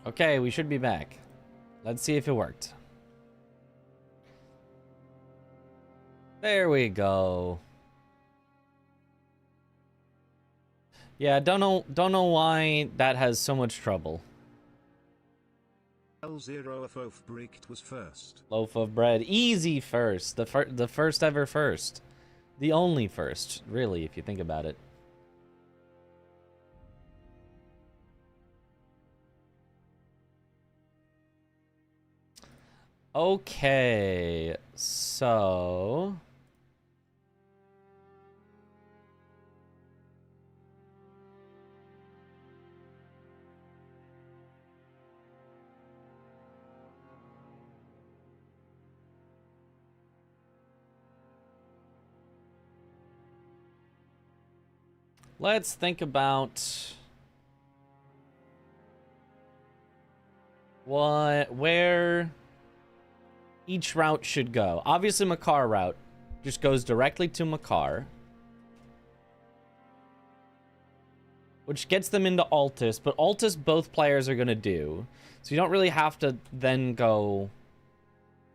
Okay, we should be back. Let's see if it worked. There we go. Yeah, don't know why that has so much trouble. L0 of oaf bricked was first. Loaf of bread, easy first. The first ever first. The only first, really, if you think about it. Okay, so let's think about where each route should go. Obviously, Makar route just goes directly to Makar, which gets them into Altus, but Altus both players are going to do. So you don't really have to then go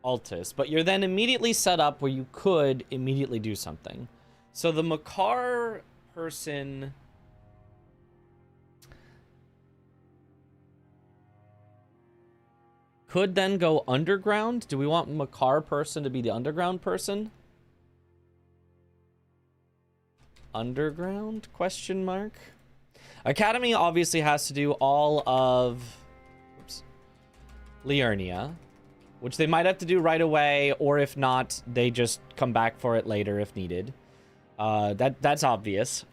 Altus, but you're then immediately set up where you could immediately do something. So the Makar person could then go underground. Do we want Makar person to be the underground person? Underground? Question mark. Academy obviously has to do all of Liurnia, which they might have to do right away, or if not, they just come back for it later if needed. That's obvious.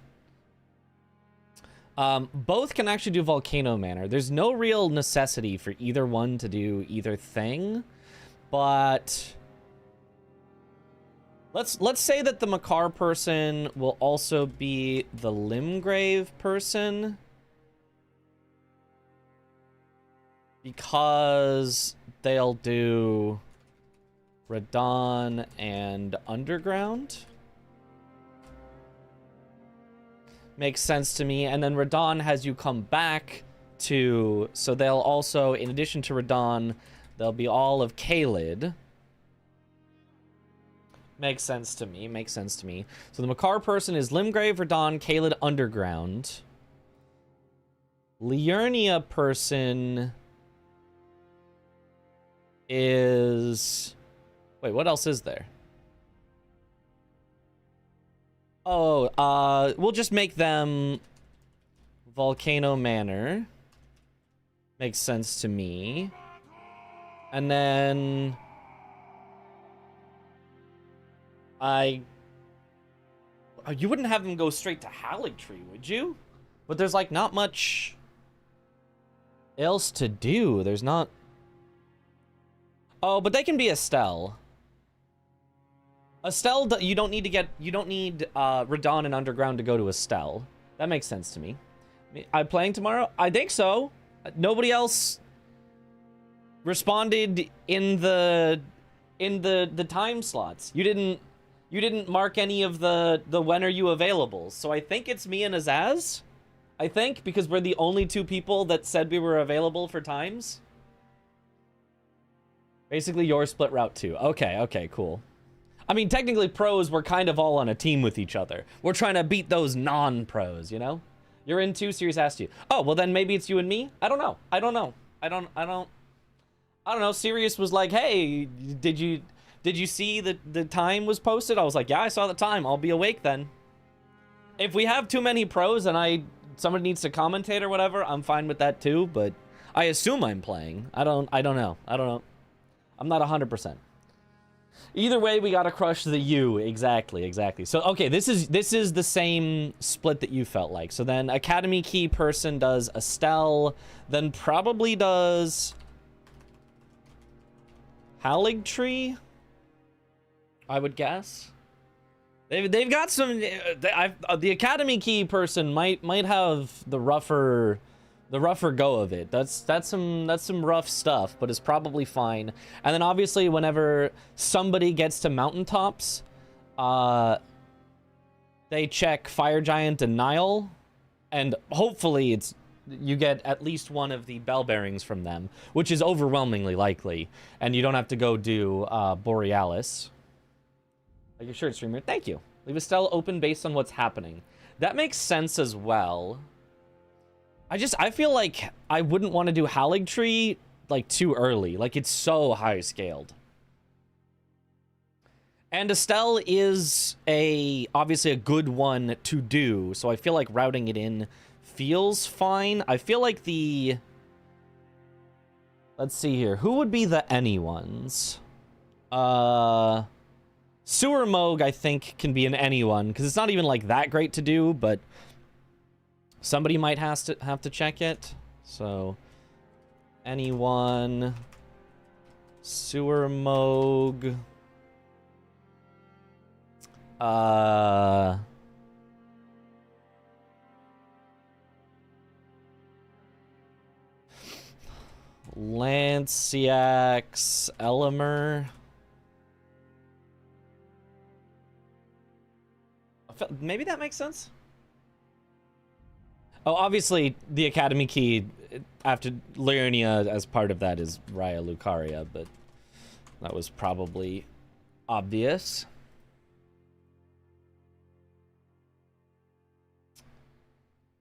Both can actually do Volcano Manor. There's no real necessity for either one to do either thing, but let's say that the Makar person will also be the Limgrave person, because they'll do Radon and Underground. Makes sense to me. And then Radon has you come back to, so they'll also, in addition to Radon, they'll be all of Kaled. Makes sense to me. Makes sense to me. So the Makar person is Limgrave, Radon, Kaled, Underground. Liurnia person is... Wait, what else is there? Oh, we'll just make them Volcano Manor. Makes sense to me. And then you wouldn't have them go straight to Haligtree, would you? But there's like not much else to do. There's not. Oh, but they can be Estelle. Estelle, you don't need Radon and Underground to go to Estelle. That makes sense to me. I'm playing tomorrow? I think so. Nobody else responded in the time slots. You didn't mark any of the when are you available. So I think it's me and Azaz. I think, because we're the only two people that said we were available for times. Basically your split route too. Okay, cool. I mean, technically, pros, we're kind of all on a team with each other. We're trying to beat those non-pros, you know? You're in too, Sirius asked you. Oh, well then maybe it's you and me? I don't know. I don't know. Sirius was like, hey, did you see that the time was posted? I was like, yeah, I saw the time. I'll be awake then. If we have too many pros and somebody needs to commentate or whatever, I'm fine with that too, but I assume I'm playing. I don't know. I'm not 100%. Either way, we gotta crush the U. Exactly. So, okay, this is the same split that you felt like. So then Academy Key person does Estelle, then probably does Haligtree, I would guess. They've got some. The Academy Key person might have the rougher go of it. That's some rough stuff, but it's probably fine. And then obviously whenever somebody gets to mountaintops, they check Fire Giant and Nile, and hopefully it's you get at least one of the bell bearings from them, which is overwhelmingly likely, and you don't have to go do Borealis. Like your shirt, streamer. Thank you. Leave Estelle open based on what's happening. That makes sense as well. I feel like I wouldn't want to do Haligtree like too early. Like it's so high scaled. And Estelle is obviously a good one to do, so I feel like routing it in feels fine. I feel like let's see here. Who would be the any ones? Sewer Moog, I think, can be an anyone, because it's not even like that great to do, but somebody might have to check it. So anyone, Sewer Moog, Lanciax, Elimer. Maybe that makes sense. Oh, obviously, the Academy key after Leonia as part of that is Raya Lucaria, but that was probably obvious.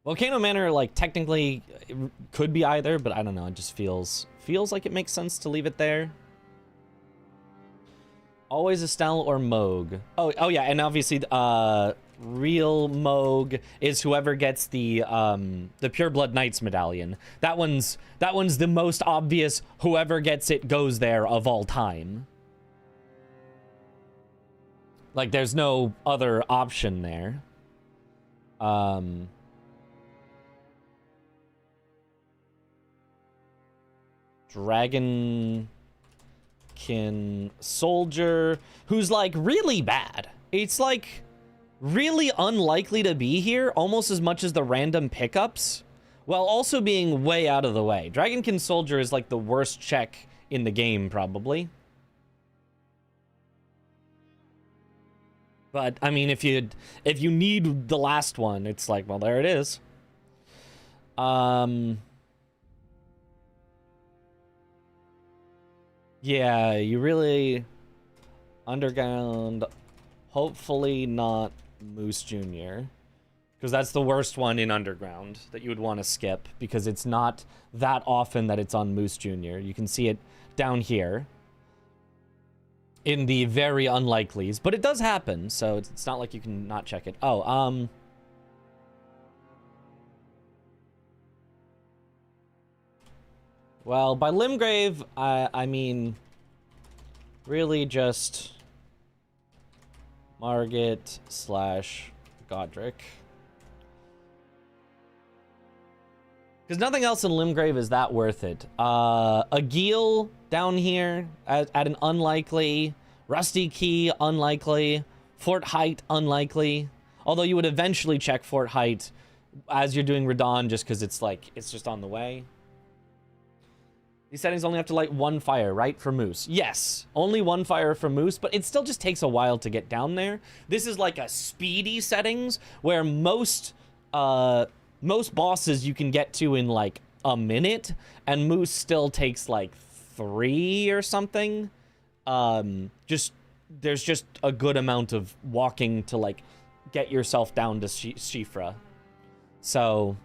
Volcano Manor, like, technically could be either, but I don't know. It just feels like it makes sense to leave it there. Always Estelle or Moog. Oh yeah, and obviously, real Moog is whoever gets the Pure Blood Knights medallion. That one's the most obvious. Whoever gets it goes there of all time. Like, there's no other option there. Dragonkin Soldier, who's like really bad. It's like really unlikely to be here, almost as much as the random pickups, while also being way out of the way. Dragonkin Soldier is like the worst check in the game, probably. But I mean, if you need the last one, it's like, well, there it is. Yeah, you really... Underground, hopefully not Moose Jr. Because that's the worst one in Underground that you would want to skip, because it's not that often that it's on Moose Jr. You can see it down here in the very unlikelies, but it does happen, so it's not like you can not check it. Oh, well, by Limgrave, I mean, really just Margit / Godric. Because nothing else in Limgrave is that worth it. Agil down here at an unlikely. Rusty Key, unlikely. Fort Height, unlikely. Although you would eventually check Fort Height as you're doing Radon, just because it's like, it's just on the way. These settings only have to light one fire, right? For Moose. Yes, only one fire for Moose, but it still just takes a while to get down there. This is like a speedy settings where most bosses you can get to in like a minute, and Moose still takes like 3 or something. There's just a good amount of walking to like get yourself down to Shifra. So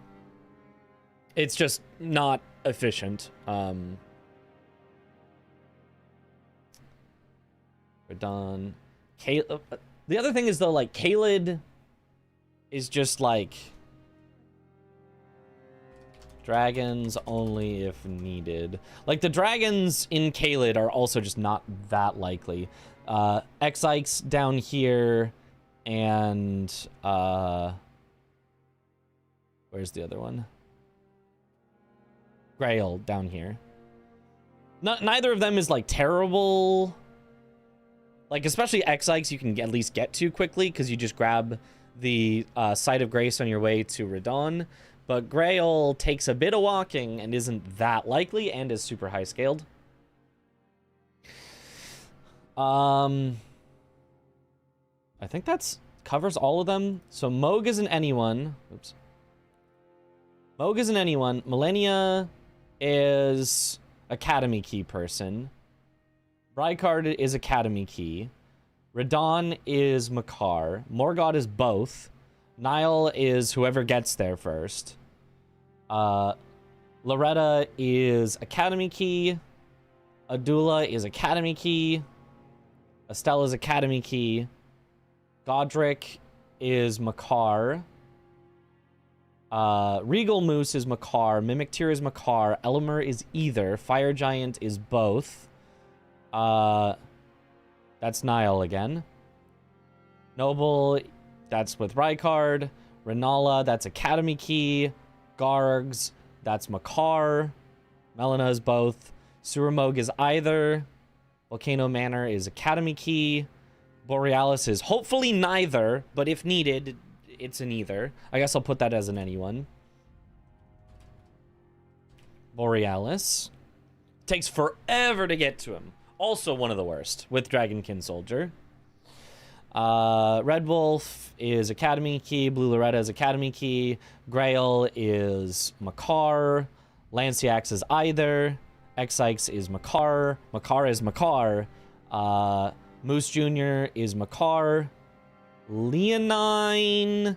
it's just not efficient. Radon. The other thing is though, like, Caelid is just like dragons only if needed. Like, the dragons in Caelid are also just not that likely. X-Ikes down here, and where's the other one? Grail down here. Neither of them is like terrible. Like, especially X-Ikes you can at least get to quickly because you just grab the Site of Grace on your way to Radon. But Grail takes a bit of walking and isn't that likely and is super high scaled. I think that's covers all of them. So Moog isn't anyone. Oops. Moog isn't anyone. Millennia is Academy Key person. Rykard is Academy Key. Radon is Makar. Morgott is both. Nile is whoever gets there first. Loretta is Academy Key. Adula is Academy Key. Estella's Academy Key. Godric is Makar. Regal Moose is Makar. Mimic Tear is Makar. Elmer is either. Fire Giant is both. That's Nile again. Noble, that's with Rykard. Renala, that's Academy Key. Gargs, that's Makar. Melina is both. Suramog is either. Volcano Manor is Academy Key. Borealis is hopefully neither, but if needed, it's an either. I guess I'll put that as an anyone. Borealis. Takes forever to get to him. Also one of the worst with Dragonkin Soldier. Red Wolf is Academy Key. Blue Loretta is Academy Key. Grail is Makar. Lanciax is either. X-Sykes is Makar. Makar is Makar. Moose Jr. is Makar. Leonine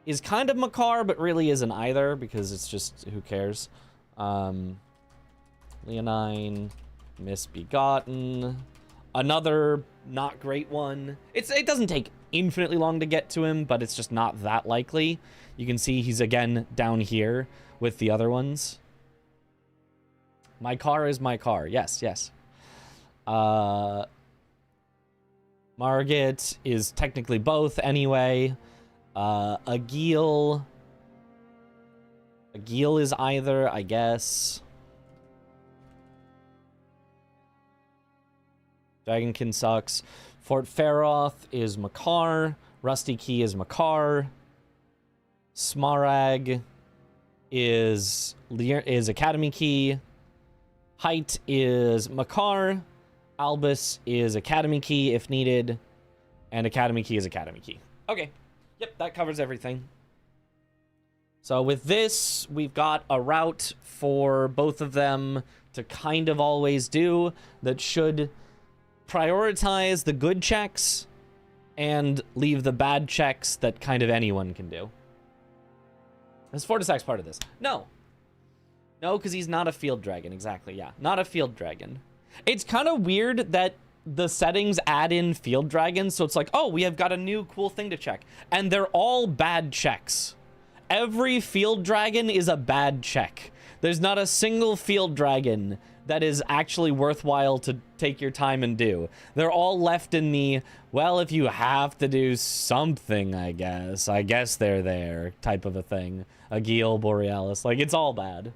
is kind of Makar, but really isn't either because it's just, who cares? Leonine, Misbegotten. Another not great one. It doesn't take infinitely long to get to him, but it's just not that likely. You can see he's again down here with the other ones. My car is my car. Yes, yes. Margit is technically both anyway. Agil is either, I guess. Dragonkin sucks. Fort Feroth is Makar. Rusty Key is Makar. Smarag is Academy Key. Height is Makar. Albus is Academy Key if needed. And Academy Key is Academy Key. Okay. Yep, that covers everything. So with this, we've got a route for both of them to kind of always do that should prioritize the good checks and leave the bad checks that kind of anyone can do. Is Fortisax part of this? No. No, because he's not a field dragon. Exactly, yeah. Not a field dragon. It's kind of weird that the settings add in field dragons, so it's like, oh, we have got a new cool thing to check. And they're all bad checks. Every field dragon is a bad check. There's not a single field dragon that is actually worthwhile to take your time and do. They're all left in the, well, if you have to do something, I guess they're there type of a thing. Agil, Borealis, like, it's all bad.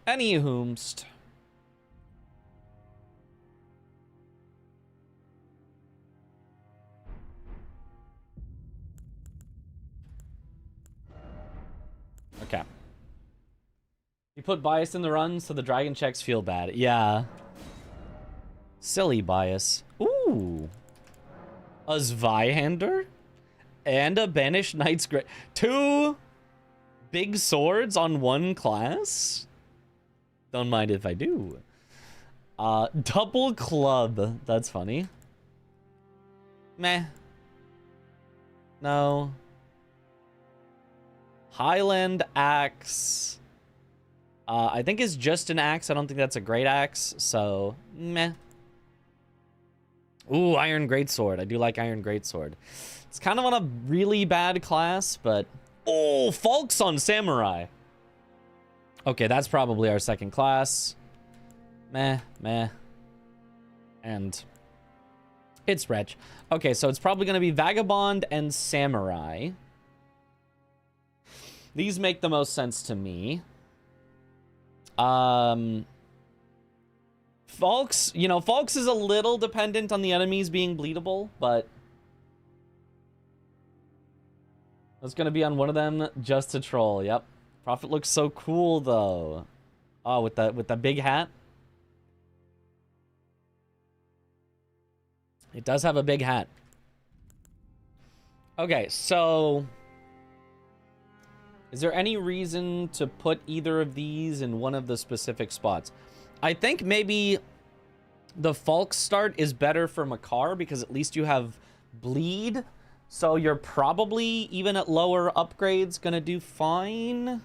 Anywhomst. Okay. You put bias in the run so the dragon checks feel bad. Yeah. Silly bias. Ooh. A Zweihander? And a Banished Knight's Great. 2 big swords on one class? Don't mind if I do. Double club. That's funny. Meh. No. Highland axe. I think it's just an axe. I don't think that's a great axe. So, meh. Ooh, Iron Greatsword. I do like Iron Greatsword. It's kind of on a really bad class, but... Oh, Falks on Samurai. Okay, that's probably our second class. Meh, meh. And it's wretch. Okay, so it's probably going to be Vagabond and Samurai. These make the most sense to me. Falks, you know, Falks is a little dependent on the enemies being bleedable, but it's going to be on one of them just to troll. Yep. Prophet looks so cool though. Oh, with the big hat. It does have a big hat. Okay, so is there any reason to put either of these in one of the specific spots? I think maybe the Falk start is better for Makar because at least you have bleed. So you're probably, even at lower upgrades, gonna do fine.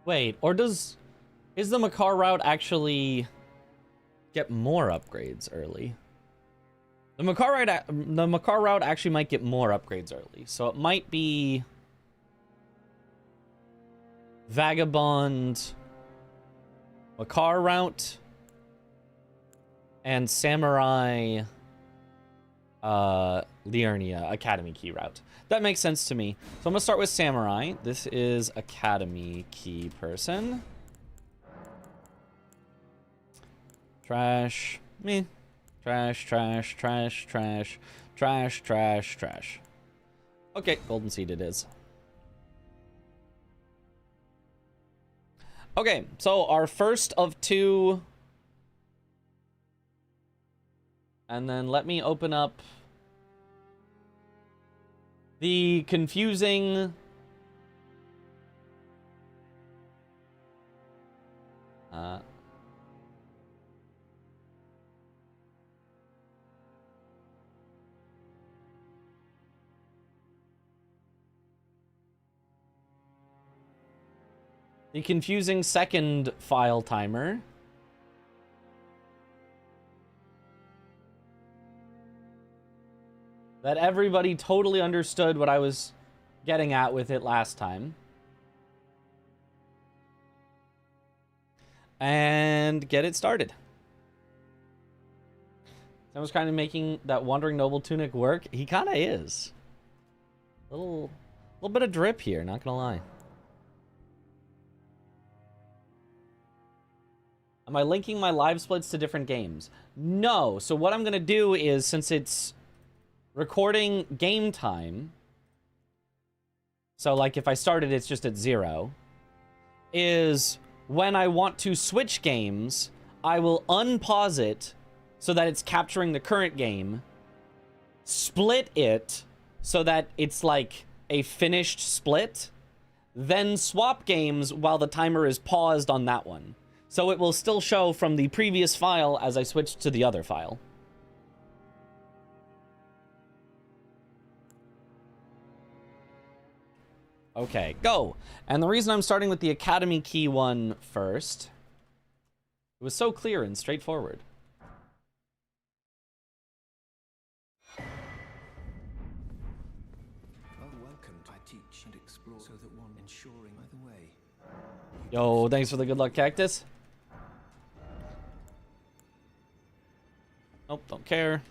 Wait, or is the Makar route actually get more upgrades early? The Makar route actually might get more upgrades early. So it might be Vagabond, Makar route, and Samurai Liurnia Academy key route. That makes sense to me. So I'm gonna start with Samurai. This is Academy key person. Trash. Meh. Trash, trash, trash, trash, trash, trash, trash. Okay, Golden Seed it is. Okay, so our first of two. And then let me open up the confusing second file timer. That everybody totally understood what I was getting at with it last time. And get it started. Someone's kind of making that Wandering Noble tunic work. He kind of is. Little bit of drip here, not gonna lie. Am I linking my live splits to different games? No. So what I'm gonna do is, since it's recording game time, so like if I started it's just at 0, is when I want to switch games, I will unpause it so that it's capturing the current game, split it so that it's like a finished split, then swap games while the timer is paused on that one. So it will still show from the previous file as I switch to the other file. Okay, go. And the reason I'm starting with the Academy key one first, it was so clear and straightforward. Welcome to teach and explore so that one ensuring either way. Yo, thanks for the good luck, Cactus. Nope, don't care.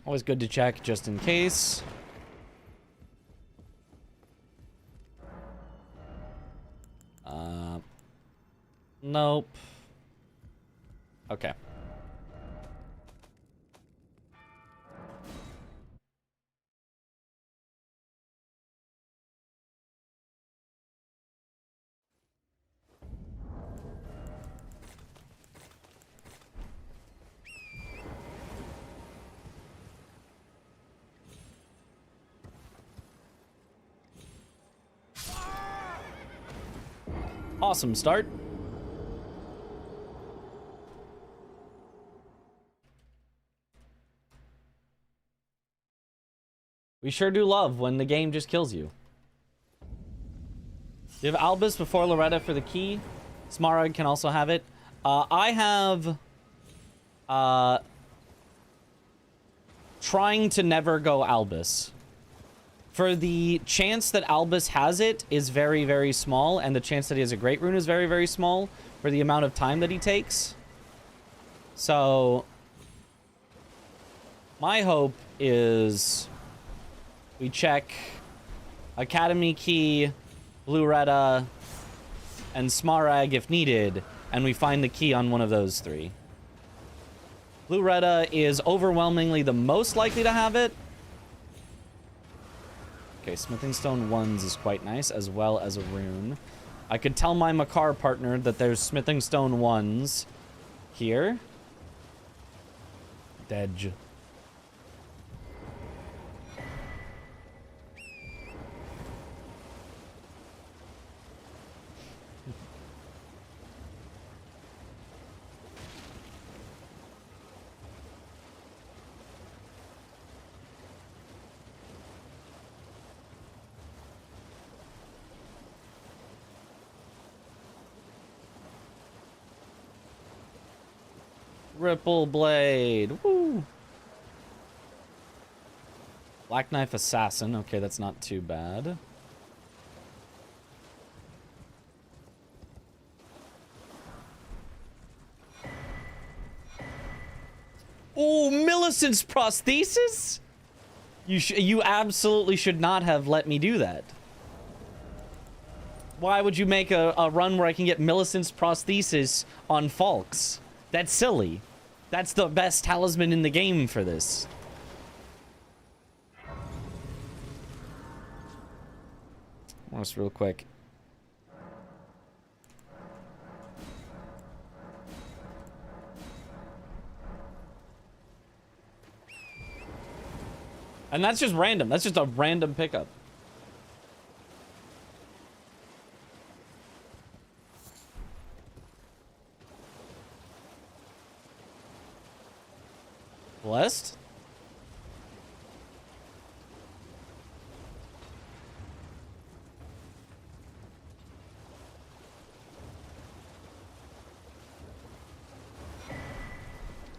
Always good to check just in case. Nope. Okay. Awesome start. We sure do love when the game just kills you. Do you have Albus before Loretta for the key? Smaragd can also have it. I have... trying to never go Albus. For the chance that Albus has it is very, very small, and the chance that he has a Great Rune is very, very small for the amount of time that he takes. So... my hope is... we check Academy Key, Blue Retta, and Smaragd if needed, and we find the key on one of those three. Blue Retta is overwhelmingly the most likely to have it. Okay, Smithing Stone 1s is quite nice, as well as a rune. I could tell my Makar partner that there's Smithing Stone 1s here. Dej. Ripple Blade. Woo. Black Knife Assassin. Okay, that's not too bad. Oh, Millicent's prosthesis? You absolutely should not have let me do that. Why would you make a run where I can get Millicent's prosthesis on Falks? That's silly. That's the best talisman in the game for this. Just real quick. And that's just random. That's just a random pickup. Blessed?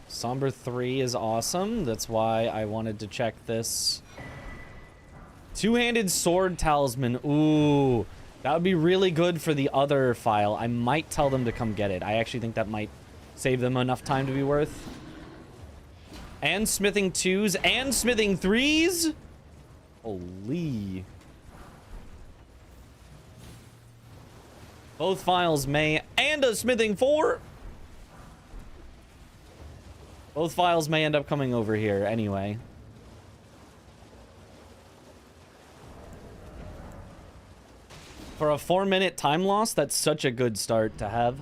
Somber 3 is awesome. That's why I wanted to check this. Two-handed sword talisman. Ooh, that would be really good for the other file. I might tell them to come get it. I actually think that might save them enough time to be worth. And smithing 2s and smithing 3s? Holy. Both files may, and a smithing 4. Both files may end up coming over here anyway. For a 4-minute time loss, that's such a good start to have.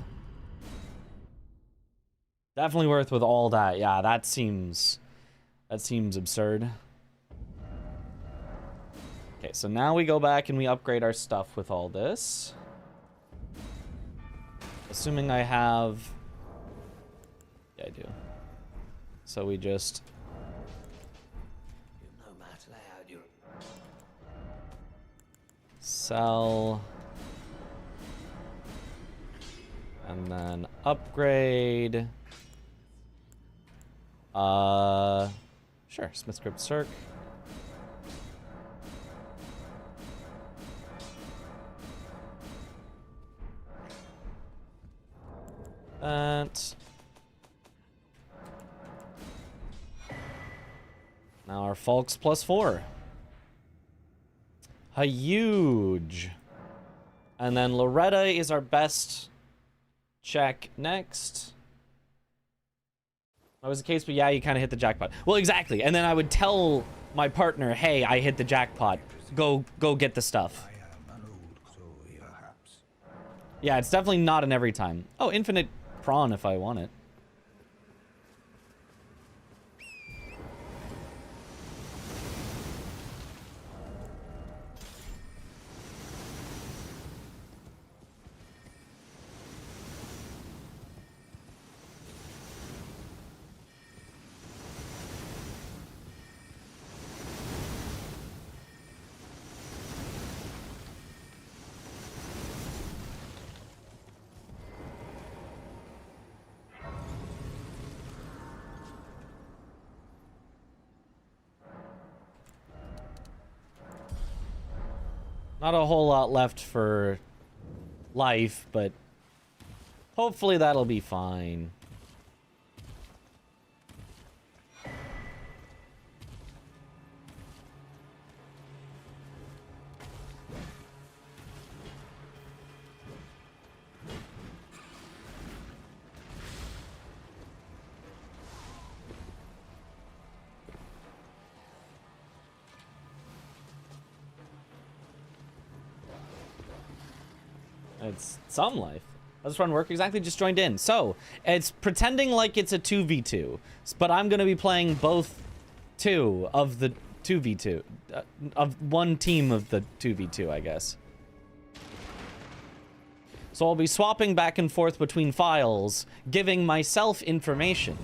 Definitely worth with all that. Yeah, that seems absurd. Okay, so now we go back and we upgrade our stuff with all this. Assuming I have... Yeah, I do. So we just... Sell. And then upgrade. Sure, Smith Script Circ. That. Now our Falks +4. A huge. And then Loretta is our best check next. That was the case, but yeah, you kind of hit the jackpot. Well, exactly. And then I would tell my partner, hey, I hit the jackpot. Go get the stuff. Yeah, it's definitely not an every time. Oh, infinite prawn if I want it. Not a whole lot left for life, but hopefully that'll be fine. It's some life. How's this run work exactly? Just joined in. So, it's pretending like it's a 2v2, but I'm going to be playing both two of the 2v2, of one team of the 2v2, I guess. So I'll be swapping back and forth between files, giving myself information.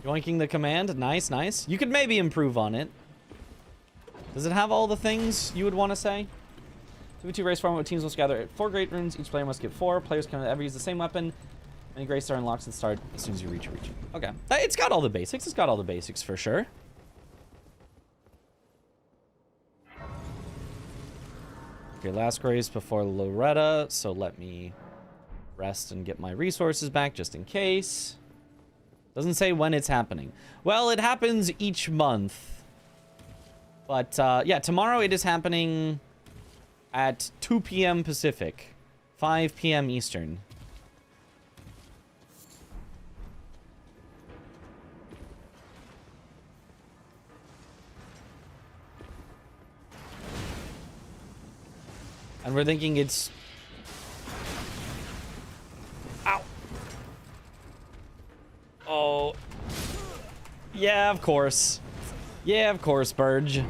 Yoinking the command. Nice, nice. You could maybe improve on it. Does it have all the things you would want to say? 2v2 race format, teams must gather at 4 great runes. Each player must get 4. Players can ever use the same weapon. Any gray star unlocks at the start as soon as you reach a region. Okay. It's got all the basics. It's got all the basics for sure. Okay, last grace before Loretta, so let me rest and get my resources back just in case. Doesn't say when it's happening. Well, it happens each month. But, yeah, tomorrow it is happening at 2 p.m. Pacific, 5 p.m. Eastern. And we're thinking it's... Ow! Oh. Yeah, of course. Yeah, of course, Burge.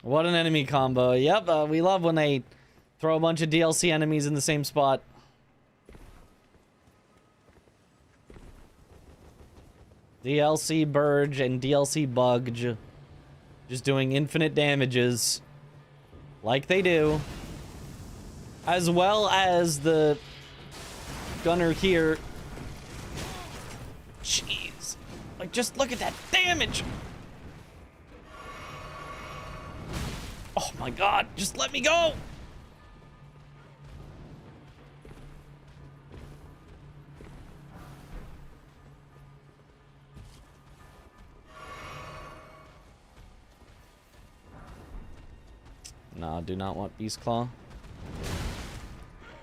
What an enemy combo. Yep, we love when they throw a bunch of DLC enemies in the same spot. DLC Burge and DLC Bugge. Just doing infinite damages. Like they do. As well as the gunner here. Jeez. Like, just look at that damage. Oh my god, just let me go. No, do not want Beast Claw.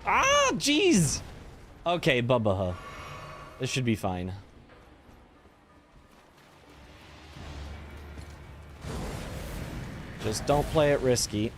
Ah, jeez. Okay, Bubba. This should be fine. Just don't play it risky.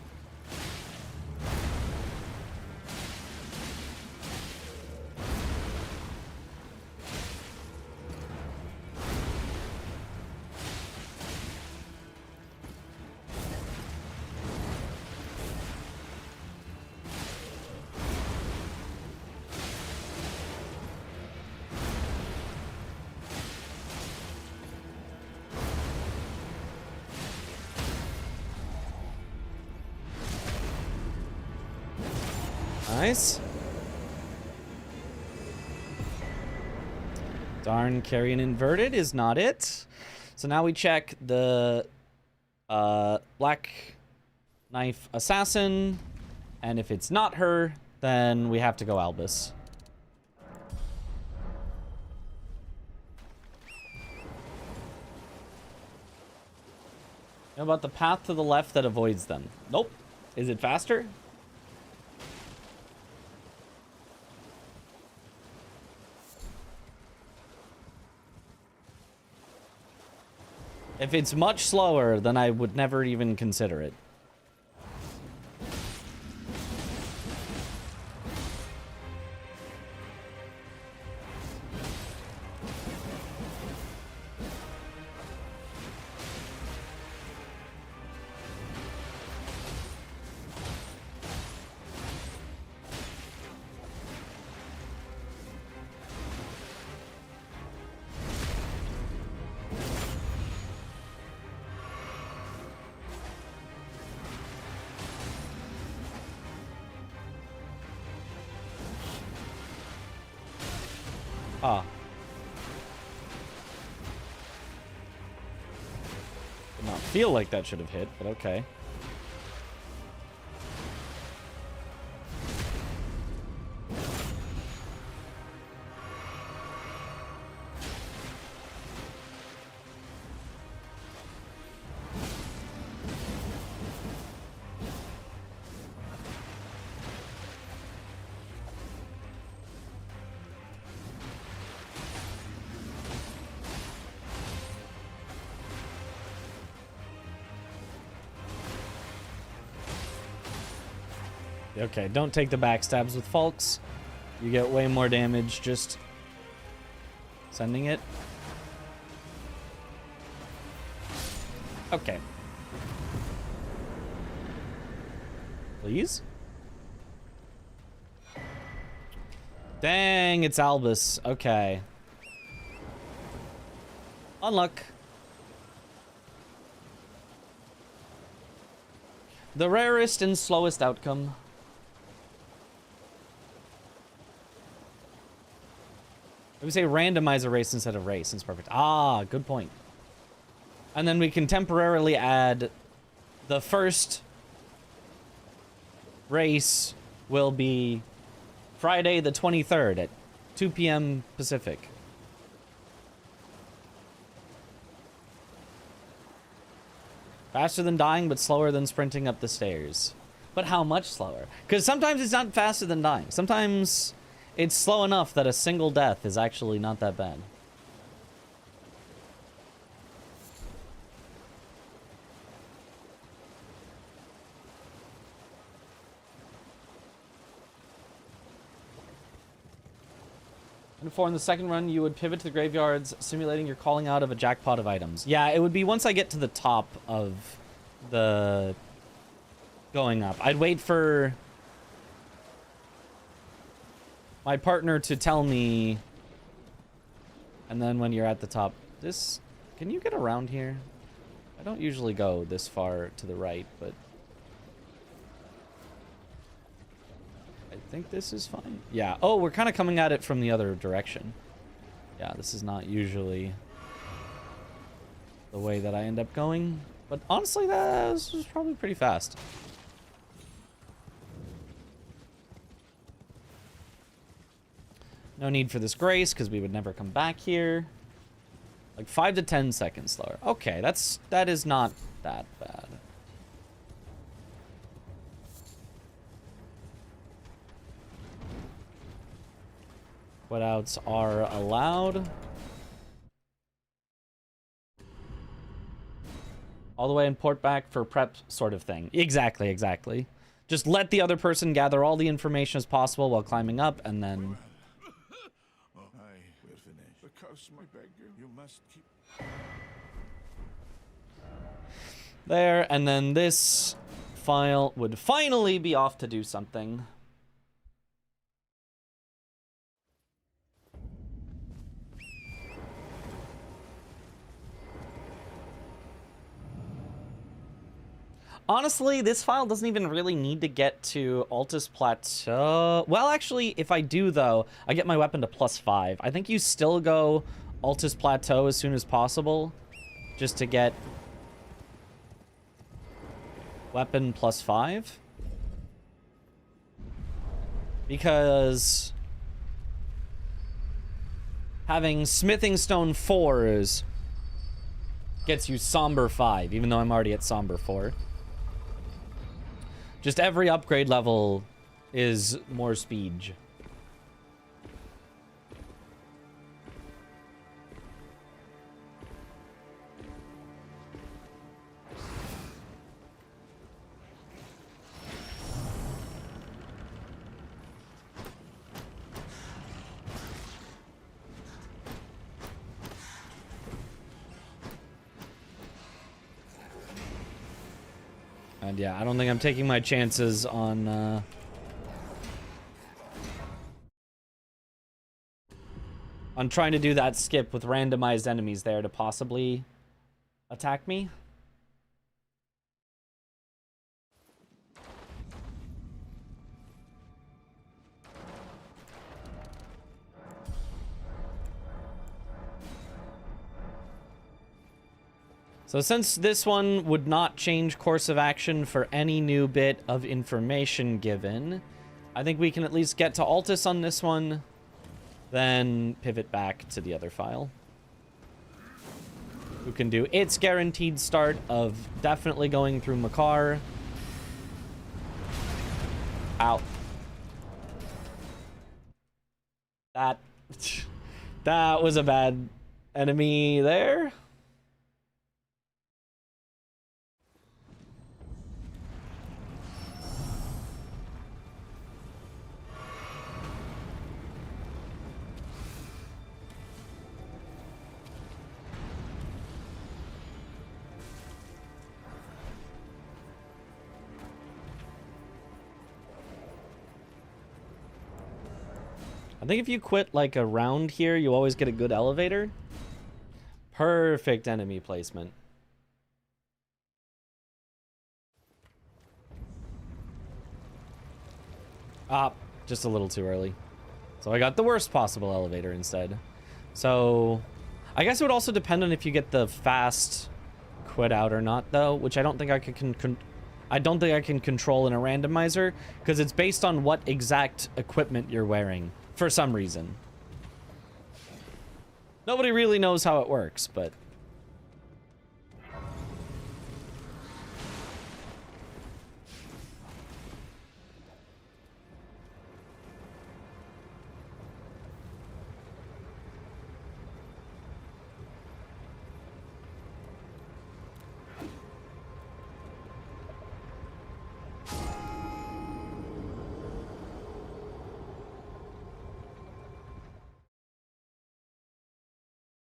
Nice. Darn, carrying inverted is not it. So now we check the Black Knife Assassin, and if it's not her, then we have to go Albus. How about the path to the left that avoids them? Nope. Is it faster? If it's much slower, then I would never even consider it. Ah. Did not feel like that should have hit, but okay. Okay, don't take the backstabs with Falks. You get way more damage just sending it. Okay. Please? Dang, it's Albus. Okay. Unluck. The rarest and slowest outcome. I would say randomize a race instead of race. It's perfect. Ah, good point. And then we can temporarily add the first race will be Friday the 23rd at 2 p.m. Pacific. Faster than dying, but slower than sprinting up the stairs. But how much slower? Because sometimes it's not faster than dying. Sometimes it's slow enough that a single death is actually not that bad. And for in the second run, you would pivot to the graveyards, simulating your calling out of a jackpot of items. Yeah, it would be once I get to the top of the going up. I'd wait for my partner to tell me, and then when you're at the top, this, can you get around here? I don't usually go this far to the right, but I think this is fine. Yeah. Oh, we're kind of coming at it from the other direction. Yeah, this is not usually the way that I end up going. But honestly, this was probably pretty fast. No need for this grace, because we would never come back here. Like 5 to 10 seconds slower. Okay, that is not that bad. What outs are allowed? All the way and port back for prep sort of thing. Exactly, exactly. Just let the other person gather all the information as possible while climbing up, and then... I will finish. Because my beggar, you must keep... There, and then this file would finally be off to do something. Honestly, this file doesn't even really need to get to Altus Plateau. Well, actually, if I do, though, I get my weapon to +5. I think you still go Altus Plateau as soon as possible, just to get weapon +5. Because having Smithing Stone 4s gets you Somber 5, even though I'm already at Somber 4. Just every upgrade level is more speed. And yeah, I don't think I'm taking my chances on trying to do that skip with randomized enemies there to possibly attack me. So since this one would not change course of action for any new bit of information given, I think we can at least get to Altus on this one, then pivot back to the other file. Who can do its guaranteed start of definitely going through Makar. Ow. That was a bad enemy there. I think if you quit like around here, you always get a good elevator. Perfect enemy placement. Ah, just a little too early. So I got the worst possible elevator instead. So I guess it would also depend on if you get the fast quit out or not, though, which I don't think I can I don't think I can control in a randomizer, because it's based on what exact equipment you're wearing. For some reason. Nobody really knows how it works, but...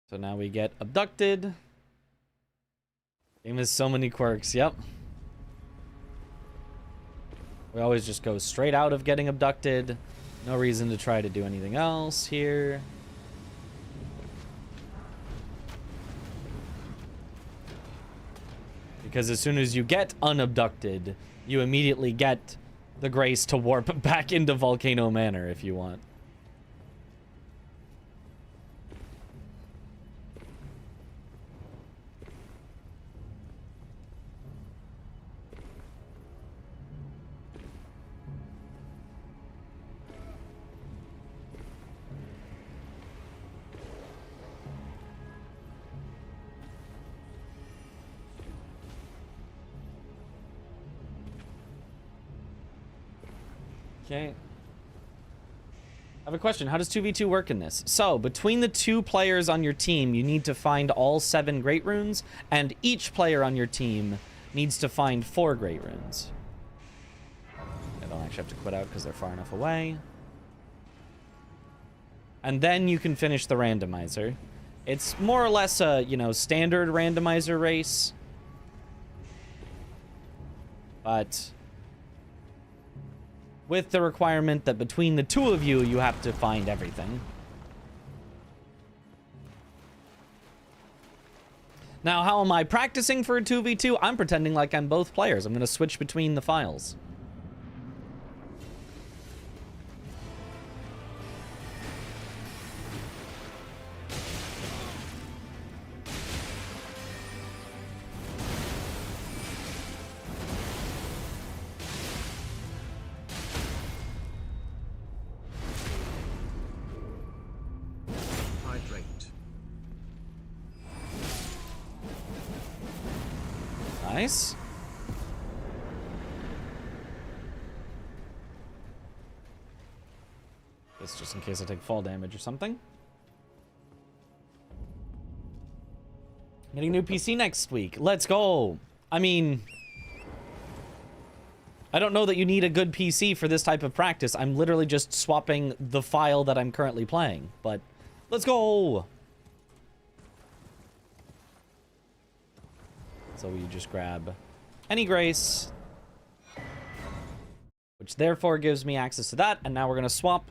So now we get abducted. Game has so many quirks, yep. We always just go straight out of getting abducted. No reason to try to do anything else here. Because as soon as you get unabducted, you immediately get the grace to warp back into Volcano Manor if you want. Okay. I have a question. How does 2v2 work in this? So, between the 2 players on your team, you need to find all 7 Great Runes, and each player on your team needs to find 4 Great Runes. I don't actually have to quit out because they're far enough away. And then you can finish the randomizer. It's more or less a, you know, standard randomizer race. But... with the requirement that between the 2 of you, you have to find everything. Now, how am I practicing for a 2v2? I'm pretending like I'm both players. I'm going to switch between the files. Nice. This just in case I take fall damage or something. Getting a new PC next week. Let's go. I mean, I don't know that you need a good PC for this type of practice. I'm literally just swapping the file that I'm currently playing. But let's go. So we just grab any grace, which therefore gives me access to that. And now we're going to swap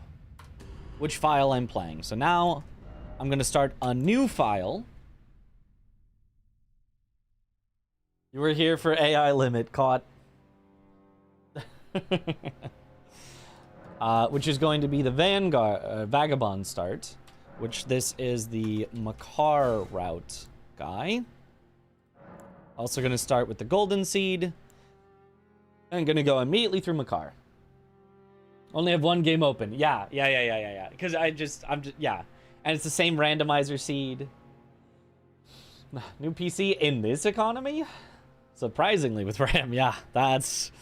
which file I'm playing. So now I'm going to start a new file. You were here for AI limit, caught. Which is going to be the Vagabond start, which this is the Makar route guy. Also going to start with the golden seed. And going to go immediately through Makar. Only have one game open. Yeah. Because I'm just, yeah. And it's the same randomizer seed. New PC in this economy? Surprisingly with RAM, yeah. That's...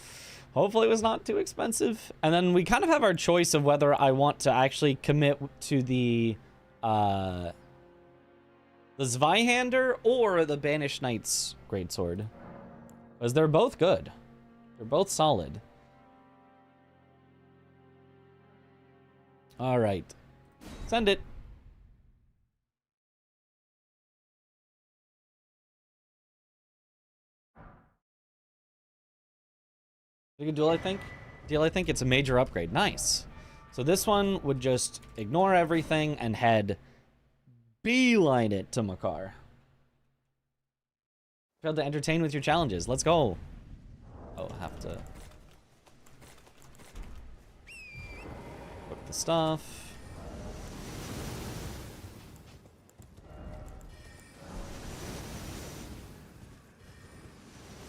Hopefully it was not too expensive. And then we kind of have our choice of whether I want to actually commit to the Zweihander or the Banished Knight's Greatsword. Because they're both good. They're both solid. Alright. Send it. Pretty good duel, I think. Deal, I think it's a major upgrade. Nice. So this one would just ignore everything and head beeline it to Makar. Failed to entertain with your challenges. Let's go. Oh, have to book the stuff.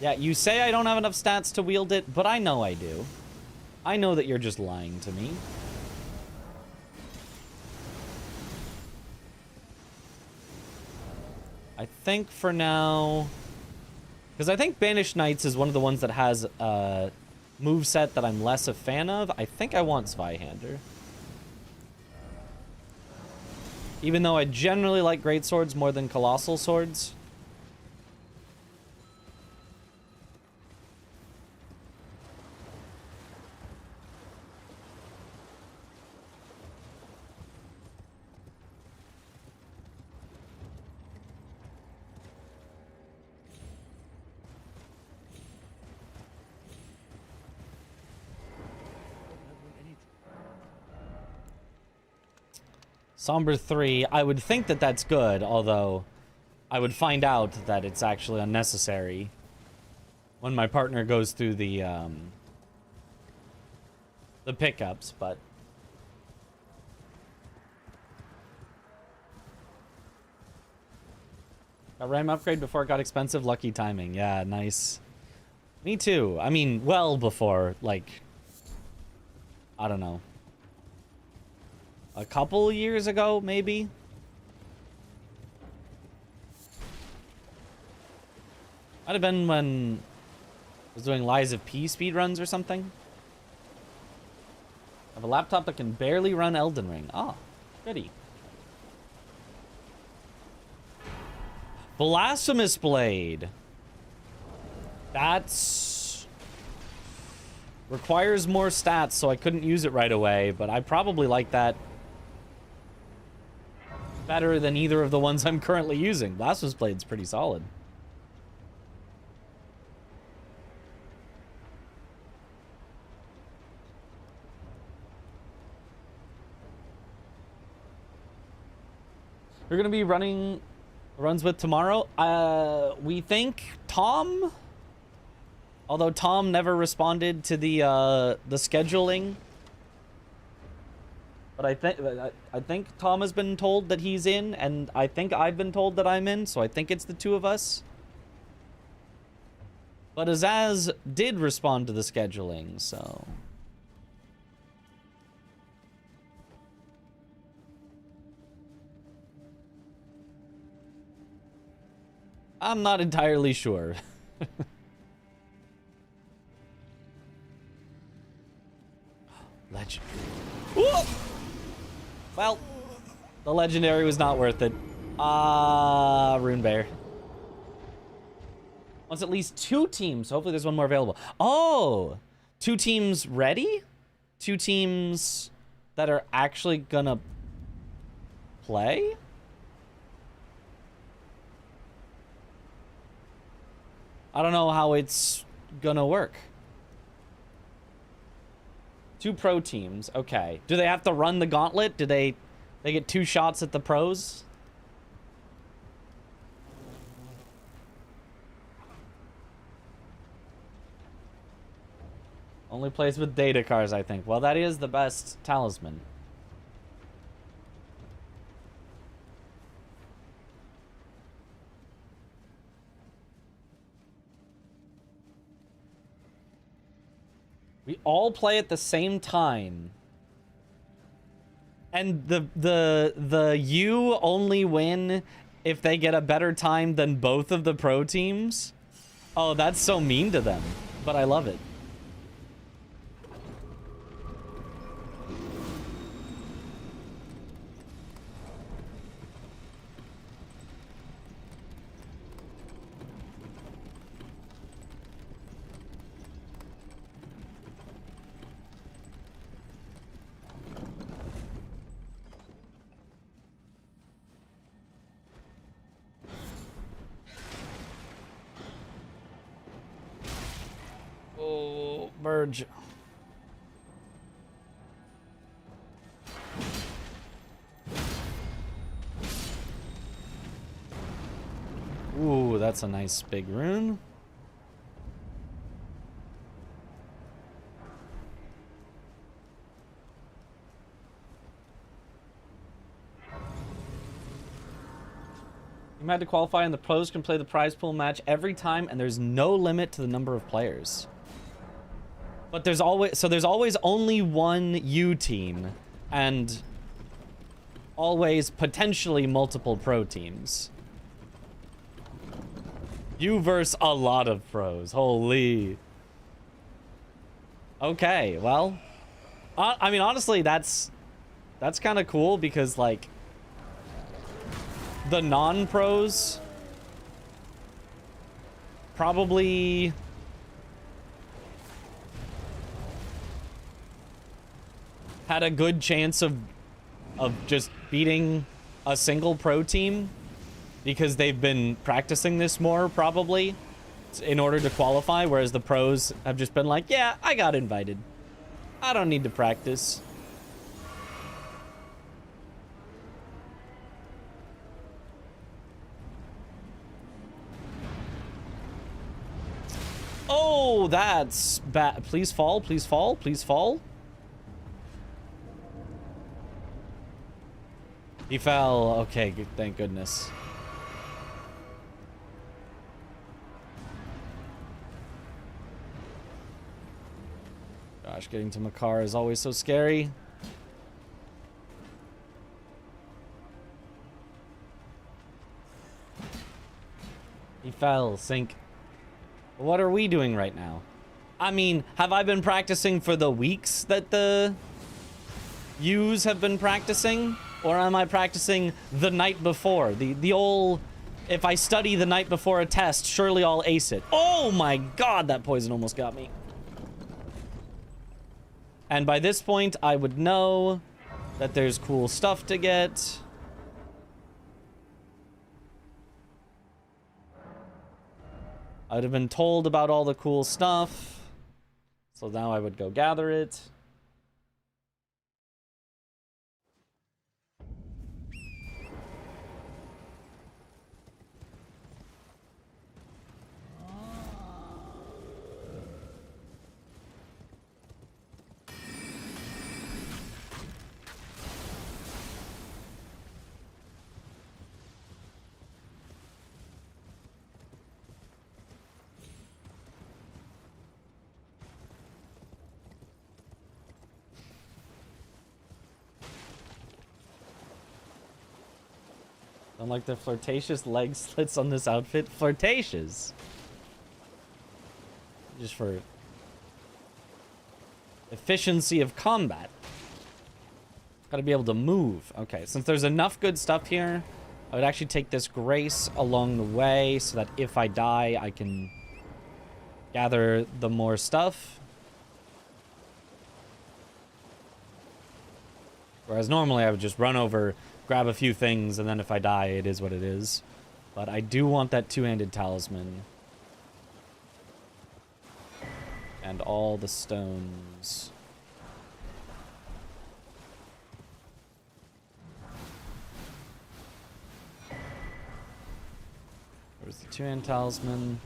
Yeah, you say I don't have enough stats to wield it, but I know I do. I know that you're just lying to me. I think for now... Because I think Banished Knights is one of the ones that has a moveset that I'm less a fan of. I think I want Zweihander. Even though I generally like greatswords more than colossal swords. Somber 3, I would think that that's good, although I would find out that it's actually unnecessary when my partner goes through the pickups, but... A RAM upgrade before it got expensive, lucky timing. Yeah, nice. Me too. I mean, well before, like... I don't know. A couple years ago, maybe? Might have been when I was doing Lies of P speedruns or something. I have a laptop that can barely run Elden Ring. Oh, goody. Blasphemous Blade. That's... requires more stats, so I couldn't use it right away, but I probably like that better than either of the ones I'm currently using. Blasphemous Blade's pretty solid. We're gonna be running runs with tomorrow. We think Tom, although Tom never responded to the scheduling. But I think Tom has been told that he's in, and I think I've been told that I'm in, so I think it's the two of us. But Azaz did respond to the scheduling, so... I'm not entirely sure. Legend. Whoa! Well, the legendary was not worth it. Rune Bear. Wants at least 2 teams. Hopefully there's one more available. Oh! 2 teams ready? 2 teams that are actually gonna play? I don't know how it's gonna work. 2 pro teams. Okay. Do they have to run the gauntlet? Do they get 2 shots at the pros? Only plays with data cars, I think. Well, that is the best talisman. We all play at the same time. And the U only win if they get a better time than both of the pro teams? Oh, that's so mean to them, but I love it. Oh, merge. Ooh, that's a nice big rune. You had to qualify and the pros can play the prize pool match every time and there's no limit to the number of players. But there's always only one U team and always potentially multiple pro teams. You verse a lot of pros. Holy. Okay, well, I mean, honestly, that's kind of cool because, like, the non-pros probably had a good chance of just beating a single pro team because they've been practicing this more, probably, in order to qualify, whereas the pros have just been like, yeah, I got invited. I don't need to practice. Oh, that's bad. Please fall, please fall, please fall. He fell. Okay, good, thank goodness. Gosh, getting to Makar is always so scary. He fell. Sink. What are we doing right now? I mean, have I been practicing for the weeks that the U's have been practicing? Or am I practicing the night before? The old, if I study the night before a test, surely I'll ace it. Oh my god, that poison almost got me. And by this point, I would know that there's cool stuff to get. I would have been told about all the cool stuff. So now I would go gather it. Don't like the flirtatious leg slits on this outfit. Flirtatious. Just for efficiency of combat. Gotta be able to move. Okay, since there's enough good stuff here, I would actually take this grace along the way so that if I die, I can gather the more stuff. Whereas normally I would just run over, grab a few things, and then if I die, it is what it is. But I do want that two-handed talisman. And all the stones. Where's the two-hand talisman?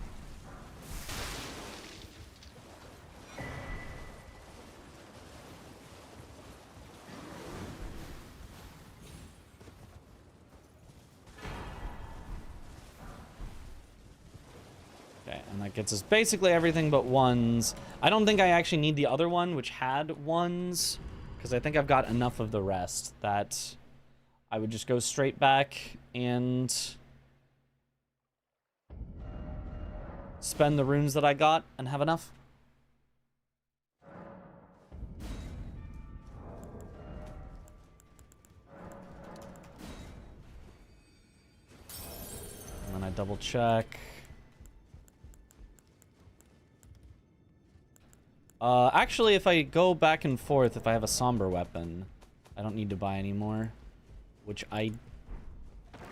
Okay, and that gets us basically everything but ones. I don't think I actually need the other one, which had ones, because I think I've got enough of the rest that I would just go straight back and spend the runes that I got and have enough. And then I double check. Actually, if I go back and forth, if I have a somber weapon, I don't need to buy any more, which I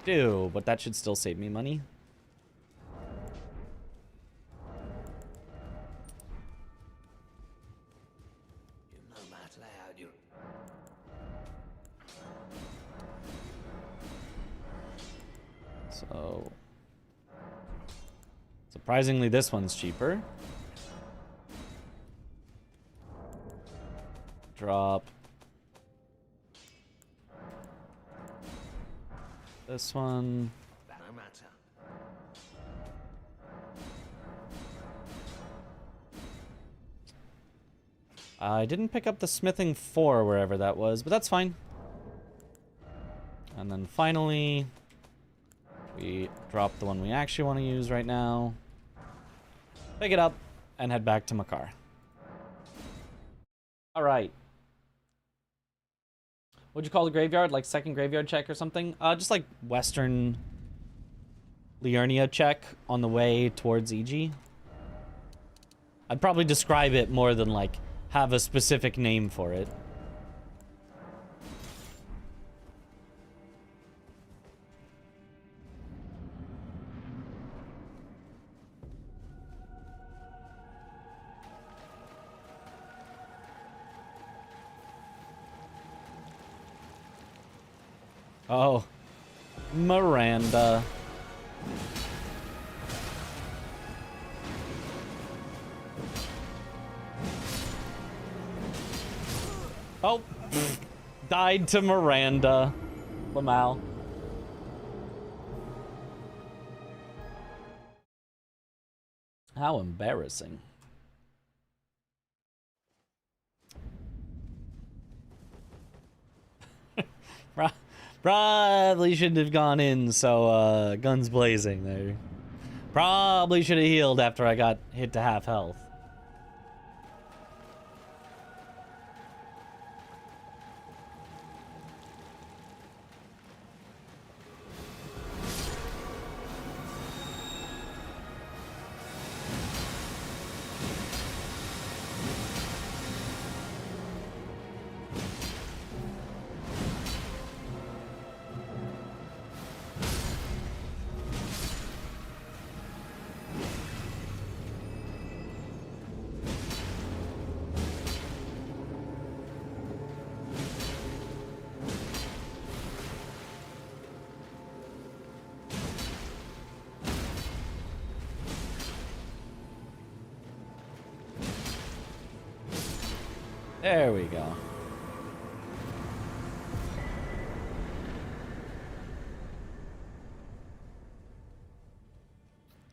do, but that should still save me money. So, surprisingly, this one's cheaper. Drop this one. No matter. I didn't pick up the smithing 4 wherever that was, but that's fine. And then finally, we drop the one we actually want to use right now. Pick it up and head back to Makar. All right. What'd you call the graveyard? Like second graveyard check or something? Just like Western Liurnia check on the way towards EG. I'd probably describe it more than like have a specific name for it. Oh, Miranda. Oh, died to Miranda. Lamal. How embarrassing. Probably shouldn't have gone in so guns blazing there. Probably should have healed after I got hit to half health. There we go.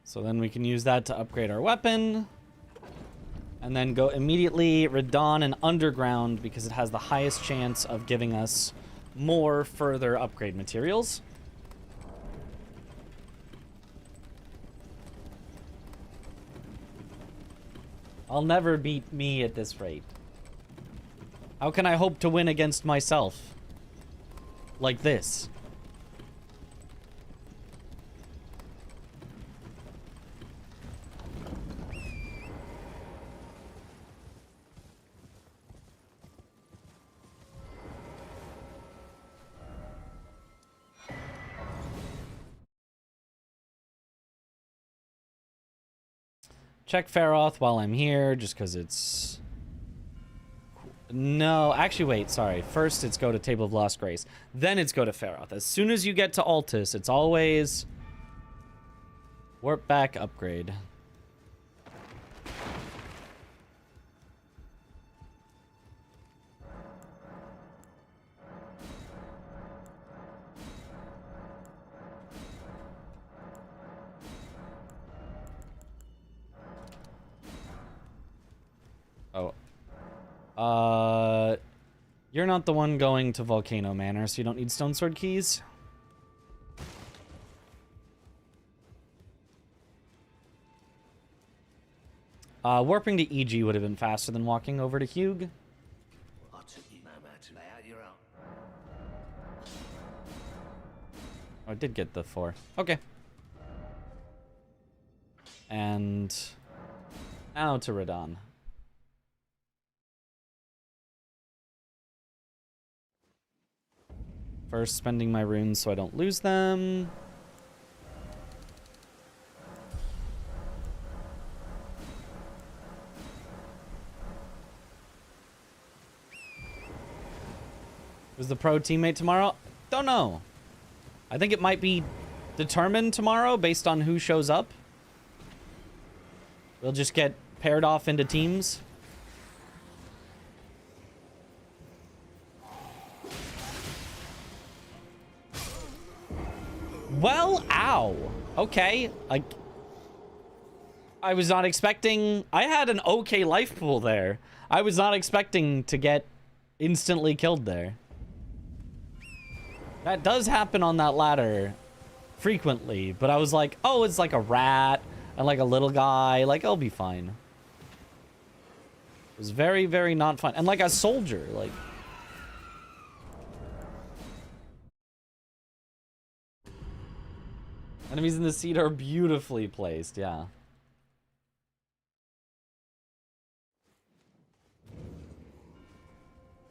So then we can use that to upgrade our weapon. And then go immediately Radon and Underground because it has the highest chance of giving us more further upgrade materials. I'll never beat me at this rate. How can I hope to win against myself? Like this. Check Feroth while I'm here, just because it's... No, actually, wait, sorry. First, it's go to Table of Lost Grace. Then it's go to Feroth. As soon as you get to Altus, it's always... Warp back, upgrade. You're not the one going to Volcano Manor, so you don't need Stone Sword keys. Warping to EG would have been faster than walking over to Hugh. I took you no matter to lay out your own. Oh, I did get the 4. Okay. And now to Radon. First, spending my runes so I don't lose them. Who's the pro teammate tomorrow? Don't know. I think it might be determined tomorrow based on who shows up. We'll just get paired off into teams. Well, ow. Okay. I was not expecting... I had an okay life pool there. I was not expecting to get instantly killed there. That does happen on that ladder frequently, but I was like, oh, it's like a rat and like a little guy. Like, I'll be fine. It was very, very not fun. And like a soldier, like... Enemies in the seat are beautifully placed, yeah.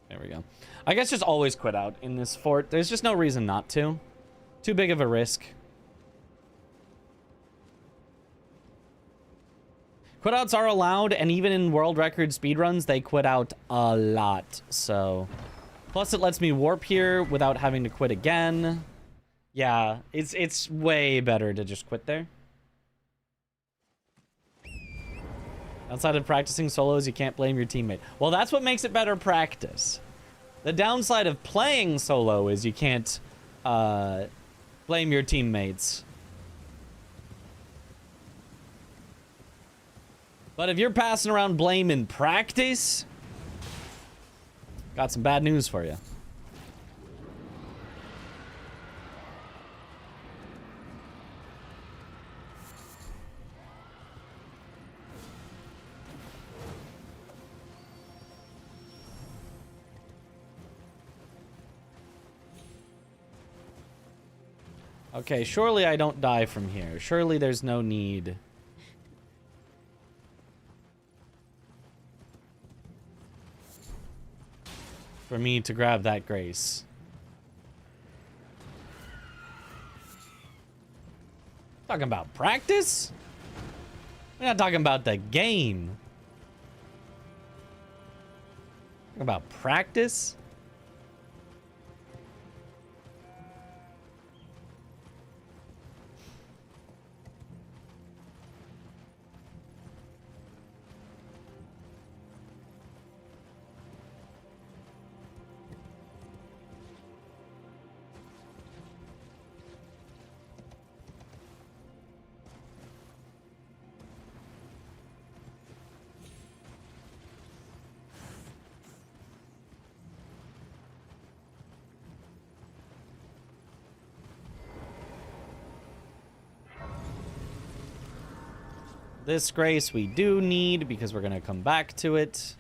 There we go. I guess just always quit out in this fort. There's just no reason not to. Too big of a risk. Quit outs are allowed, and even in world record speedruns, they quit out a lot. So, plus it lets me warp here without having to quit again. Yeah, it's way better to just quit there. Outside of practicing solos, you can't blame your teammate. Well, that's what makes it better practice. The downside of playing solo is you can't blame your teammates. But if you're passing around blame in practice, got some bad news for you. Okay, surely I don't die from here. Surely there's no need. For me to grab that grace. Talking about practice? We're not talking about the game. Talking about practice? This grace we do need because we're going to come back to it.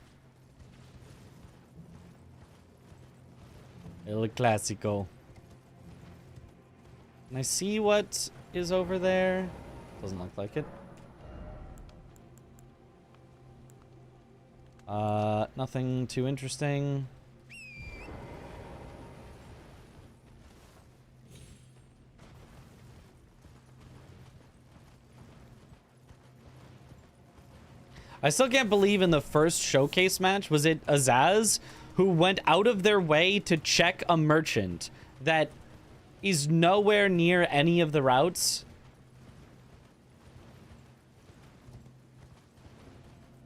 El Clásico. Can I see what is over there? Doesn't look like it. Nothing too interesting. I still can't believe in the first showcase match, was it Azaz who went out of their way to check a merchant that is nowhere near any of the routes?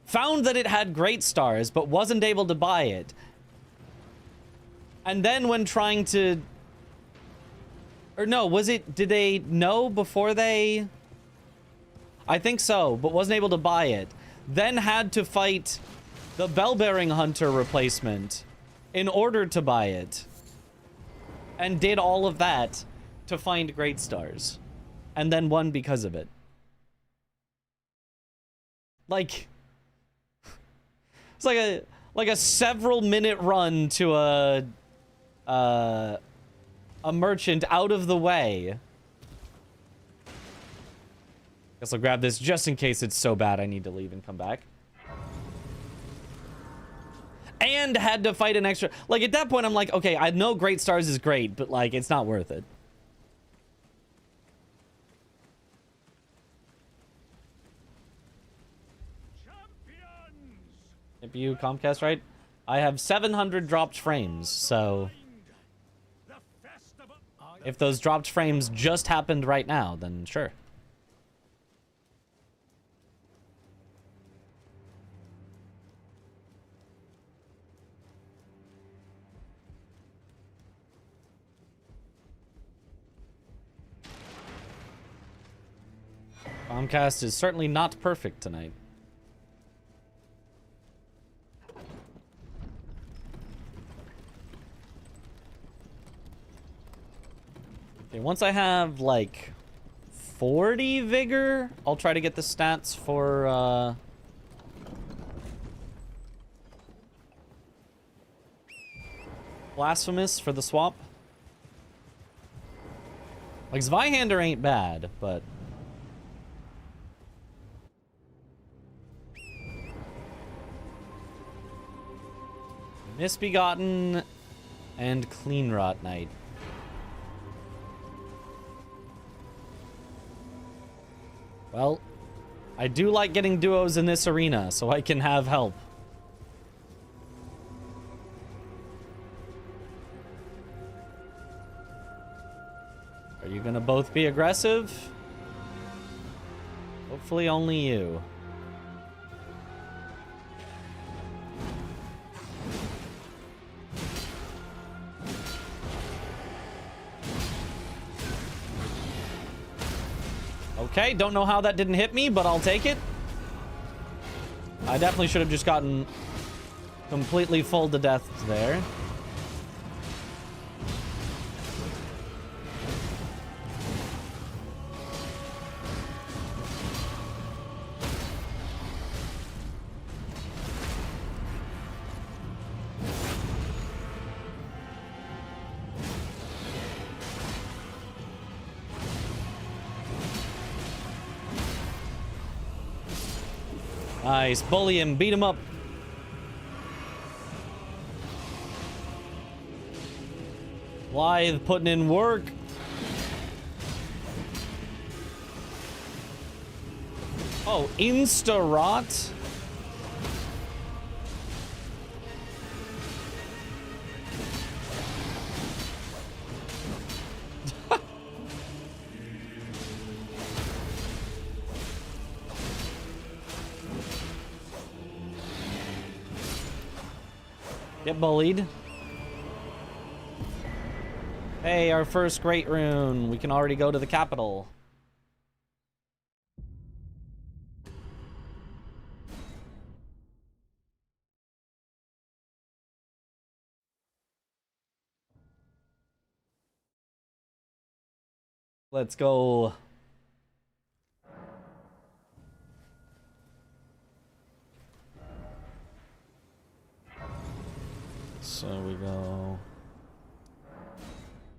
Found that it had great stars, but wasn't able to buy it. And then when trying to... Or no, was it... Did they know before they... I think so, but wasn't able to buy it. Then had to fight the bell-bearing hunter replacement in order to buy it. And did all of that to find great stars. And then won because of it. Like, it's like a several minute run to a merchant out of the way. Guess I'll grab this just in case it's so bad I need to leave and come back. And had to fight an extra... Like, at that point, I'm like, okay, I know great stars is great, but, like, it's not worth it. CPU Comcast, right? I have 700 dropped frames, so... If those dropped frames just happened right now, then sure. Comcast is certainly not perfect tonight. Okay, once I have, like, 40 vigor, I'll try to get the stats for, Blasphemous for the swap. Like, Zweihander ain't bad, but... Misbegotten and Clean Rot Knight. Well, I do like getting duos in this arena, so I can have help. Are you gonna both be aggressive? Hopefully only you. Okay, don't know how that didn't hit me, but I'll take it. I definitely should have just gotten completely full to death there. Nice. Bully him. Beat him up. Blythe putting in work. Oh, insta-rot? Get bullied. Hey, our first great rune. We can already go to the capital. Let's go. So we go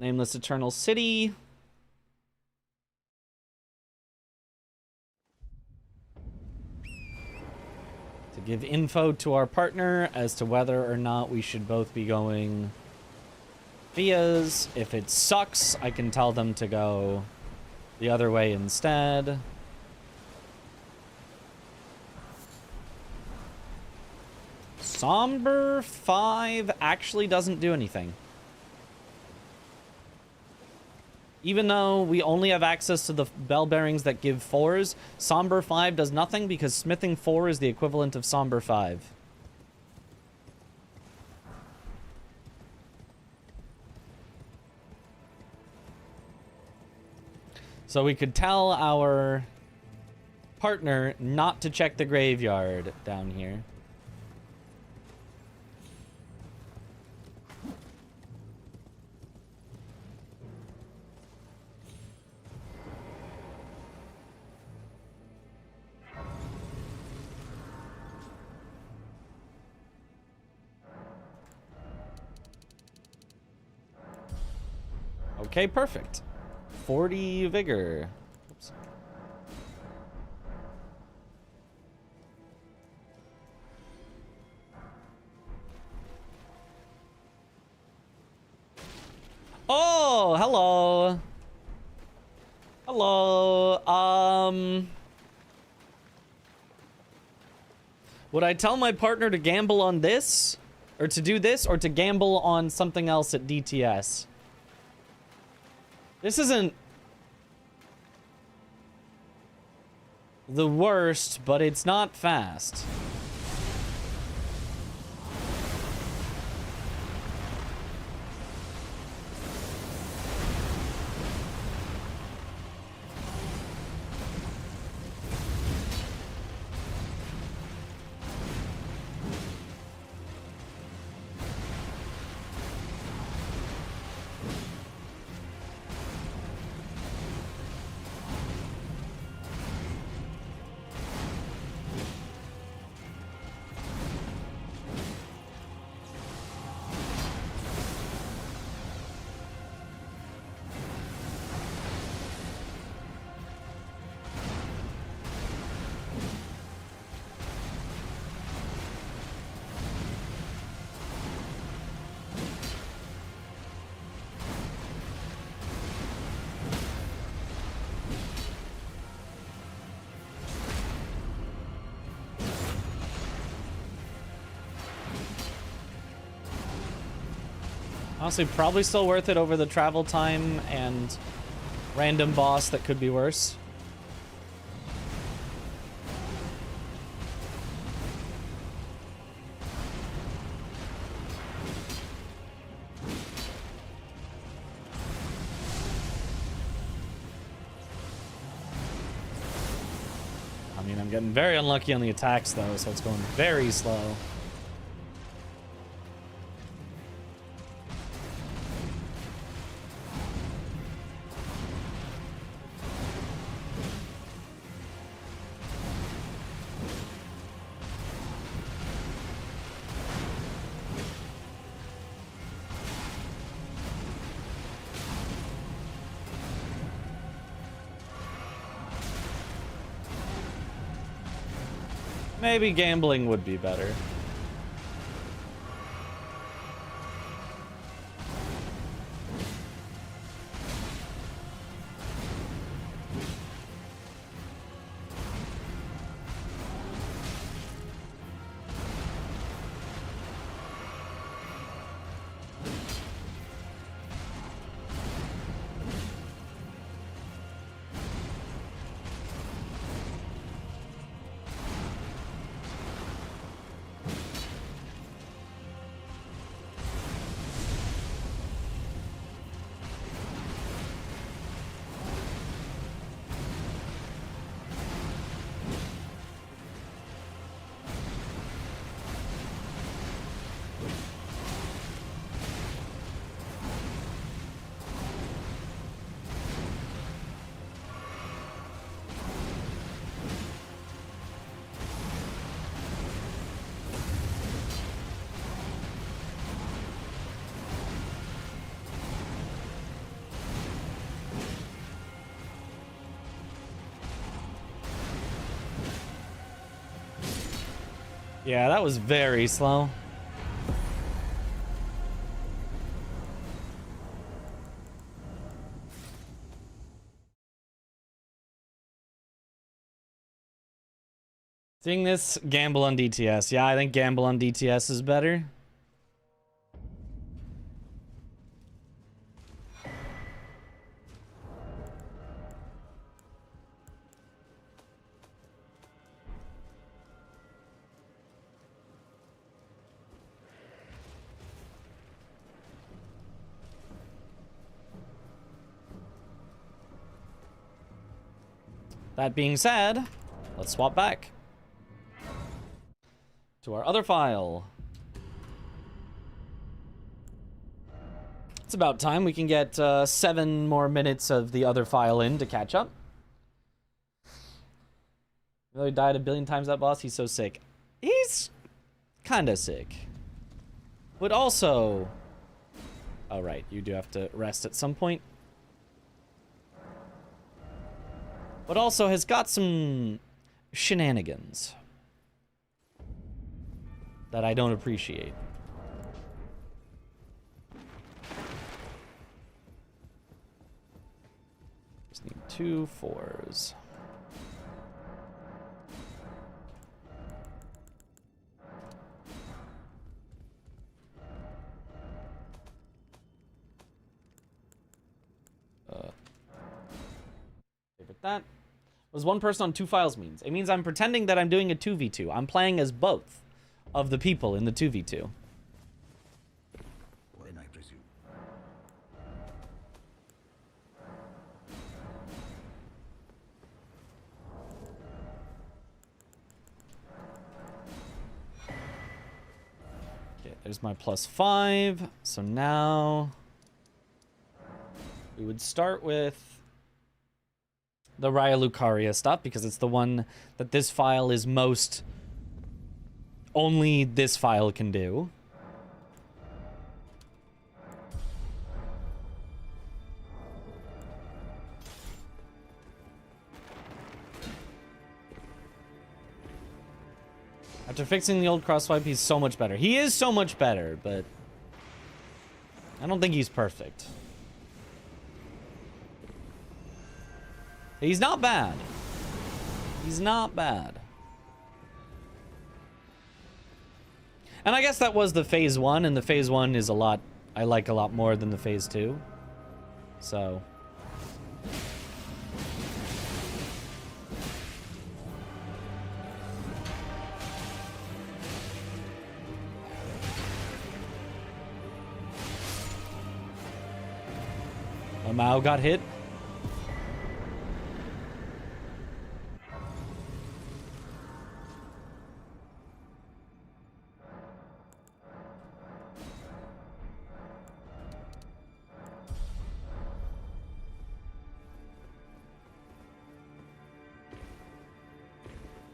Nameless Eternal City. To give info to our partner as to whether or not we should both be going Vias. If it sucks, I can tell them to go the other way instead. Somber 5 actually doesn't do anything. Even though we only have access to the bell bearings that give 4s, Somber 5 does nothing because Smithing 4 is the equivalent of Somber 5. So we could tell our partner not to check the graveyard down here. Okay, perfect. 40 vigor. Oops. Oh, hello. Hello. Would I tell my partner to gamble on this? Or to do this? Or to gamble on something else at DTS? This isn't the worst, but it's not fast. Honestly, probably still worth it over the travel time and random boss that could be worse. I mean, I'm getting very unlucky on the attacks, though, so it's going very slow. Maybe gambling would be better. Yeah, that was very slow. Seeing this, gamble on DTS. Yeah, I think gamble on DTS is better. That being said, let's swap back to our other file. It's about time we can get 7 more minutes of the other file in to catch up. Really died a billion times, that boss. He's so sick. He's kind of sick. But also... Oh, right. You do have to rest at some point. but also has got some shenanigans that I don't appreciate. Just need 2 4s. Favorite that. Was one person on 2 files means? It means I'm pretending that I'm doing a 2v2. I'm playing as both of the people in the 2v2. When I presume. Okay, there's my +5. So now we would start with the Raya Lucaria stuff because it's the one that this file is most... only this file can do. After fixing the old crosswipe, he's so much better. He is so much better, but I don't think he's perfect. He's not bad. He's not bad. And I guess that was the phase 1, and the phase 1 is a lot, I like a lot more than the phase 2. So. A Mao got hit.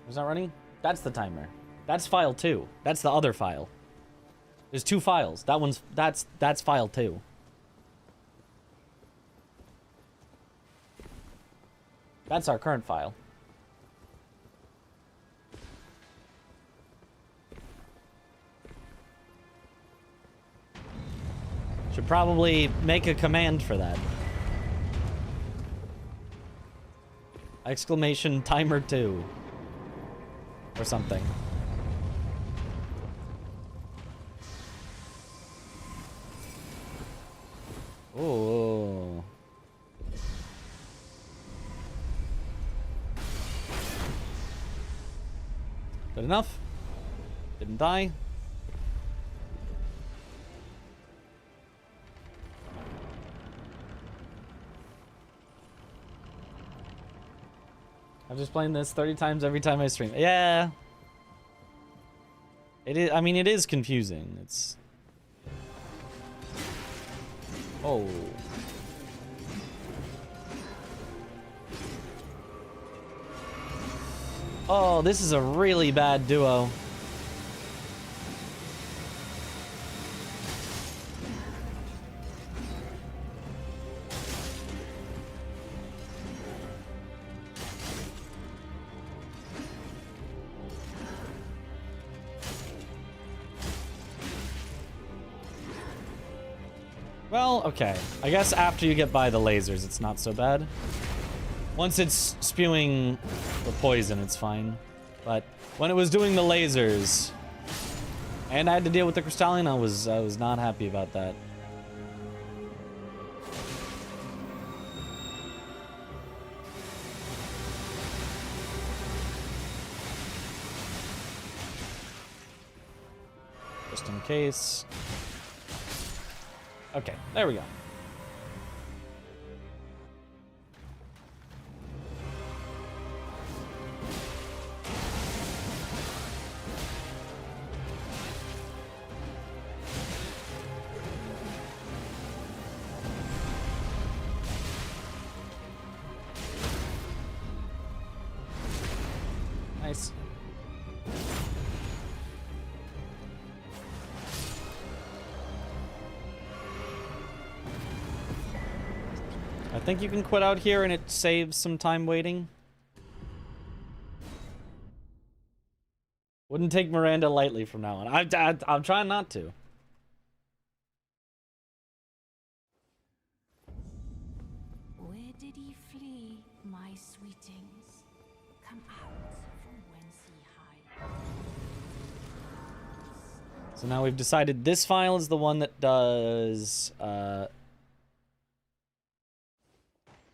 Is that running? That's the timer. That's file 2. That's the other file. There's 2 files. That one's that's file 2. That's our current file. Should probably make a command for that. Exclamation timer 2. Or something. Oh. Good enough. Didn't die. I'm just playing this 30 times every time I stream. Yeah. It is, I mean, it is confusing. It's... Oh. Oh, this is a really bad duo. Well, okay. I guess after you get by the lasers, it's not so bad. Once it's spewing the poison, it's fine. But when it was doing the lasers, and I had to deal with the Crystalline, I was not happy about that. Just in case. Okay, there we go. Nice. I think you can quit out here and it saves some time waiting. Wouldn't take Miranda lightly from now on. I'm trying not to. Where did he flee, my sweetings? Come out from whence he hides. So now we've decided this file is the one that does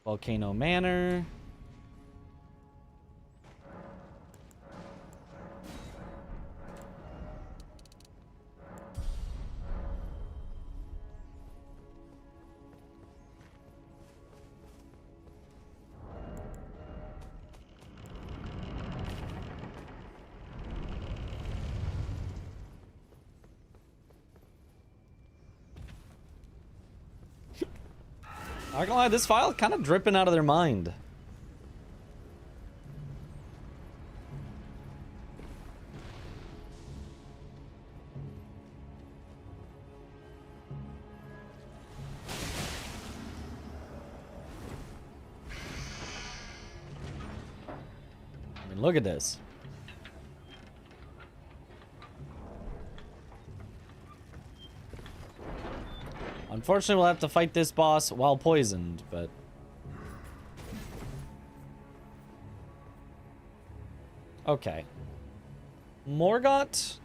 Volcano Manor. Not gonna lie, this file kind of dripping out of their mind. I mean, look at this. Unfortunately, we'll have to fight this boss while poisoned, but... Okay. Morgott?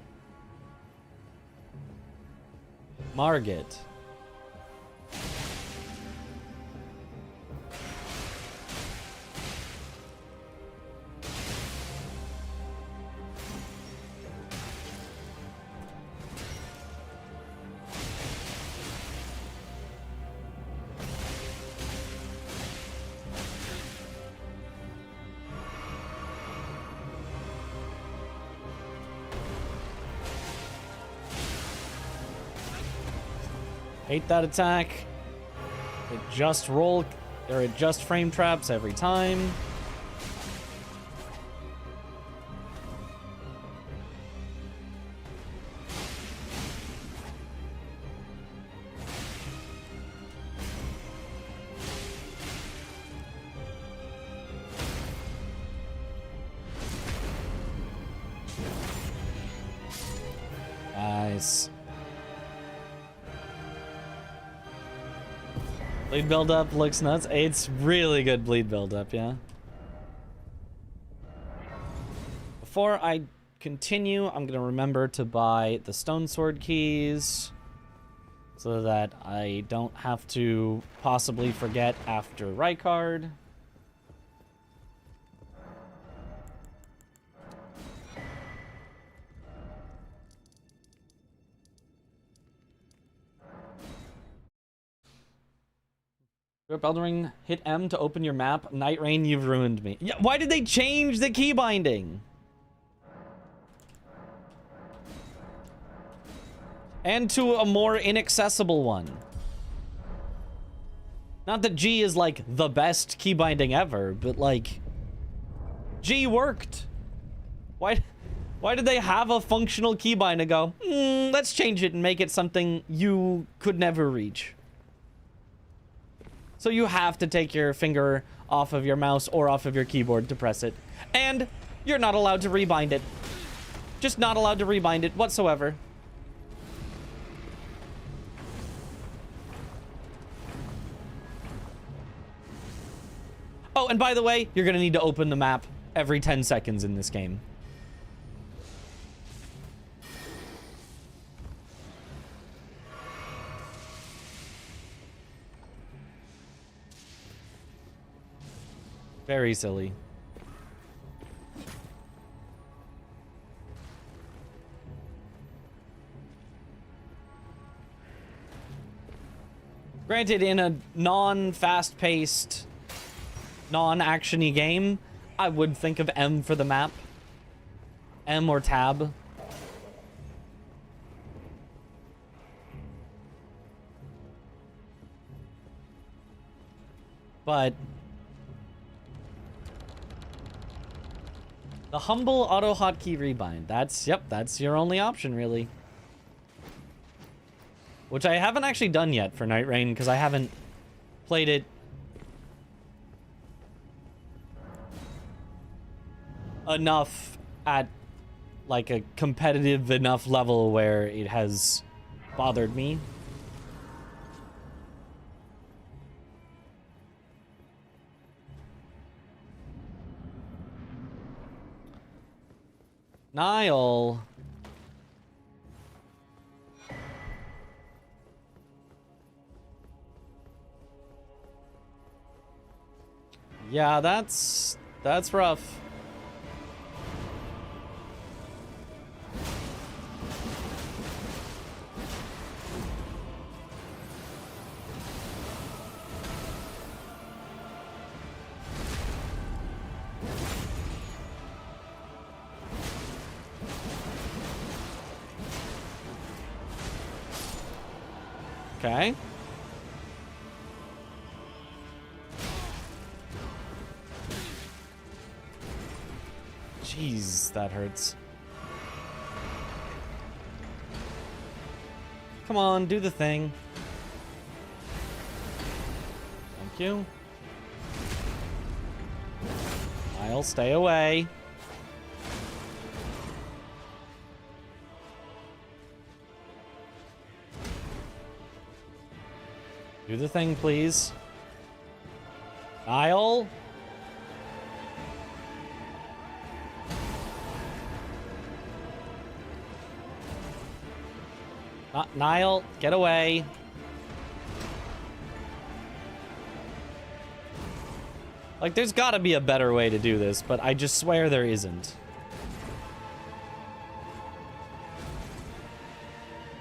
Margit. Hate that attack. It just it just frame traps every time. Nice. Bleed buildup looks nuts. It's really good bleed buildup, yeah. Before I continue, I'm gonna remember to buy the stone sword keys so that I don't have to possibly forget after Rykard. Elden Ring, hit M to open your map. Night Rain, you've ruined me. Yeah, why did they change the key binding? And to a more inaccessible one. Not that G is like the best key binding ever, but like G worked. Why did they have a functional keybind and go, let's change it and make it something you could never reach? So you have to take your finger off of your mouse or off of your keyboard to press it. And you're not allowed to rebind it. Just not allowed to rebind it whatsoever. Oh, and by the way, you're gonna need to open the map every 10 seconds in this game. Very silly. Granted, in a non-fast-paced, non-action-y game, I would think of M for the map. M or tab. But the humble auto hotkey rebind. That's your only option, really. Which I haven't actually done yet for Night Rain, because I haven't played it enough at like a competitive enough level where it has bothered me. Niall. Yeah, that's rough. Okay. Jeez, that hurts. Come on, do the thing. Thank you. I'll stay away. Do the thing, please. Niall? Niall, get away. Like, there's gotta be a better way to do this, but I just swear there isn't.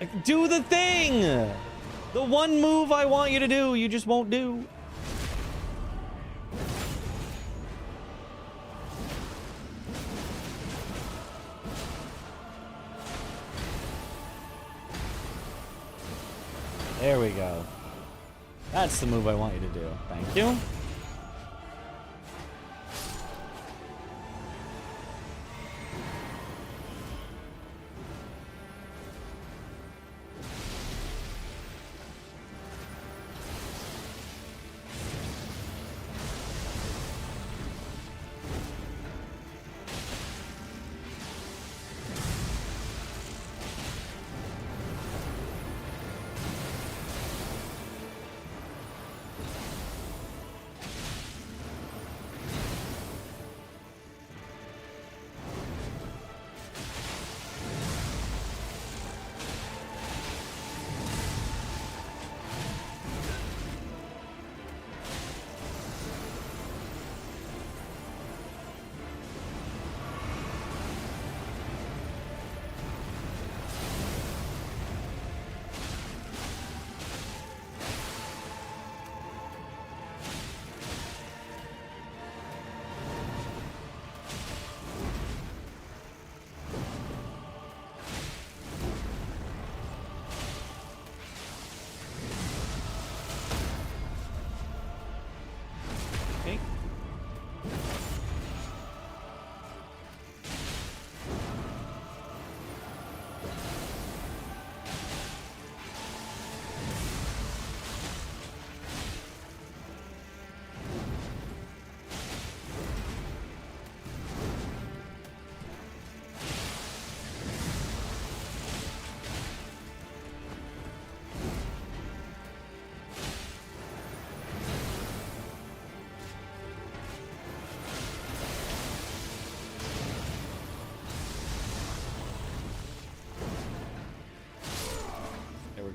Like, do the thing! The one move I want you to do, you just won't do. There we go. That's the move I want you to do. Thank you.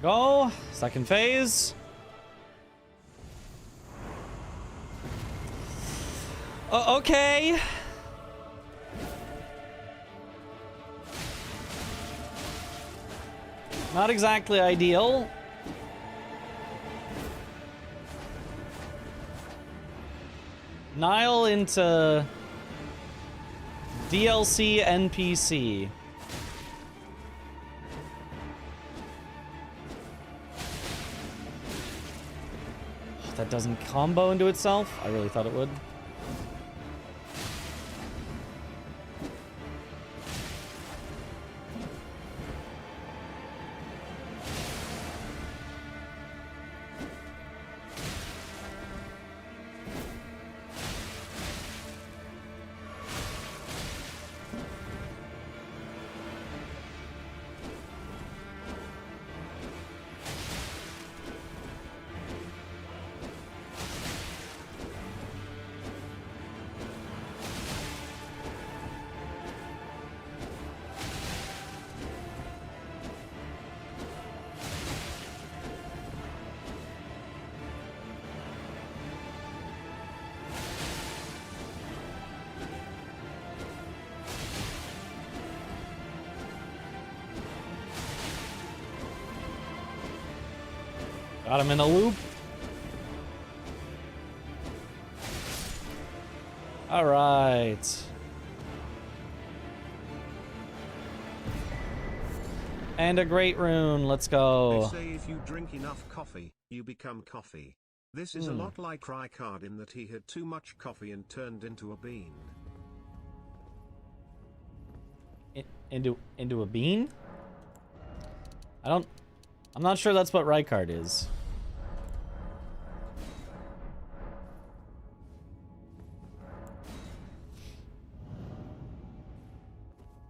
Go. Second phase. Okay. Not exactly ideal. Niall into DLC NPC. That doesn't combo into itself? I really thought it would. Got him in a loop. All right. And a great rune. Let's go. They say if you drink enough coffee, you become coffee. This is a lot like Rykard in that he had too much coffee and turned into a bean. Into a bean? I'm not sure that's what Rykard is.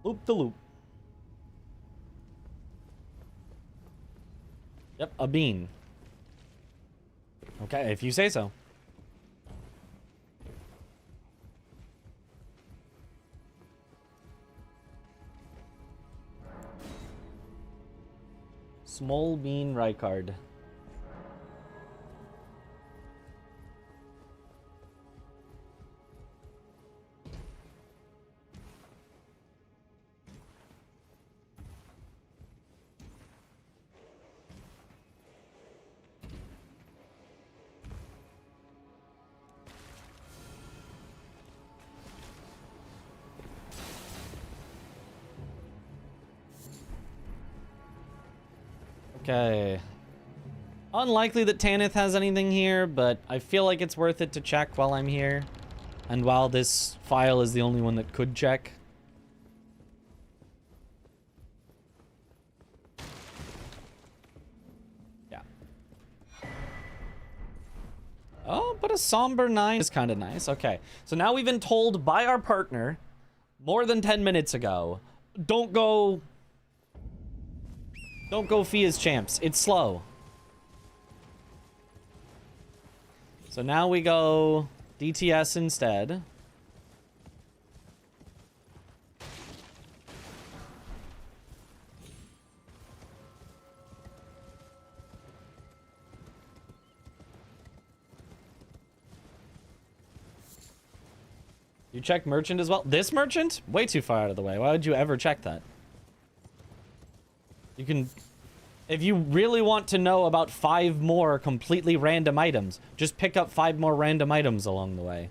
Loop the loop. Yep, a bean. Okay, if you say so. Small bean Rykard. Okay. Unlikely that Tanith has anything here, but I feel like it's worth it to check while I'm here. And while this file is the only one that could check. Yeah. Oh, but a somber 9 is kind of nice. Okay. So now we've been told by our partner more than 10 minutes ago, don't go Fia's champs. It's slow. So now we go DTS instead. You check merchant as well? This merchant? Way too far out of the way. Why would you ever check that? You can, if you really want to know about 5 more completely random items, just pick up 5 more random items along the way.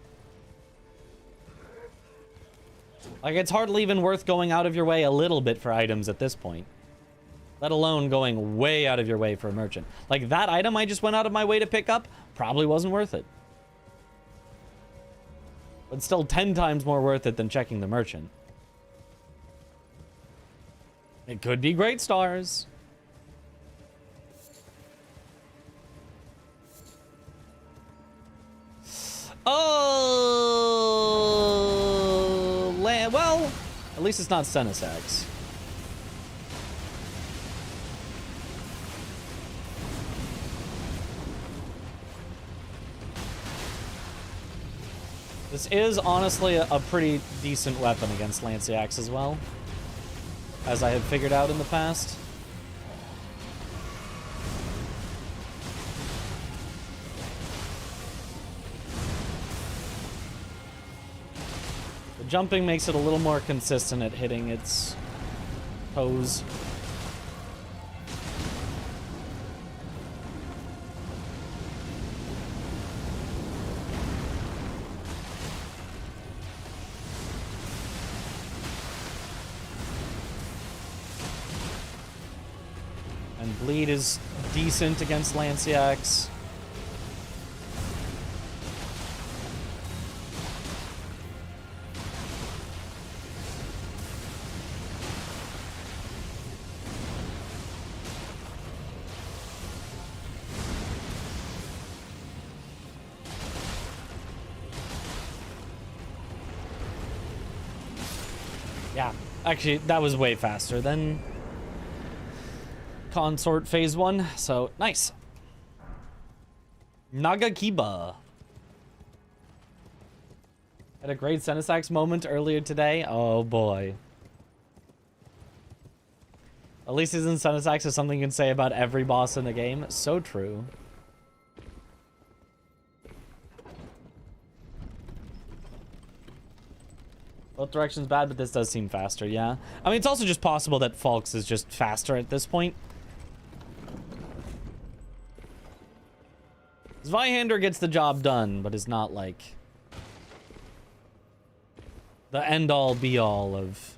Like, it's hardly even worth going out of your way a little bit for items at this point. Let alone going way out of your way for a merchant. Like, that item I just went out of my way to pick up probably wasn't worth it. But still 10 times more worth it than checking the merchant. It could be great stars. Oh, well, at least it's not Senesax. This is honestly a pretty decent weapon against Lanciax as well, as I have figured out in the past. The jumping makes it a little more consistent at hitting its pose. Bleed is decent against Lanciax. Yeah, actually, that was way faster than Consort phase 1, so nice. Nagakiba. Had a great Senesax moment earlier today. Oh boy. At least isn't Senesax is something you can say about every boss in the game. So true. Both directions bad, but this does seem faster, yeah. I mean, it's also just possible that Falx is just faster at this point. Zweihander gets the job done, but is not like the end-all be-all of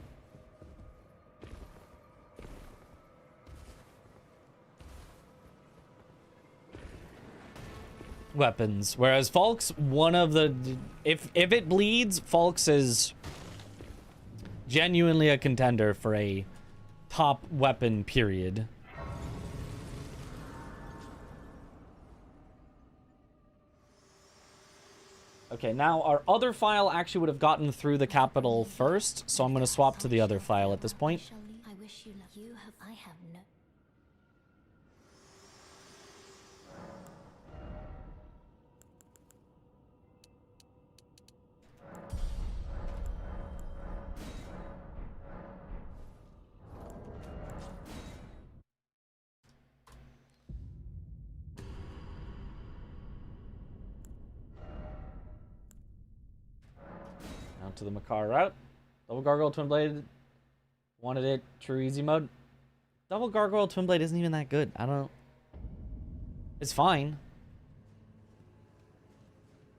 weapons. Whereas Falk's one of the... If it bleeds, Falk's is genuinely a contender for a top weapon, period. Okay, now our other file actually would have gotten through the capital first, so I'm going to swap to the other file at this point. I wish you luck. You have. I have no. Now to the Makar route. Double Gargoyle Twin Blade. Wanted it. True easy mode. Double Gargoyle Twin Blade isn't even that good. I don't... It's fine.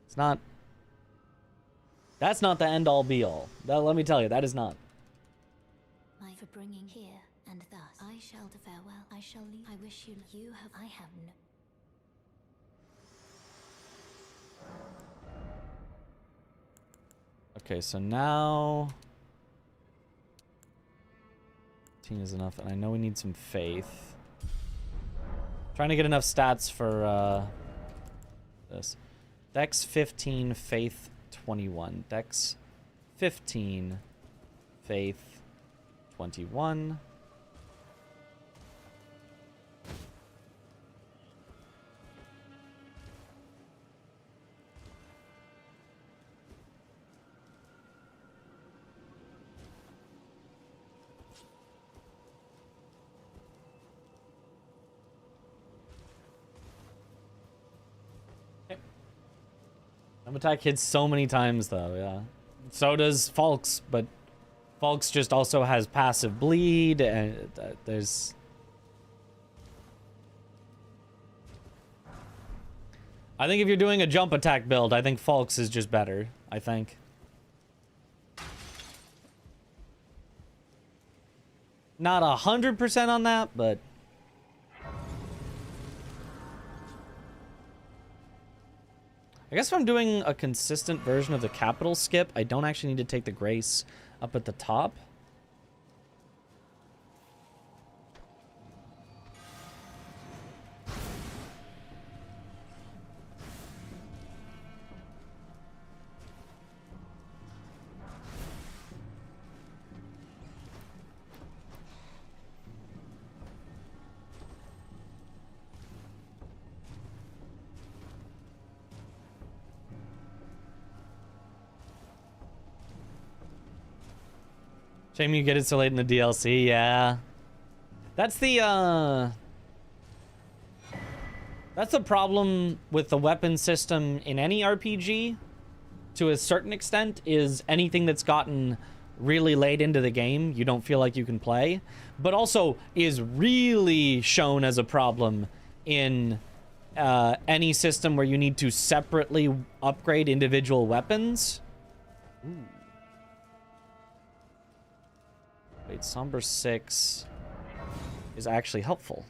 It's not... That's not the end-all be-all. Let me tell you, that is not. For bringing here, and thus I shall to farewell. I shall leave. I wish you. You have. I have no. Okay, so now... 15 is enough, and I know we need some faith. Trying to get enough stats for this. Dex 15, faith 21. Dex 15, faith 21. Attack hits so many times though, yeah. So does Falk's, but Falk's just also has passive bleed, and there's... I think if you're doing a jump attack build, I think Falk's is just better, I think. Not 100% on that, but... I guess if I'm doing a consistent version of the capital skip, I don't actually need to take the grace up at the top. Shame you get it so late in the DLC, yeah. That's the problem with the weapon system in any RPG, to a certain extent, is anything that's gotten really late into the game, you don't feel like you can play, but also is really shown as a problem in any system where you need to separately upgrade individual weapons. Ooh. Wait, Somber 6 is actually helpful.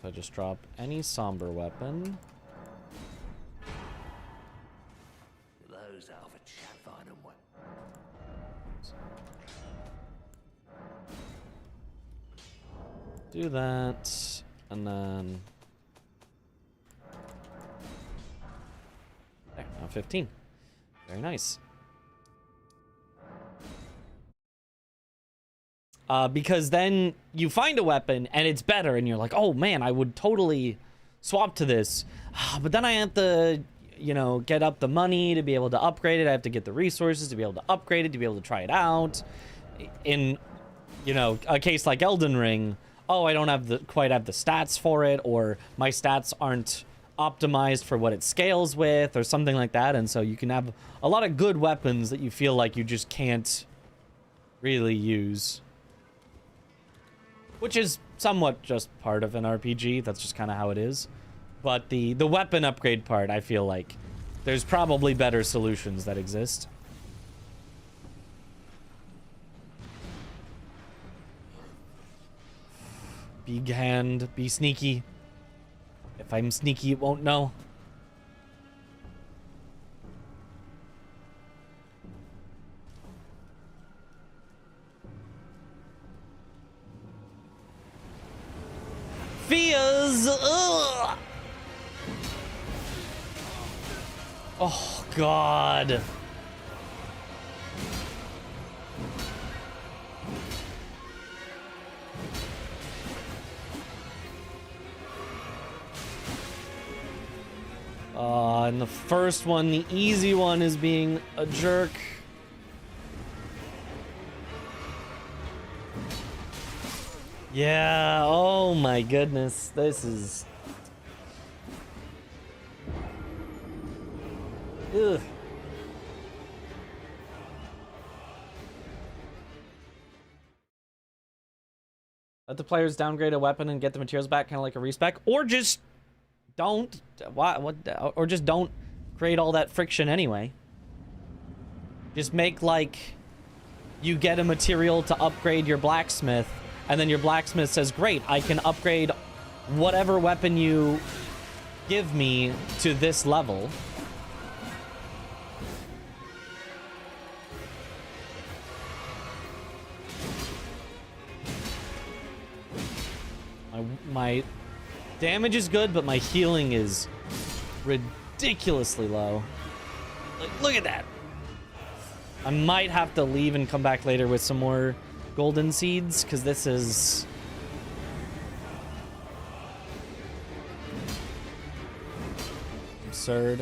So I just drop any Somber weapon. Those are for chat fine and wet. Do that, and then... There, now 15. Very nice. Because then you find a weapon and it's better and you're like, oh man, I would totally swap to this. But then I have to, you know, get up the money to be able to upgrade it. I have to get the resources to be able to upgrade it, to be able to try it out. In, you know, a case like Elden Ring, oh, I don't quite have the stats for it, or my stats aren't optimized for what it scales with, or something like that. And so you can have a lot of good weapons that you feel like you just can't really use. Which is somewhat just part of an RPG. That's just kind of how it is. But the weapon upgrade part, I feel like there's probably better solutions that exist. Big hand, be sneaky. If I'm sneaky, it won't know. Fears! Ugh! Oh, God. And the first one, the easy one, is being a jerk. Yeah, oh my goodness, this is... Ugh. Let the players downgrade a weapon and get the materials back, kind of like a respec, or just don't. Or just don't create all that friction anyway. Just make like you get a material to upgrade your blacksmith, and then your blacksmith says, "Great, I can upgrade whatever weapon you give me to this level." My damage is good, but my healing is ridiculously low. Like, look at that. I might have to leave and come back later with some more golden seeds, because this is... absurd.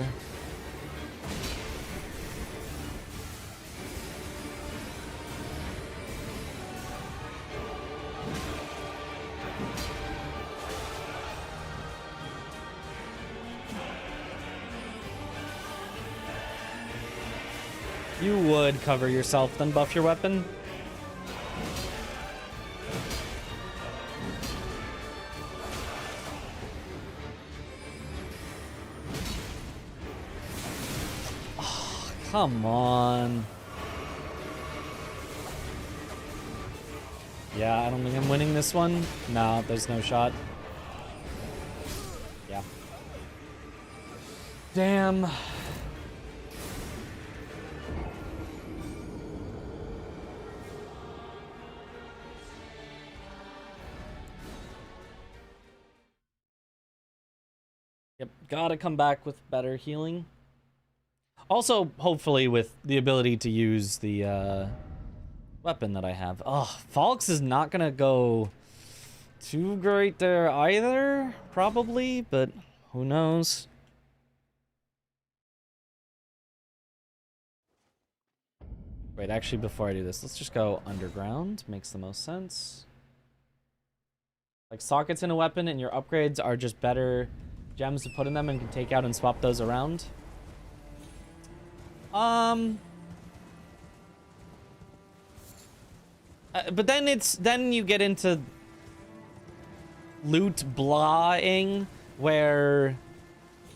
You would cover yourself, then buff your weapon. Oh, come on. Yeah, I don't think I'm winning this one. No, there's no shot. Yeah. Damn. Yep, gotta come back with better healing. Also, hopefully with the ability to use the weapon that I have. Oh, Falx is not gonna go too great there either, probably, but who knows? Wait, actually, before I do this, let's just go underground. Makes the most sense. Like, sockets in a weapon and your upgrades are just better gems to put in them and can take out and swap those around. But then you get into loot blahing, where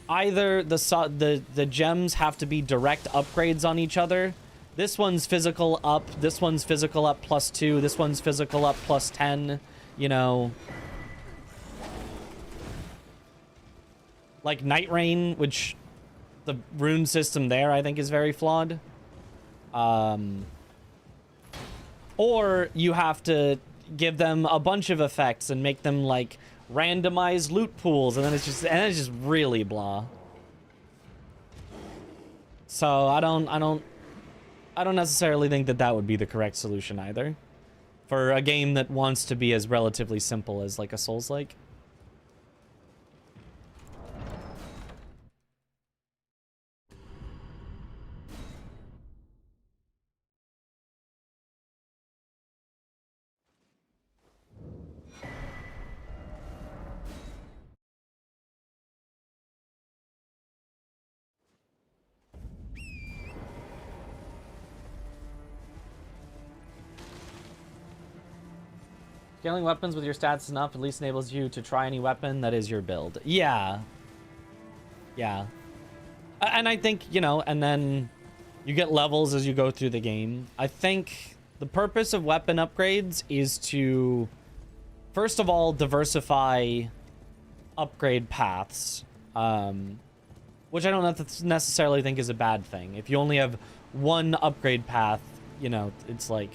either the gems have to be direct upgrades on each other. This one's physical up, this one's physical up +2, this one's physical up +10, you know. Like Night Rain, which the rune system there I think is very flawed. Or you have to give them a bunch of effects and make them like randomized loot pools, and then it's just really blah. So I don't necessarily think that would be the correct solution either, for a game that wants to be as relatively simple as like a Souls-like. Scaling weapons with your stats enough at least enables you to try any weapon that is your build. Yeah. Yeah. And I think, you know, and then you get levels as you go through the game. I think the purpose of weapon upgrades is to, first of all, diversify upgrade paths, which I don't necessarily think is a bad thing. If you only have one upgrade path, you know, it's like,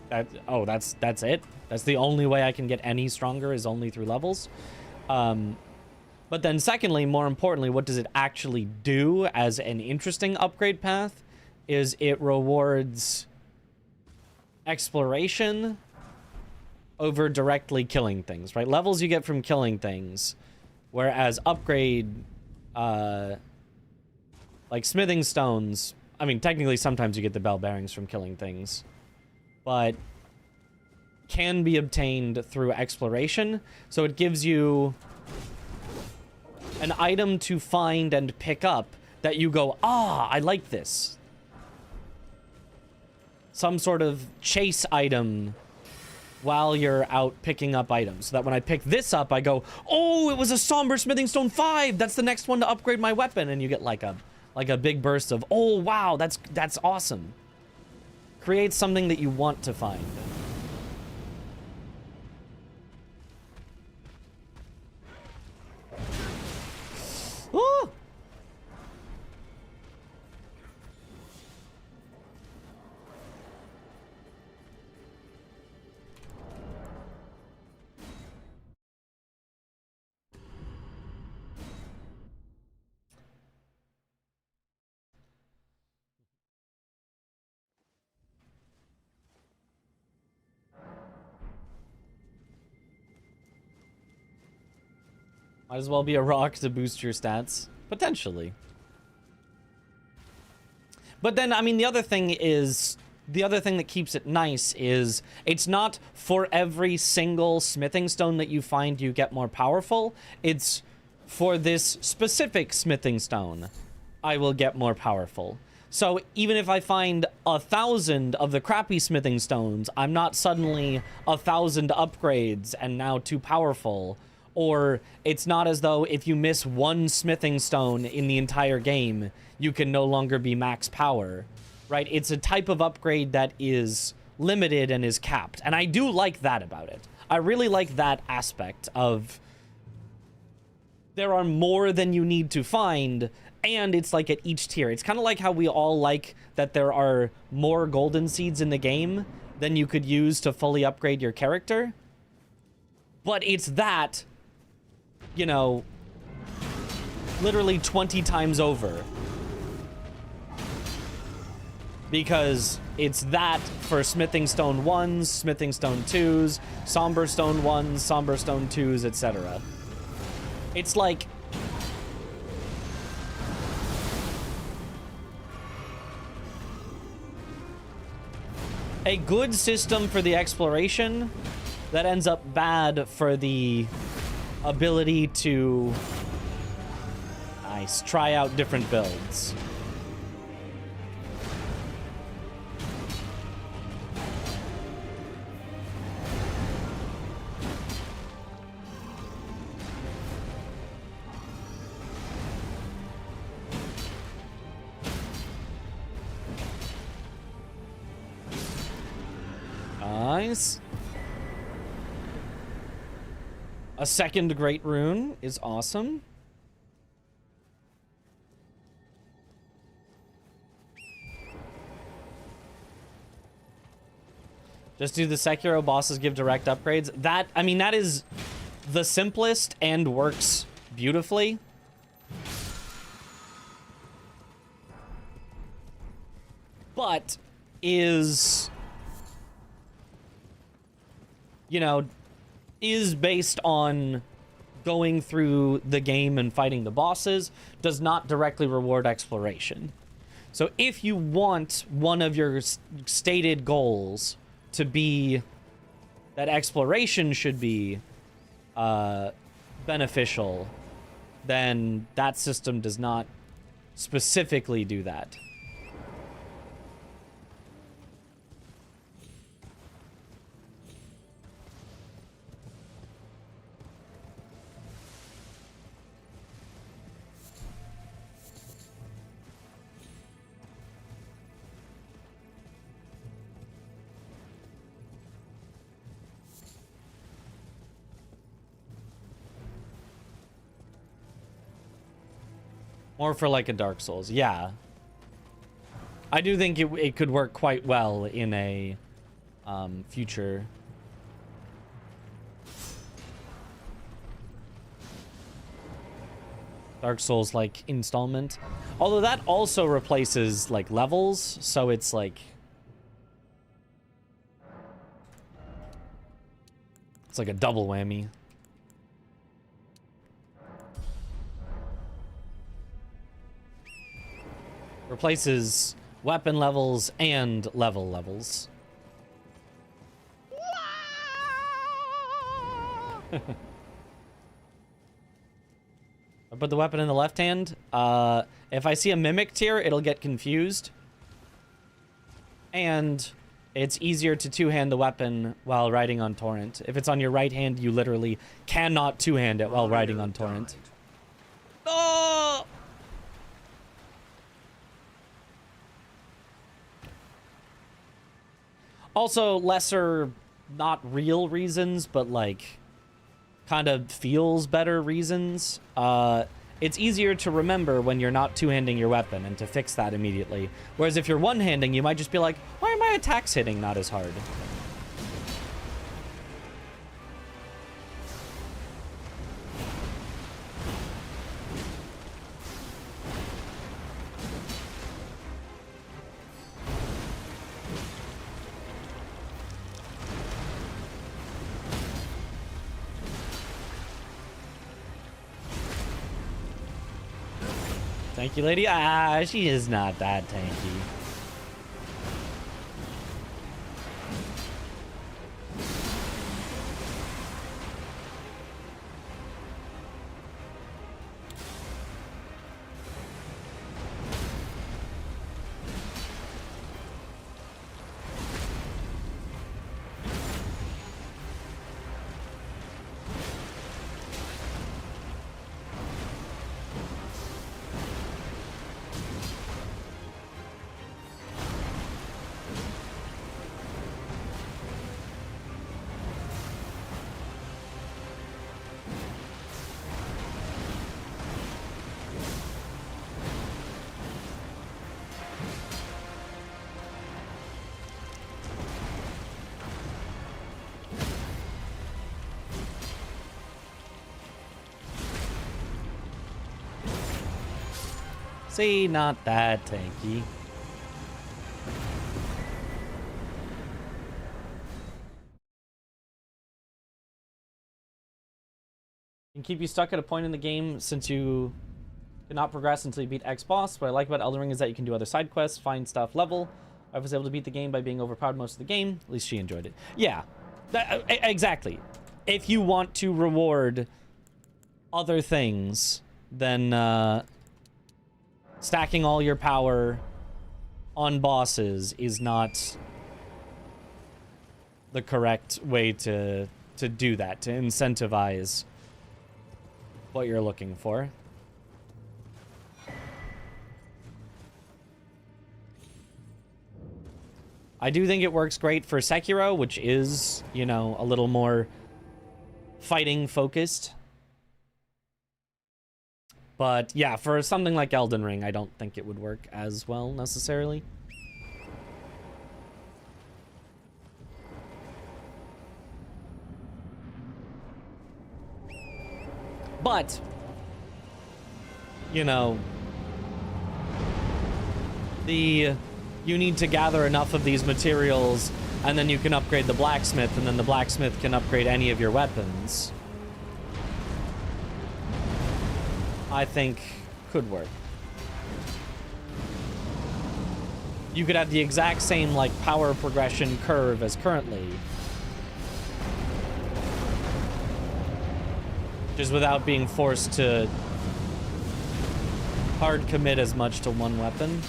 that's it. That's the only way I can get any stronger is only through levels. But then secondly, more importantly, what does it actually do as an interesting upgrade path is it rewards exploration over directly killing things, right? Levels you get from killing things, whereas upgrade, like smithing stones, I mean, technically sometimes you get the bell bearings from killing things, but can be obtained through exploration. So it gives you an item to find and pick up that you go, ah, I like this. Some sort of chase item while you're out picking up items. So that when I pick this up, I go, oh, it was a Somber Smithing Stone 5. That's the next one to upgrade my weapon. And you get like a big burst of, oh, wow, that's awesome. Create something that you want to find. Ooh! Might as well be a rock to boost your stats. Potentially. But then, I mean, the other thing that keeps it nice is it's not for every single smithing stone that you find you get more powerful. It's for this specific smithing stone, I will get more powerful. So even if I find 1,000 of the crappy smithing stones, I'm not suddenly 1,000 upgrades and now too powerful. Or it's not as though if you miss one smithing stone in the entire game, you can no longer be max power, right? It's a type of upgrade that is limited and is capped. And I do like that about it. I really like that aspect of there are more than you need to find, and it's like at each tier. It's kind of like how we all like that there are more golden seeds in the game than you could use to fully upgrade your character. But it's that, you know, literally 20 times over. Because it's that for Smithing Stone 1s, Smithing Stone 2s, Somber Stone 1s, Somber Stone 2s, etc. It's like a good system for the exploration that ends up bad for the ability to try out different builds. Nice. A second great rune is awesome. Just do the Sekiro bosses give direct upgrades? That, I mean, that is the simplest and works beautifully. But is, you know, is based on going through the game and fighting the bosses, does not directly reward exploration. So if you want one of your stated goals to be that exploration should be beneficial, then that system does not specifically do that. More for like a Dark Souls, yeah. I do think it could work quite well in a future. Dark Souls like installment. Although that also replaces like levels, so it's like it's like a double whammy. Replaces weapon levels and level levels. I put the weapon in the left hand. If I see a mimic tier, it'll get confused. And it's easier to two-hand the weapon while riding on Torrent. If it's on your right hand, you literally cannot two-hand it while riding on Torrent. Oh! Also, lesser, not real reasons, but like kind of feels better reasons. It's easier to remember when you're not two-handing your weapon and to fix that immediately. Whereas if you're one-handing, you might just be like, why are my attacks hitting not as hard? Thank you, lady. Ah, she is not that tanky. See, not that tanky. Can keep you stuck at a point in the game since you cannot progress until you beat X boss. What I like about Elden Ring is that you can do other side quests, find stuff, level. I was able to beat the game by being overpowered most of the game. At least she enjoyed it. Yeah, exactly. If you want to reward other things, then stacking all your power on bosses is not the correct way to do that, to incentivize what you're looking for. I do think it works great for Sekiro, which is, you know, a little more fighting focused. But yeah, for something like Elden Ring, I don't think it would work as well necessarily. But, you know, you need to gather enough of these materials, and then you can upgrade the blacksmith, and then the blacksmith can upgrade any of your weapons. I think could work. You could have the exact same, like, power progression curve as currently, just without being forced to hard commit as much to one weapon.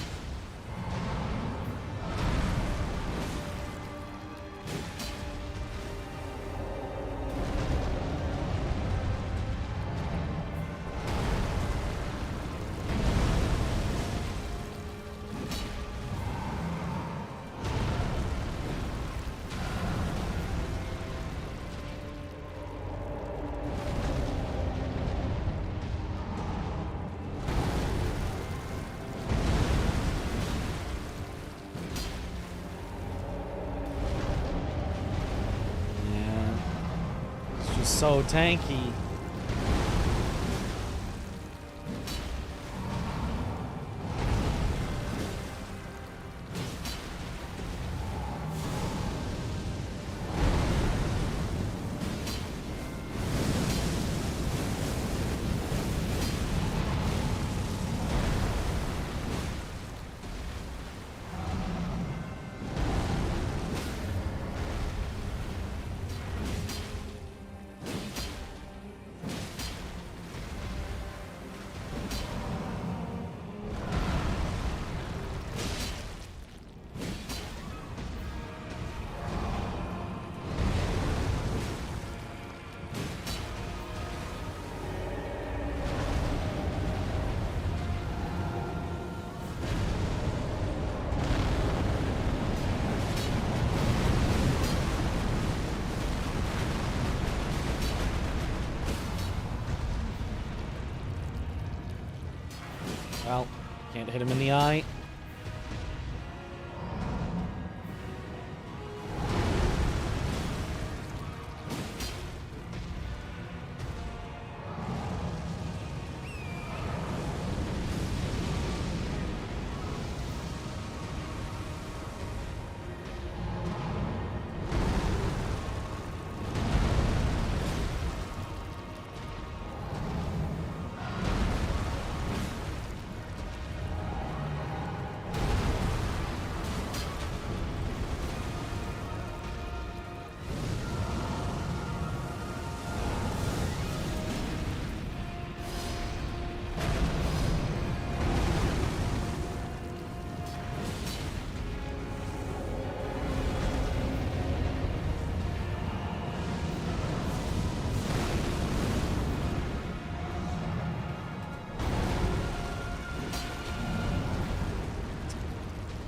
so tanky. Well, can't hit him in the eye.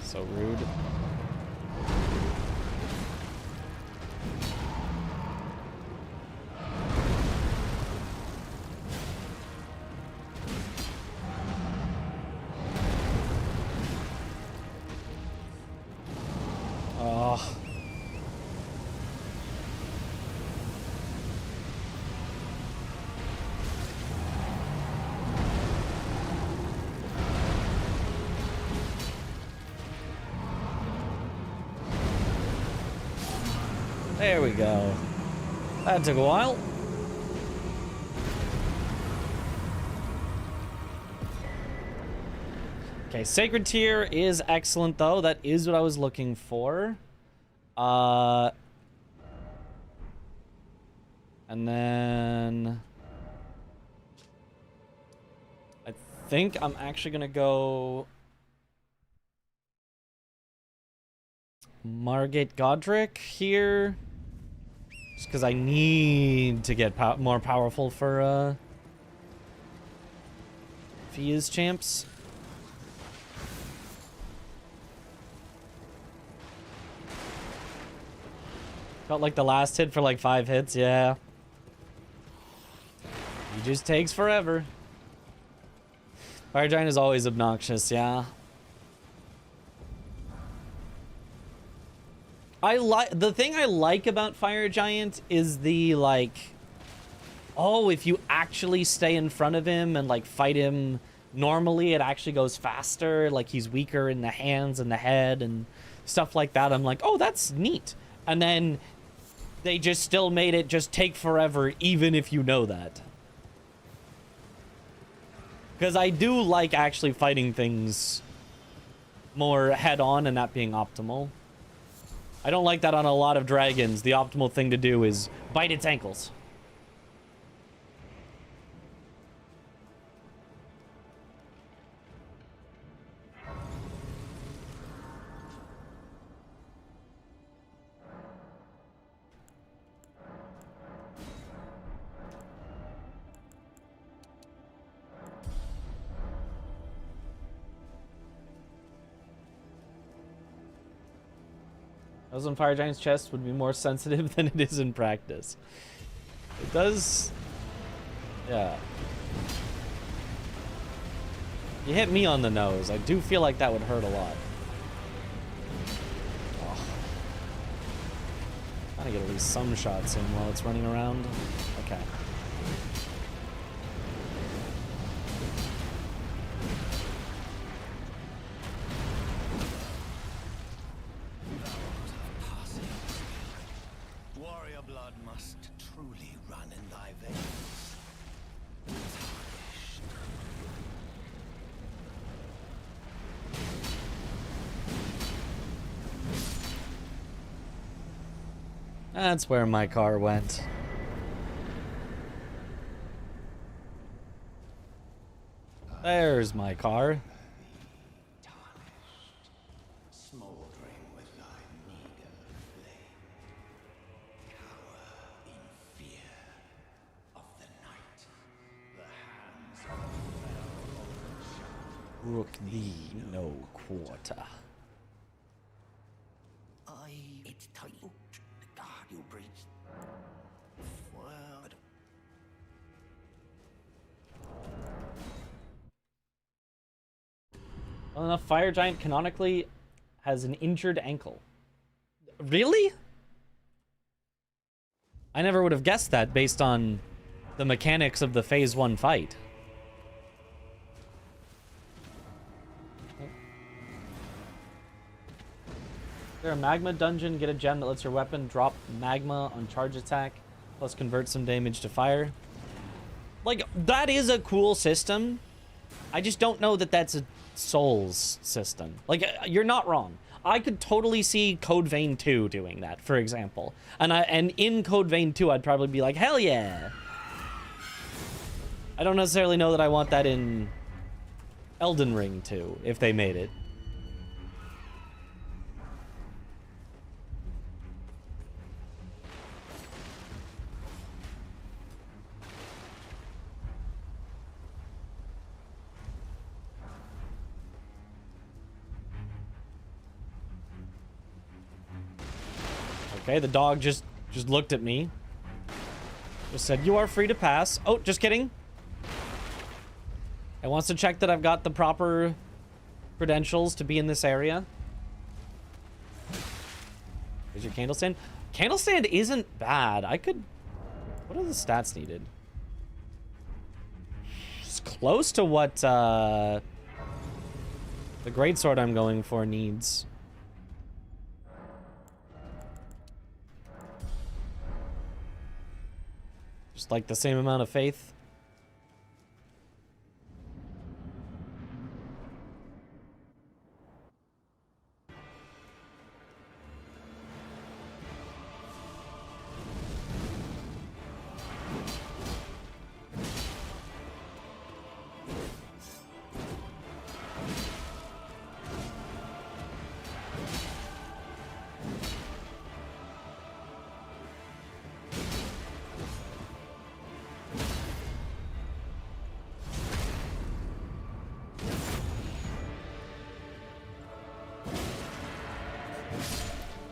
So rude. Oh. There we go. That took a while. Okay, Sacred Tier is excellent though. That is what I was looking for. And then I think I'm actually gonna go Margate Godric here. Just because I need to get more powerful for Fuse champs. Felt like the last hit for like 5 hits, yeah. He just takes forever. Fire Giant is always obnoxious, yeah. The thing I like about Fire Giant is the like, oh, if you actually stay in front of him and like fight him normally, it actually goes faster. Like he's weaker in the hands and the head and stuff like that. I'm like, oh, that's neat. And then they just still made it just take forever, even if you know that. Because I do like actually fighting things more head on and that being optimal. I don't like that on a lot of dragons. The optimal thing to do is bite its ankles. Those on Fire Giant's chest would be more sensitive than it is in practice. It does... yeah. You hit me on the nose. I do feel like that would hurt a lot. Oh. Gotta get at least some shots in while it's running around. Okay. Okay. Warrior blood must truly run in thy veins. That's where my car went. There's my car. Smoldering with thy meager flame. Cower in fear of the night. The hands of fell omen shall Rook thee no quarter. It's tight. God, you breach. Well, Well enough, Fire Giant canonically has an injured ankle. Really? I never would have guessed that based on the mechanics of the Phase 1 fight. Is there a magma dungeon? Get a gem that lets your weapon drop magma on charge attack, plus convert some damage to fire. Like, that is a cool system. I just don't know that that's a Souls system. Like, you're not wrong. I could totally see Code Vein 2 doing that, for example. And in Code Vein 2, I'd probably be like, hell yeah! I don't necessarily know that I want that in Elden Ring 2, if they made it. Okay, the dog just looked at me. Just said, you are free to pass. Oh, just kidding. It wants to check that I've got the proper credentials to be in this area. Here's your candle stand. Candle stand isn't bad. I could... What are the stats needed? It's close to what the greatsword I'm going for needs. Just like the same amount of faith.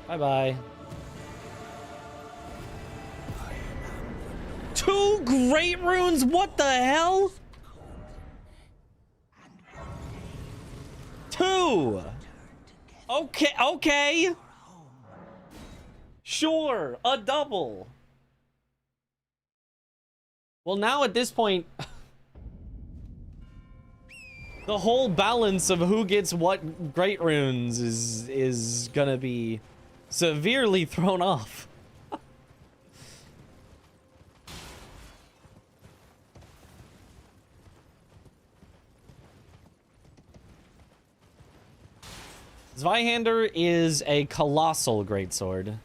Bye-bye. 2 great runes? What the hell? 2! Okay. Sure, a double. Well, now at this point, the whole balance of who gets what great runes is gonna be severely thrown off. Zweihander is a colossal greatsword.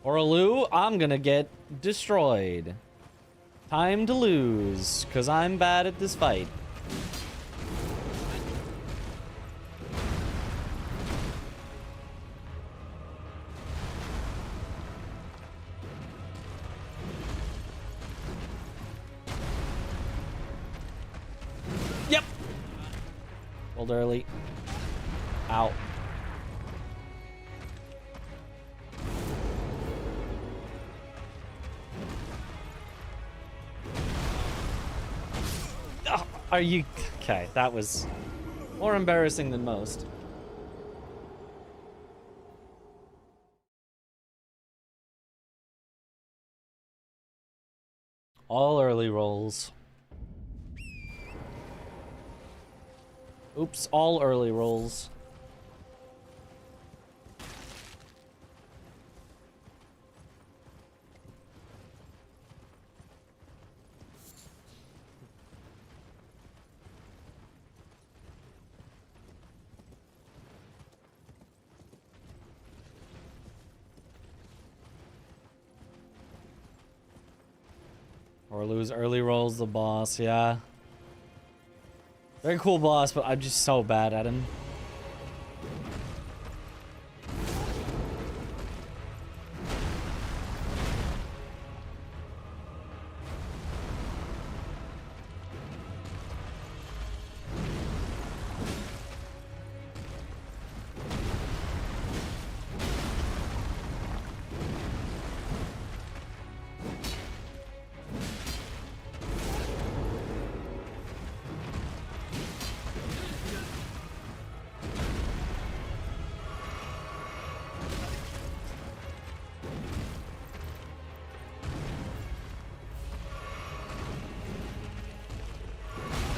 Oralu, I'm gonna get destroyed. Time to lose, because I'm bad at this fight. Yep. Rolled early. Ow. Are you... Okay, that was More embarrassing than most. All early rolls. Oops, all early rolls. Or lose early rolls the boss, yeah. Very cool boss, but I'm just so bad at him.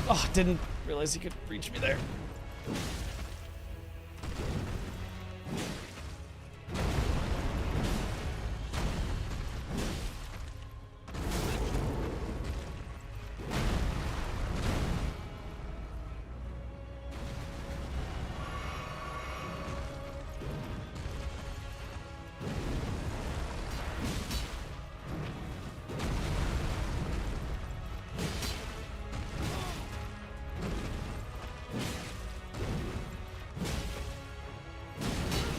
Oh, didn't realize he could reach me there.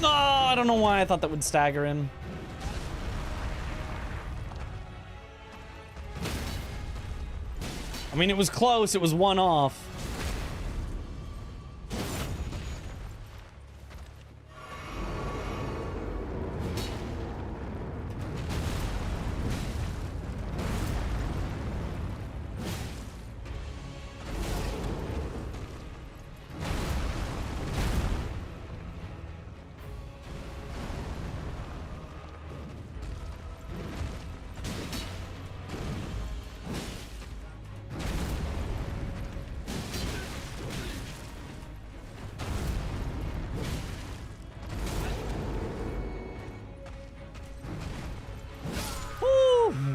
No, I don't know why I thought that would stagger him. I mean, it was close. It was one off.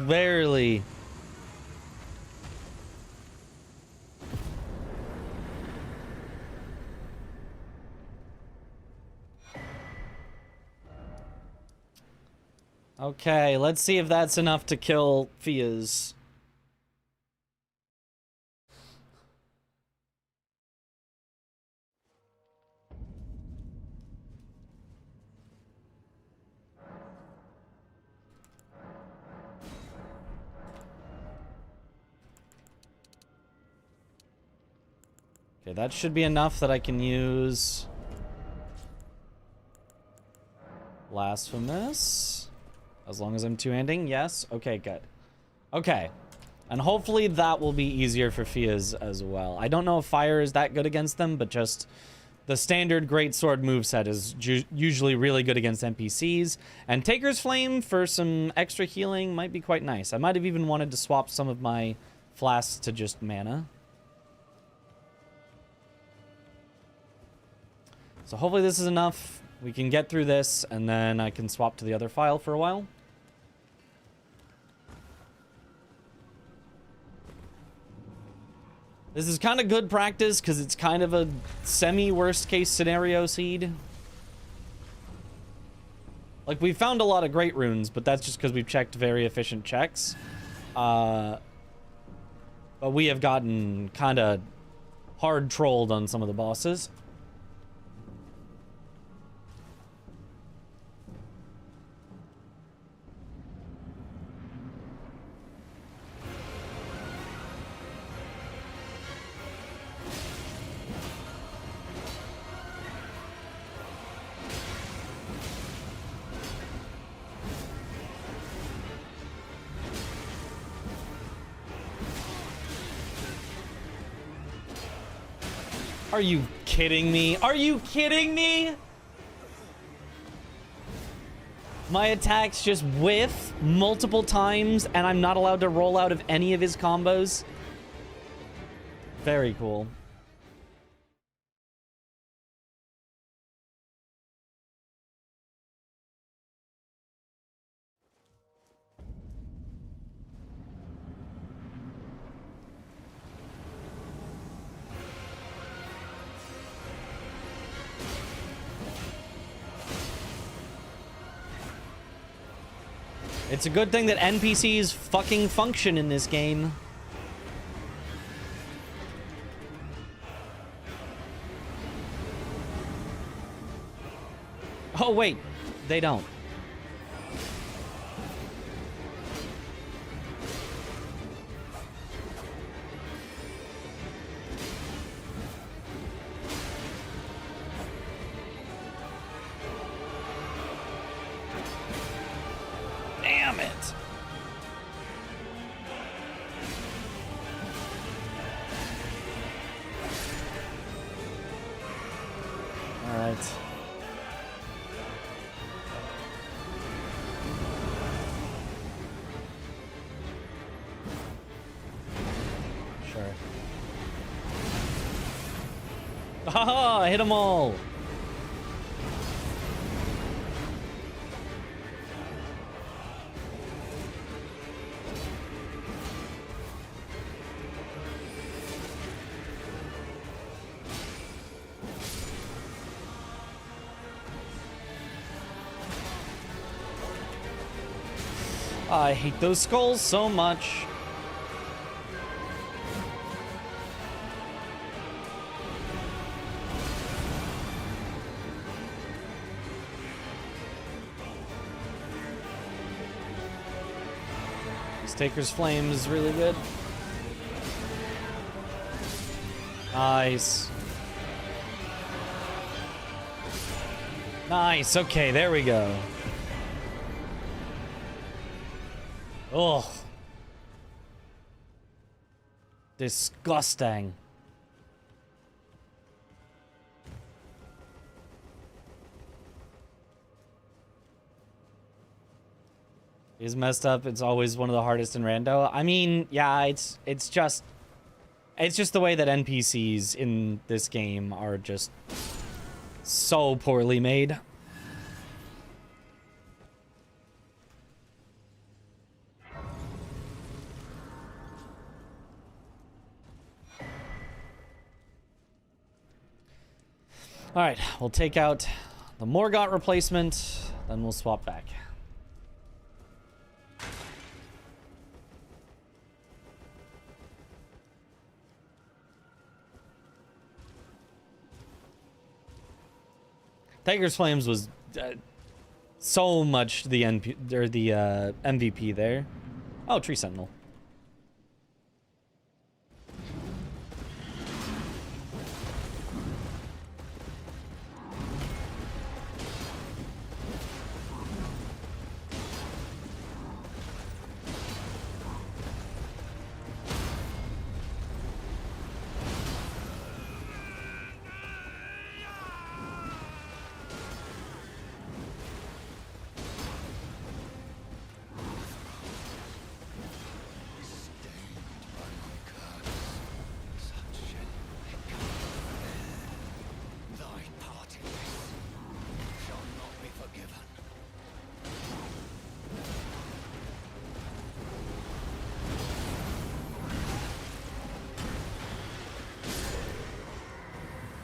Barely. Okay, let's see if that's enough to kill Fias. Okay, that should be enough that I can use Blasphemous. As long as I'm two-handing, yes. Okay, good. Okay. And hopefully that will be easier for Fias as well. I don't know if fire is that good against them, but just the standard greatsword moveset is usually really good against NPCs. And Taker's Flame for some extra healing might be quite nice. I might have even wanted to swap some of my flasks to just mana. So hopefully this is enough. We can get through this, and then I can swap to the other file for a while. This is kind of good practice, because it's kind of a semi-worst case scenario seed. Like, we found a lot of great runes, but that's just because we've checked very efficient checks. But we have gotten kind of hard trolled on some of the bosses. Are you kidding me? Are you kidding me? My attacks just whiff multiple times, and I'm not allowed to roll out of any of his combos. Very cool. It's a good thing that NPCs fucking function in this game. Oh, wait. They don't. Damn it. All right. Sure. Haha, I hit them all. I hate those skulls so much. This Taker's Flame is really good. Nice. Nice. Okay, there we go. Ugh. Disgusting. Is messed up. It's always one of the hardest in rando. I mean, yeah, it's just the way that NPCs in this game are just so poorly made. All right, we'll take out the Morgott replacement, then we'll swap back. Tiger's Flames was so much the MVP there. Oh, Tree Sentinel.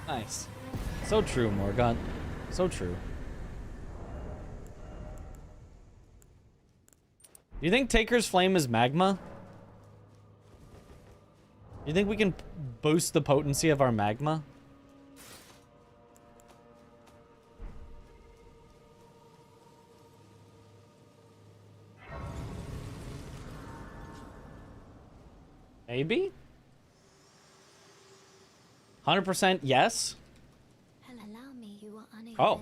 Nice. So true, Morgott. So true. Do you think Taker's Flame is magma? You think we can boost the potency of our magma? Maybe? 100% yes? Oh.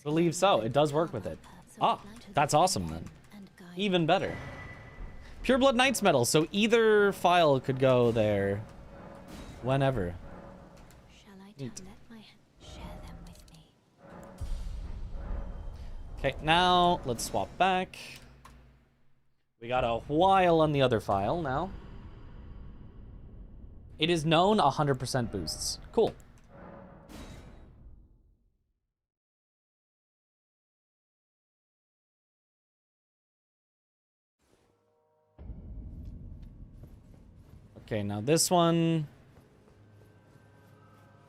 Believe so. It does work with it. Ah, that's awesome then. Even better. Pureblood Knight's Medal, so either file could go there whenever. Neat. Share them with me. Okay, now let's swap back. We got a while on the other file now. It is known 100% boosts. Cool. Okay, now this one.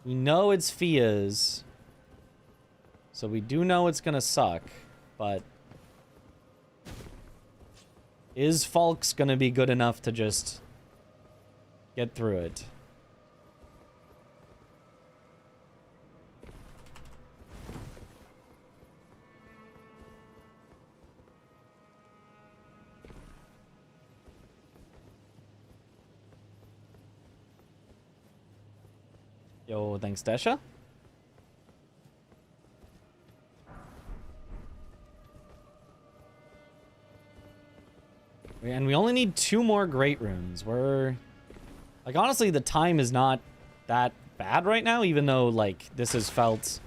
We know it's Fia's. So we do know it's gonna suck, but is Falk's gonna be good enough to just get through it? Yo, thanks, Desha. And we only need 2 more great runes. We're... Like, honestly, the time is not that bad right now, even though, like, this has felt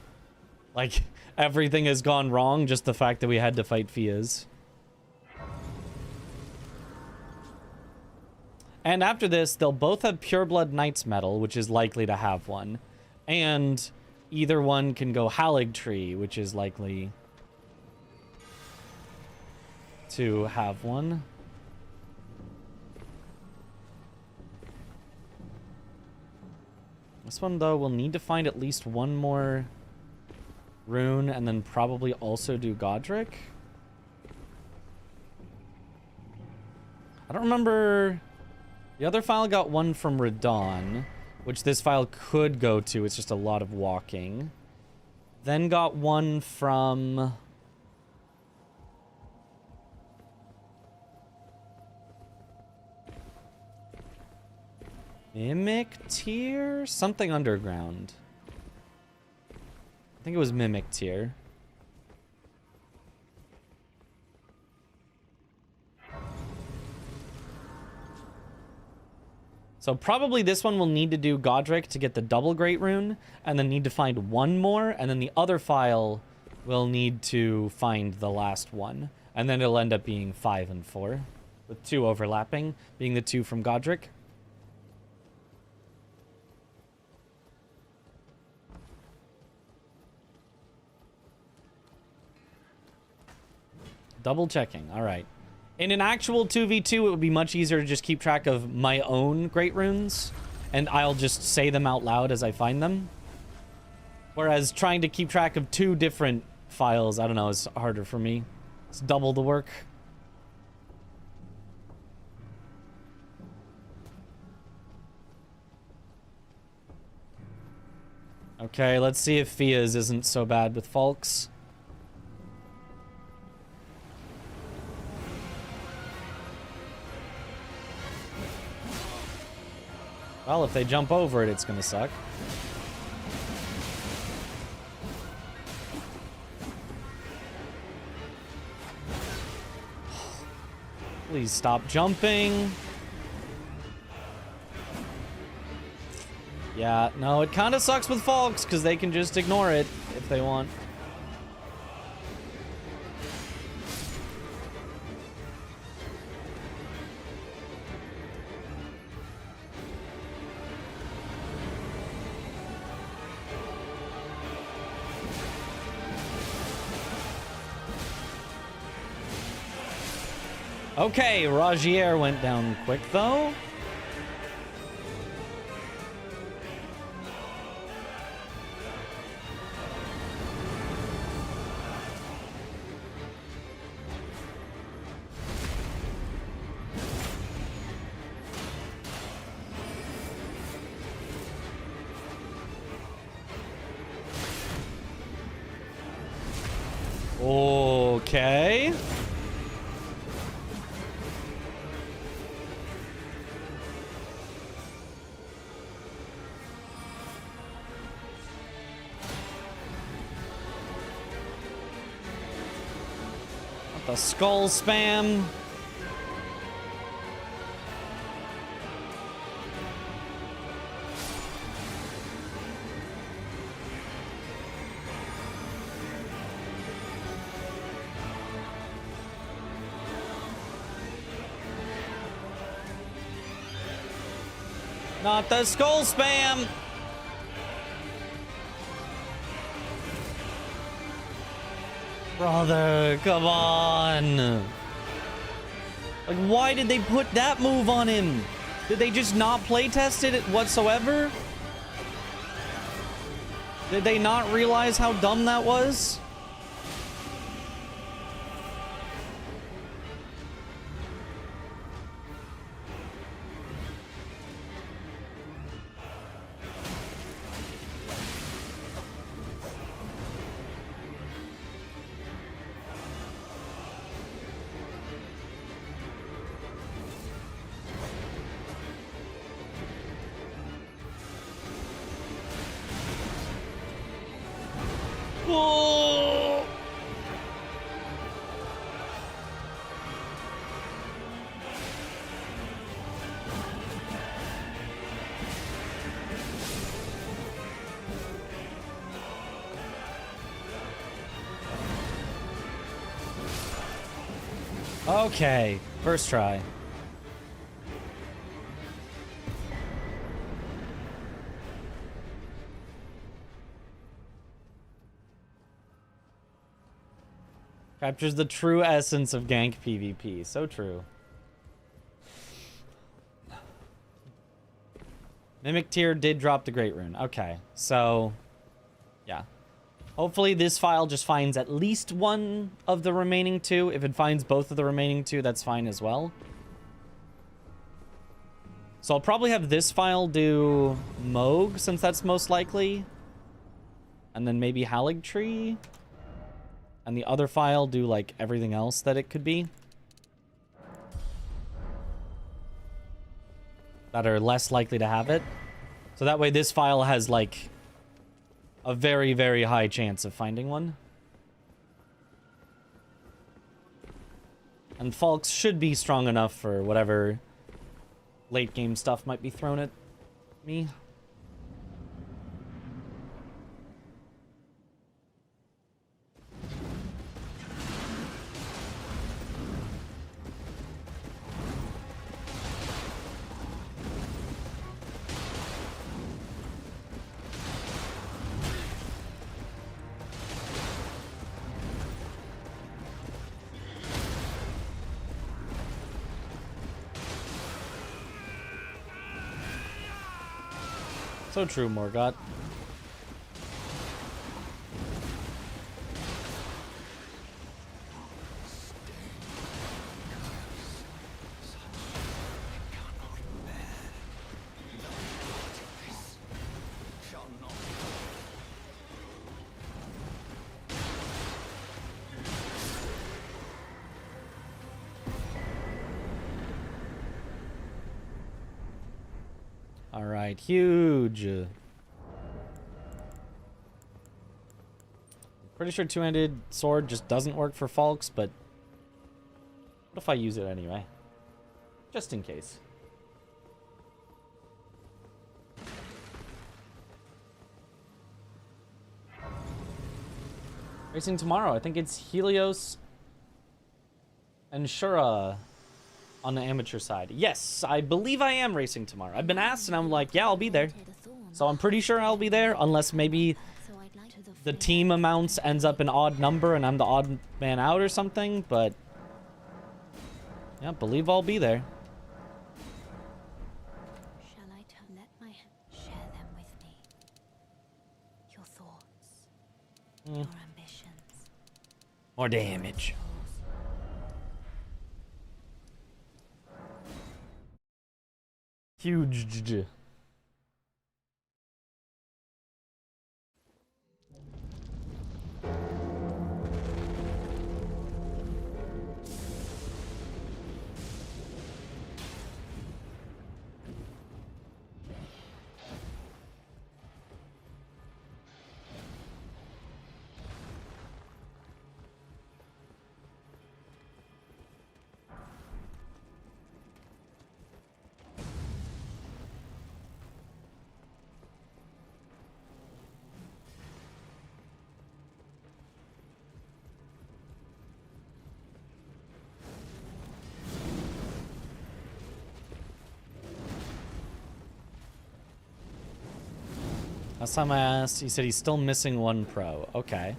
like everything has gone wrong, just the fact that we had to fight Fia's. And after this, they'll both have Pureblood Knight's Medal, which is likely to have one. And either one can go Halig Tree, which is likely to have one. This one, though, will need to find at least one more rune and then probably also do Godric. I don't remember... The other file got one from Radon, which this file could go to. It's just a lot of walking. Then got one from... Mimic Tier? Something underground. I think it was Mimic Tier. So probably this one will need to do Godric to get the double great rune, and then need to find one more, and then the other file will need to find the last one. And then it'll end up being 5 and 4, with 2 overlapping, being the 2 from Godric. Double checking, all right. In an actual 2v2, it would be much easier to just keep track of my own great runes, and I'll just say them out loud as I find them. Whereas trying to keep track of 2 different files, I don't know, is harder for me. It's double the work. Okay, let's see if Fia's isn't so bad with Falks. Well, if they jump over it, it's gonna suck. Please stop jumping. Yeah, no, it kind of sucks with Falks because they can just ignore it if they want. Okay, Ragier went down quick, though. Okay. The skull spam. Not the skull spam! Brother, come on! Like, why did they put that move on him? Did they just not play test it whatsoever? Did they not realize how dumb that was? Oh! Okay, first try. Captures the true essence of gank PvP. So true. Mimic tier did drop the Great Rune. Okay, so yeah. Hopefully this file just finds at least one of the remaining two. If it finds both of the remaining two, that's fine as well. So I'll probably have this file do Moog, since that's most likely. And then maybe Haligtree. And the other file do, like, everything else that it could be. That are less likely to have it. So that way this file has, like, a very, very high chance of finding one. And Falks should be strong enough for whatever late game stuff might be thrown at me. So true, Morgott. Alright, huge. Pretty sure two-handed sword just doesn't work for Falks, but what if I use it anyway? Just in case. Racing tomorrow. I think it's Helios and Shura on the amateur side. Yes, I believe I am racing tomorrow. I've been asked and I'm like, yeah, I'll be there. So I'm pretty sure I'll be there, unless maybe the team amounts ends up an odd number and I'm the odd man out or something, but yeah, believe I'll be there. Shall I let my share them with me? Your thoughts, your ambitions. More damage. Huge. Last time I asked, he said he's still missing 1 pro. Okay.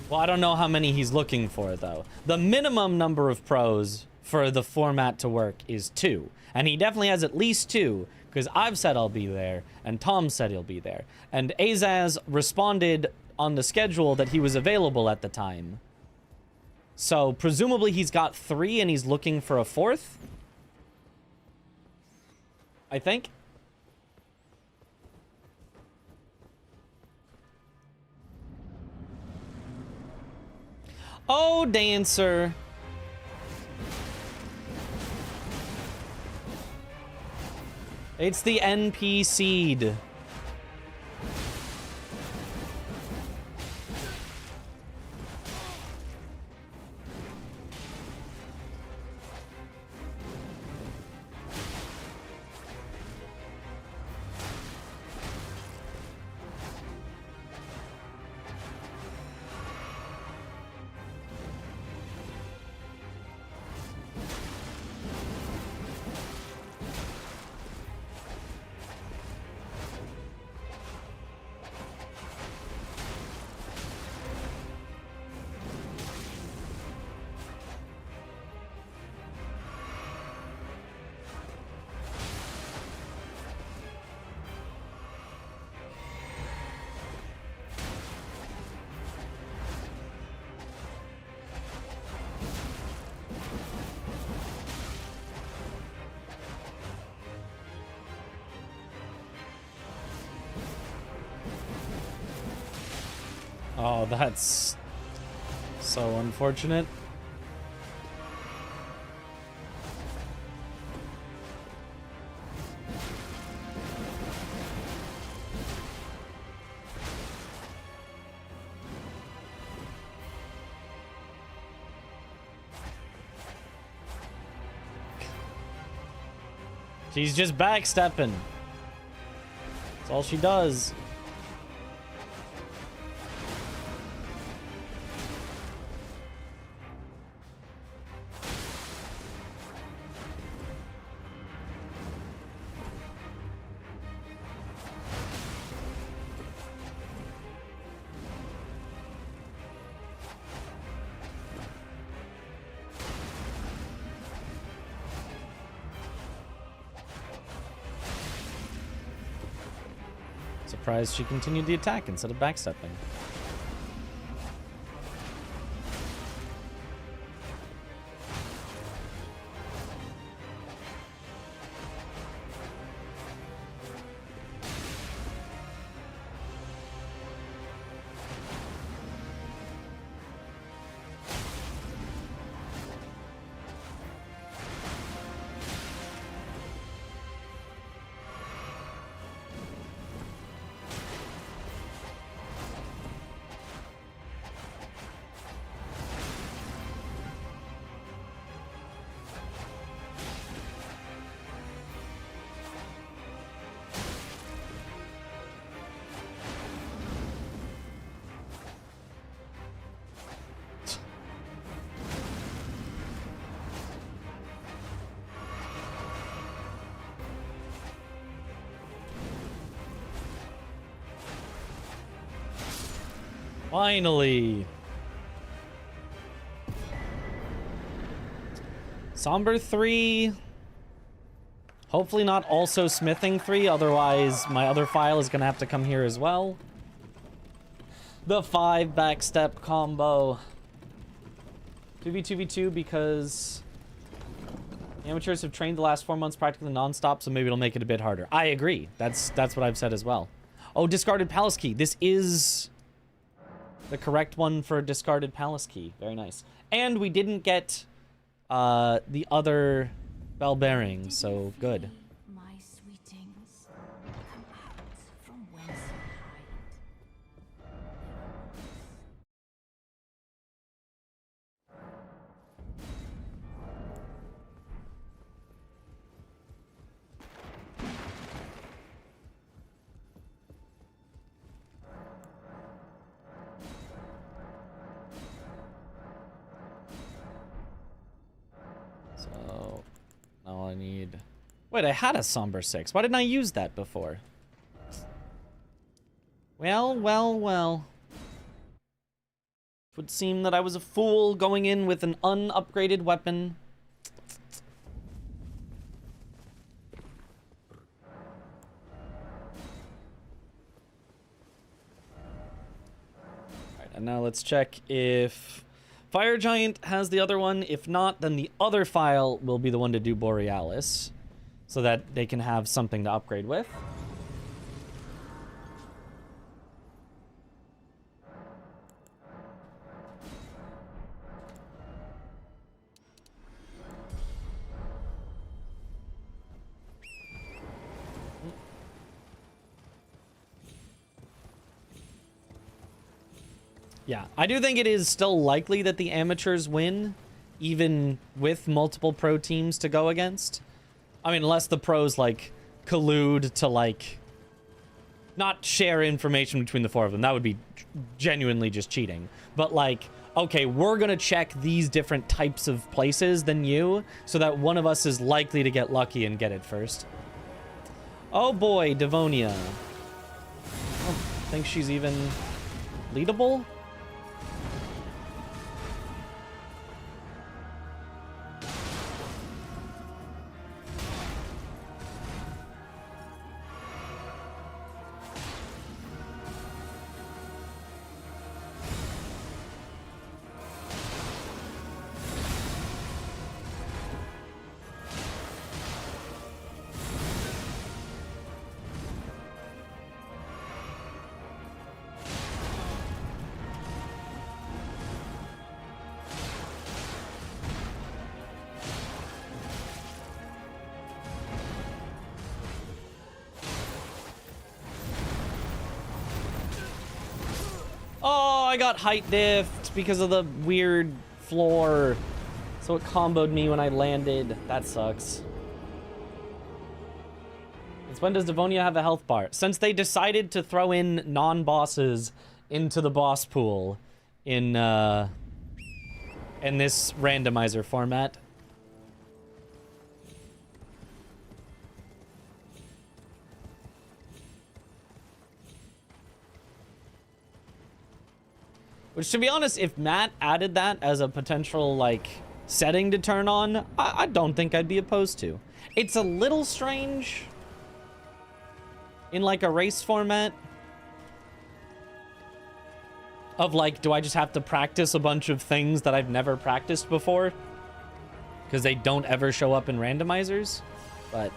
Well, I don't know how many he's looking for, though. The minimum number of pros for the format to work is 2. And he definitely has at least 2, because I've said I'll be there, and Tom said he'll be there. And Azaz responded on the schedule that he was available at the time. So, presumably he's got 3 and he's looking for a 4th? I think. Oh, Dancer. It's the NP seed. Oh, that's so unfortunate. She's just backstepping. That's all she does. Surprised she continued the attack instead of backstepping. Finally. Somber 3. Hopefully not also smithing 3, otherwise my other file is gonna have to come here as well. The 5 backstep combo. 2v2v2 because amateurs have trained the last 4 months practically non-stop, so maybe it'll make it a bit harder. I agree. That's what I've said as well. Oh, discarded palace key. This is the correct one for discarded palace key. Very nice. And we didn't get the other bell bearing, so good. My sweetings, come out from whence you hide. So now I need Wait, I had a Somber 6. Why didn't I use that before? Well, well, well. It would seem that I was a fool going in with an unupgraded weapon. Alright, and now let's check if Fire Giant has the other one. If not, then the other file will be the one to do Borealis, so that they can have something to upgrade with. Yeah, I do think it is still likely that the amateurs win, even with multiple pro teams to go against. I mean, unless the pros, like, collude to, like, not share information between the four of them. That would be genuinely just cheating. But, like, okay, we're gonna check these different types of places than you, so that one of us is likely to get lucky and get it first. Oh boy, Devonia. I don't think she's even leadable. Oh, I got height diffed because of the weird floor. So it comboed me when I landed. That sucks. Since when does Devonia have a health bar? Since they decided to throw in non-bosses into the boss pool in this randomizer format. Which, to be honest, if Matt added that as a potential, like, setting to turn on, I don't think I'd be opposed to. It's a little strange in, like, a race format of, like, do I just have to practice a bunch of things that I've never practiced before? Because they don't ever show up in randomizers, but...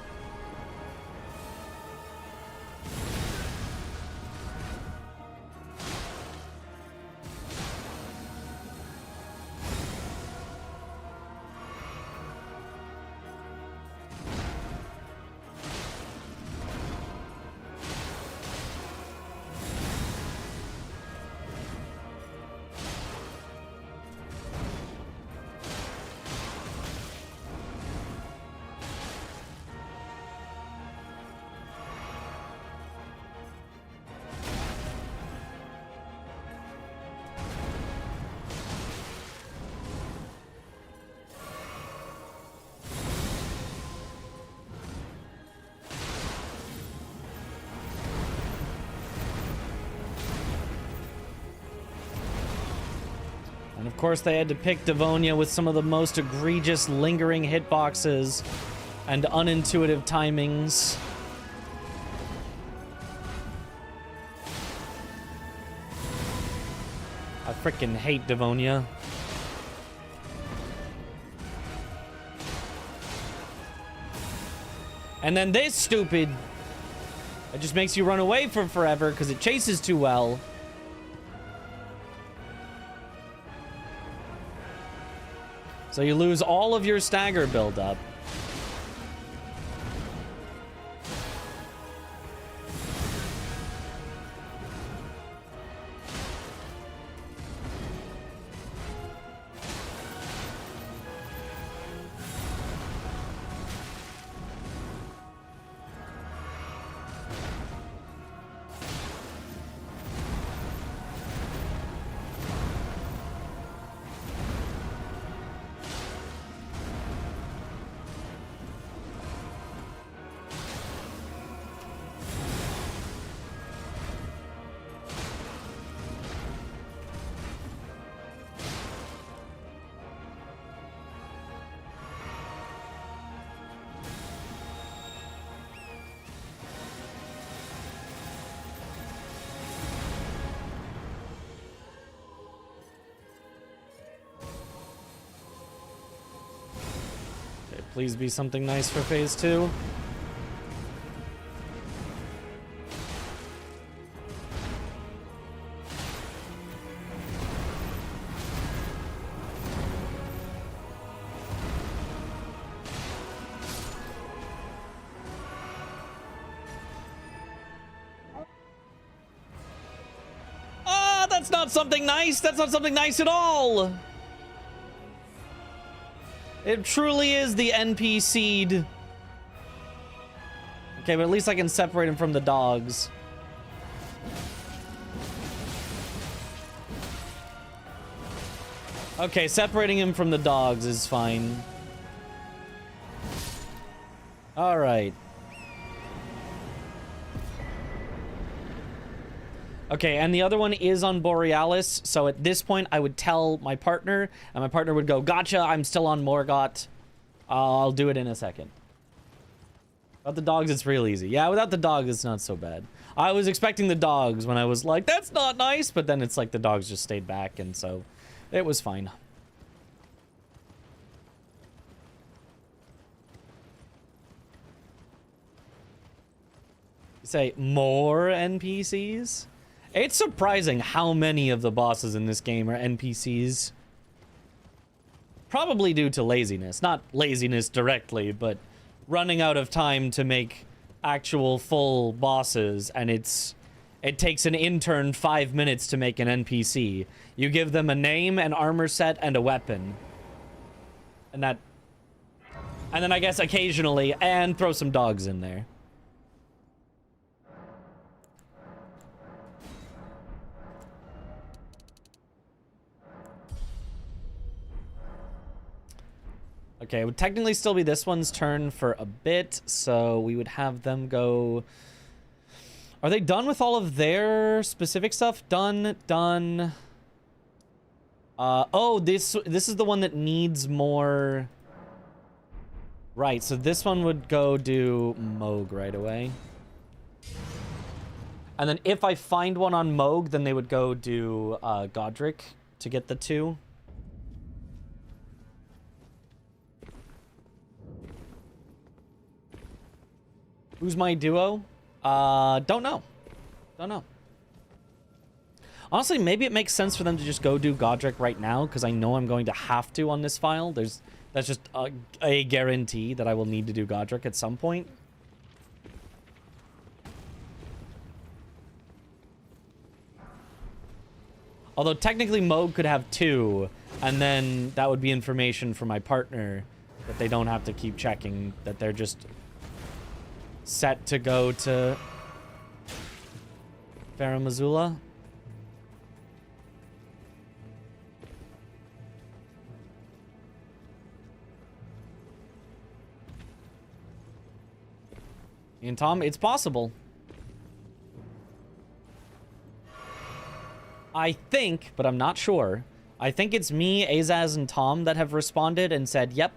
And of course they had to pick Devonia with some of the most egregious lingering hitboxes and unintuitive timings. I freaking hate Devonia. And then this stupid... It just makes you run away from forever because it chases too well. So you lose all of your stagger buildup. Please be something nice for phase 2. Ah, that's not something nice. That's not something nice at all. It truly is the NPC'd. Okay, but at least I can separate him from the dogs. Okay, separating him from the dogs is fine. All right. Okay, and the other one is on Borealis, so at this point I would tell my partner, and my partner would go, gotcha, I'm still on Morgott. I'll do it in a second. Without the dogs, it's real easy. Yeah, without the dog, it's not so bad. I was expecting the dogs when I was like, that's not nice, but then it's like the dogs just stayed back, and so it was fine. You say, more NPCs? It's surprising how many of the bosses in this game are NPCs. Probably due to laziness. Not laziness directly, but running out of time to make actual full bosses, and it takes an intern 5 minutes to make an NPC. You give them a name, an armor set, and a weapon. And then I guess occasionally, and throw some dogs in there. Okay, it would technically still be this one's turn for a bit, so we would have them go... Are they done with all of their specific stuff? Done. Oh, this is the one that needs more... Right, so this one would go do Moog right away. And then if I find one on Moog, then they would go do Godric to get the 2. Who's my duo? Don't know. Honestly, maybe it makes sense for them to just go do Godric right now, because I know I'm going to have to on this file. That's just a guarantee that I will need to do Godric at some point. Although technically Moog could have 2, and then that would be information for my partner that they don't have to keep checking, that they're just set to go to Farum Azula. And Tom, it's possible. I think, but I'm not sure. I think it's me, Azaz, and Tom that have responded and said, yep.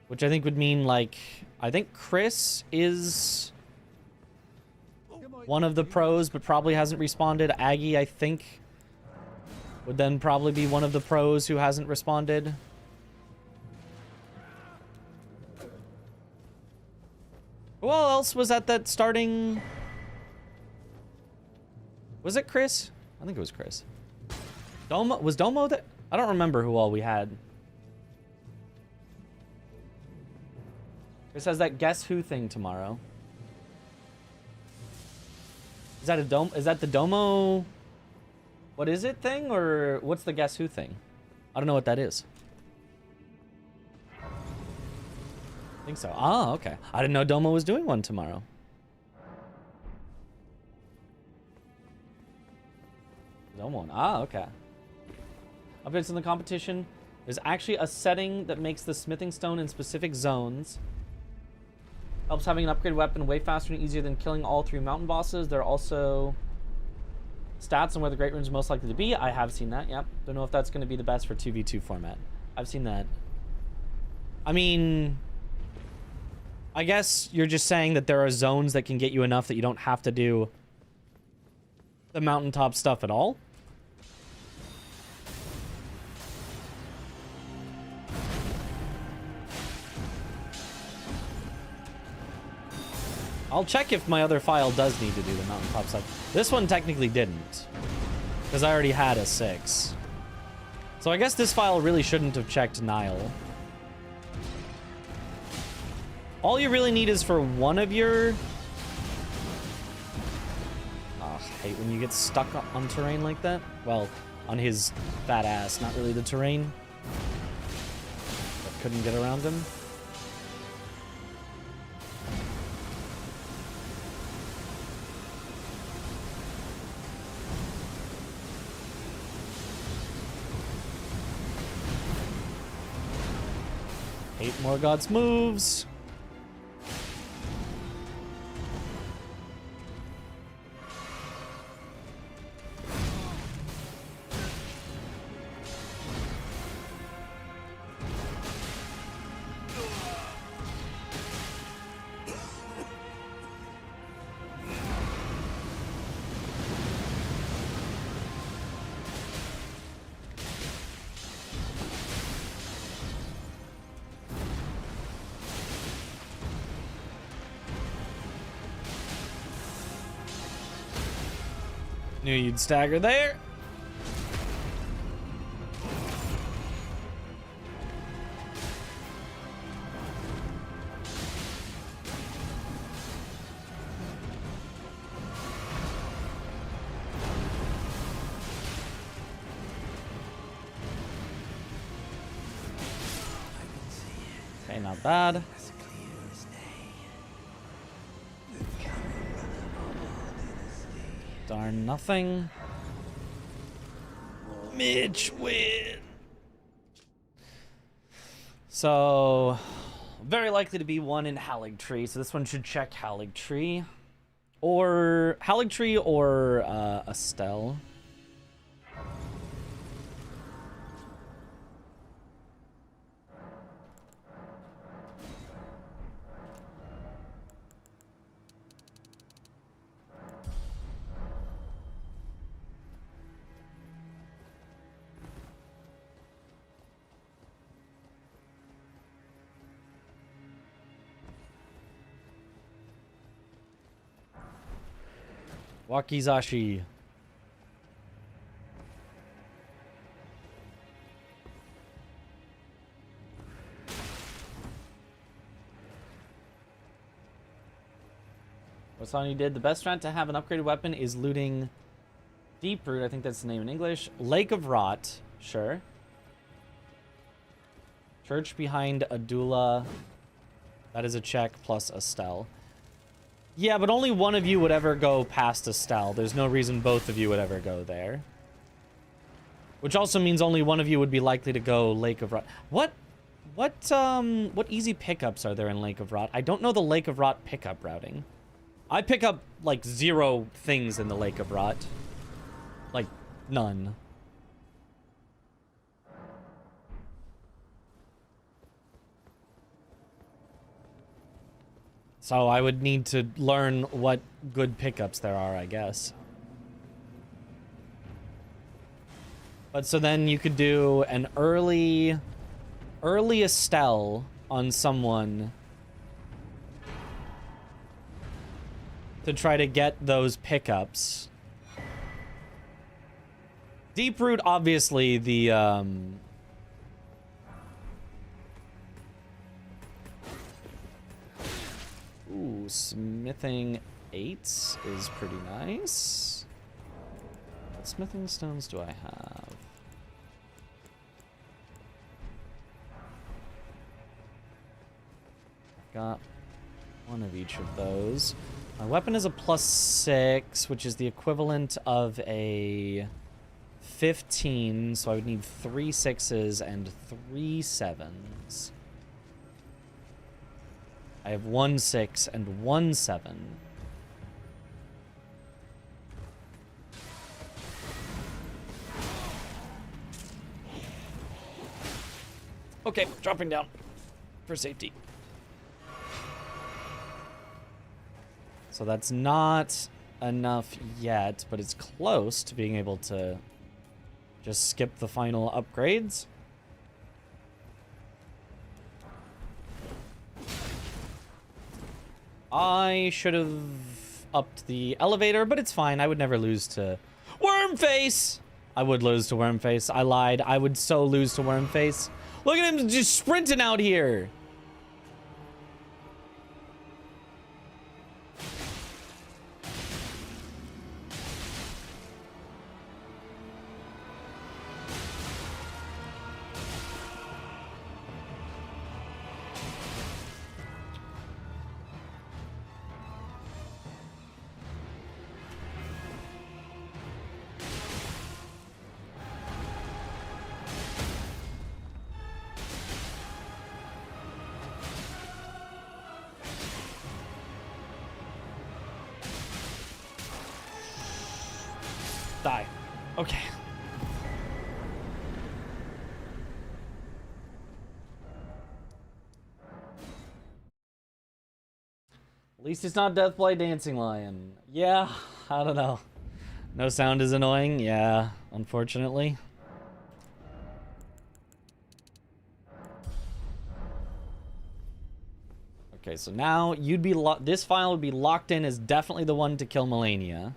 Which I think would mean, like, I think Chris is one of the pros, but probably hasn't responded. Aggie, I think, would then probably be one of the pros who hasn't responded. Who else was at that starting... Was it Chris? I think it was Chris. Domo? Was Domo that? I don't remember who all we had. Chris has that Guess Who thing tomorrow. Is that a Dom? Is that the Domo? What is it thing, or what's the Guess Who thing? I don't know what that is. I think so. Ah, okay. I didn't know Domo was doing one tomorrow. Domo. Ah, okay. Updates in the competition. There's actually a setting that makes the smithing stone in specific zones. Helps having an upgraded weapon way faster and easier than killing all 3 mountain bosses. There are also stats on where the Great Rune's most likely to be. I have seen that, yep. Don't know if that's going to be the best for 2v2 format. I've seen that. I mean, I guess you're just saying that there are zones that can get you enough that you don't have to do the mountaintop stuff at all. I'll check if my other file does need to do the mountaintop side. This one technically didn't, because I already had a 6. So I guess this file really shouldn't have checked Nile. All you really need is for one of your... Oh, I hate when you get stuck on terrain like that. Well, on his fat ass, not really the terrain. But couldn't get around him. Hate Morgoth's moves. Knew you'd stagger there. Okay, not bad. As clear as day. Darn nothing. Mitch win. So, very likely to be one in Haligtree. So this one should check Haligtree. Or Haligtree or Estelle. Wakizashi. What song you did? The best strat to have an upgraded weapon is looting Deep Root. I think that's the name in English. Lake of Rot. Sure. Church behind Adula. That is a check plus Estelle. Yeah, but only one of you would ever go past Estelle. There's no reason both of you would ever go there. Which also means only one of you would be likely to go Lake of Rot. What easy pickups are there in Lake of Rot? I don't know the Lake of Rot pickup routing. I pick up, like, 0 things in the Lake of Rot. Like, none. So I would need to learn what good pickups there are, I guess. But so then you could do an early Estelle on someone to try to get those pickups. Deep Root, obviously, the ooh, smithing 8s is pretty nice. What smithing stones do I have? Got one of each of those. My weapon is a +6, which is the equivalent of a 15, so I would need 3 6s and 3 7s. I have 1 6 and 1 7. Okay, dropping down for safety. So that's not enough yet, but it's close to being able to just skip the final upgrades. I should have upped the elevator, but it's fine. I would never lose to Wormface. I would lose to Wormface. I lied. I would so lose to Wormface. Look at him just sprinting out here. Die. Okay. At least it's not Deathblade Dancing Lion. Yeah, I don't know. No sound is annoying. Yeah, unfortunately. Okay, so now you'd be this file would be locked in as definitely the one to kill Melania.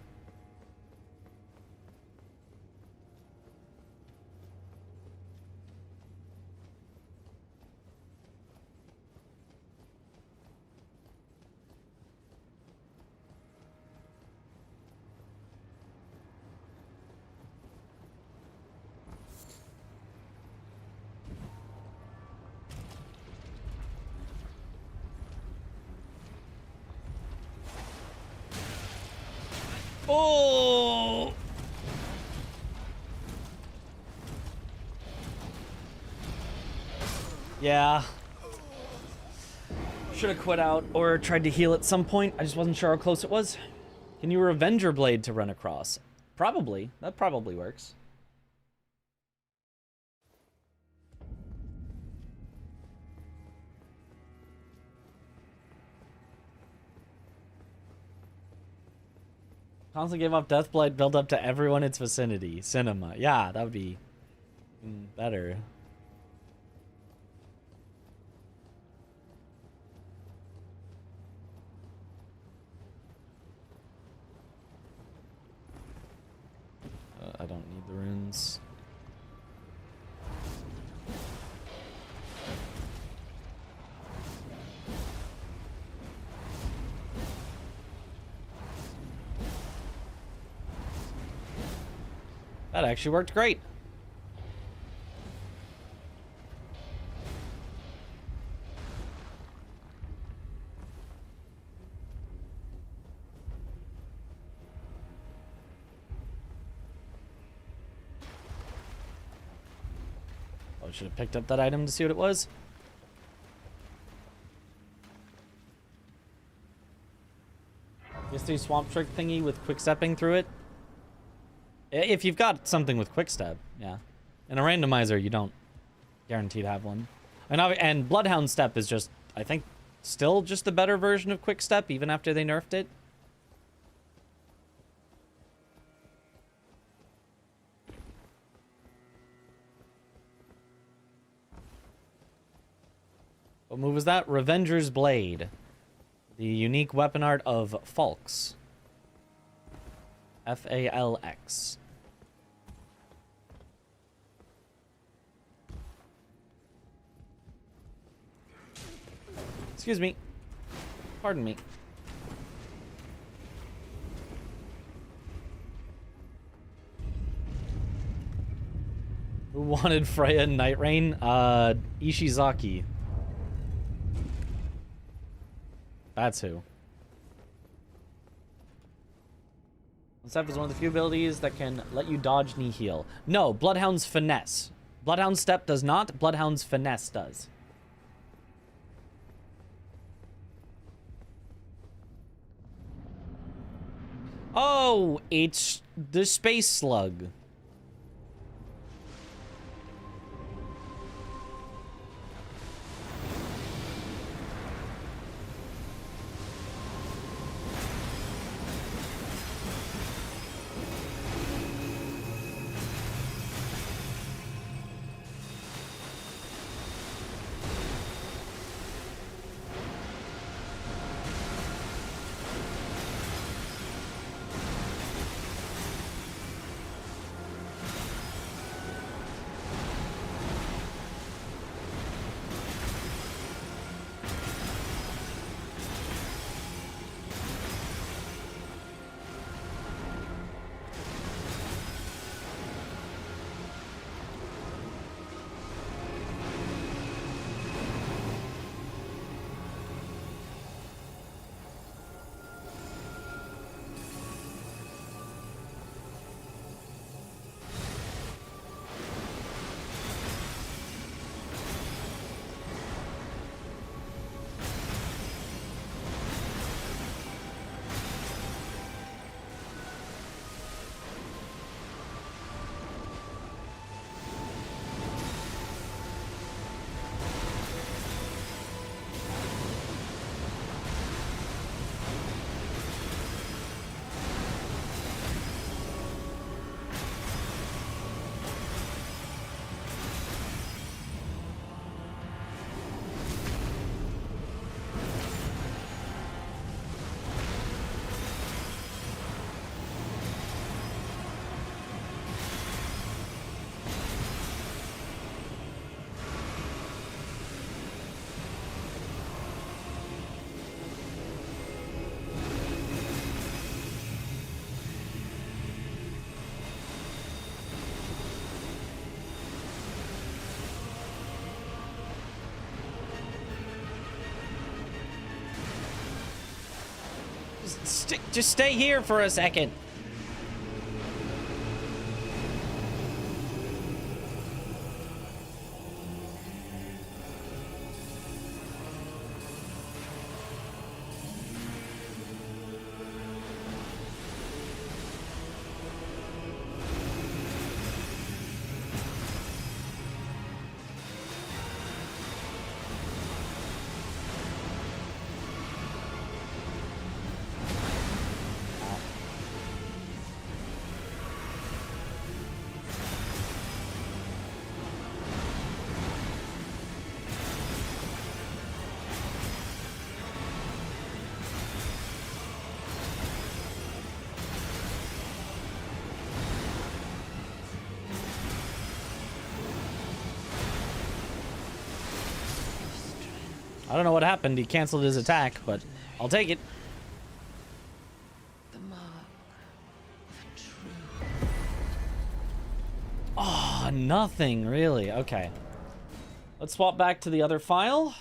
Oh! Yeah. Should have quit out or tried to heal at some point. I just wasn't sure how close it was. Can you Revenger Blade to run across? Probably. That probably works. Constantly give off Deathblight, build up to everyone in its vicinity. Cinema. Yeah, that would be better. I don't need the runes. That actually worked great. Oh, I should have picked up that item to see what it was. Guess the swamp trick thingy with quick stepping through it. If you've got something with quick step, yeah. In a randomizer, you don't guaranteed have one. And Bloodhound Step is just, I think, still just the better version of quick step, even after they nerfed it. What move was that? Revenger's Blade. The unique weapon art of Falx. Falx. Excuse me. Pardon me. Who wanted Freya and Night Rain? Ishizaki. That's who. Step is one of the few abilities that can let you dodge knee heal. No, Bloodhound's Finesse. Bloodhound Step does not. Bloodhound's Finesse does. Oh, it's the Space Slug. Just stay here for a second. I don't know what happened. He canceled his attack, but I'll take it. The mark of truth. Oh, nothing really. Okay. Let's swap back to the other file,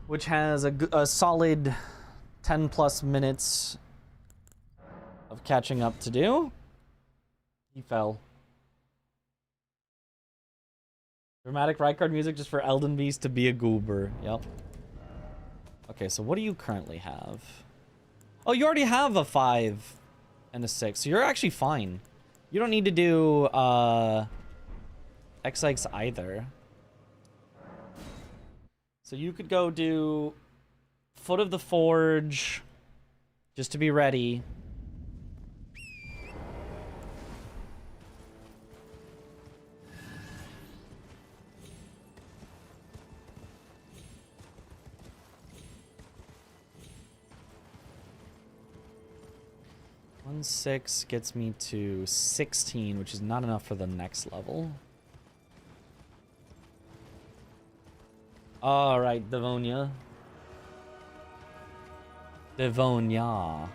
which has a solid 10 plus minutes of catching up to do. He fell. Dramatic ride card music just for Elden Beast to be a goober. Yep. Okay, so what do you currently have? Oh, you already have a 5 and a 6, so you're actually fine. You don't need to do X-Ikes either. So you could go do Foot of the Forge just to be ready. One 6 gets me to 16, which is not enough for the next level. All right, Devonia. Devonia.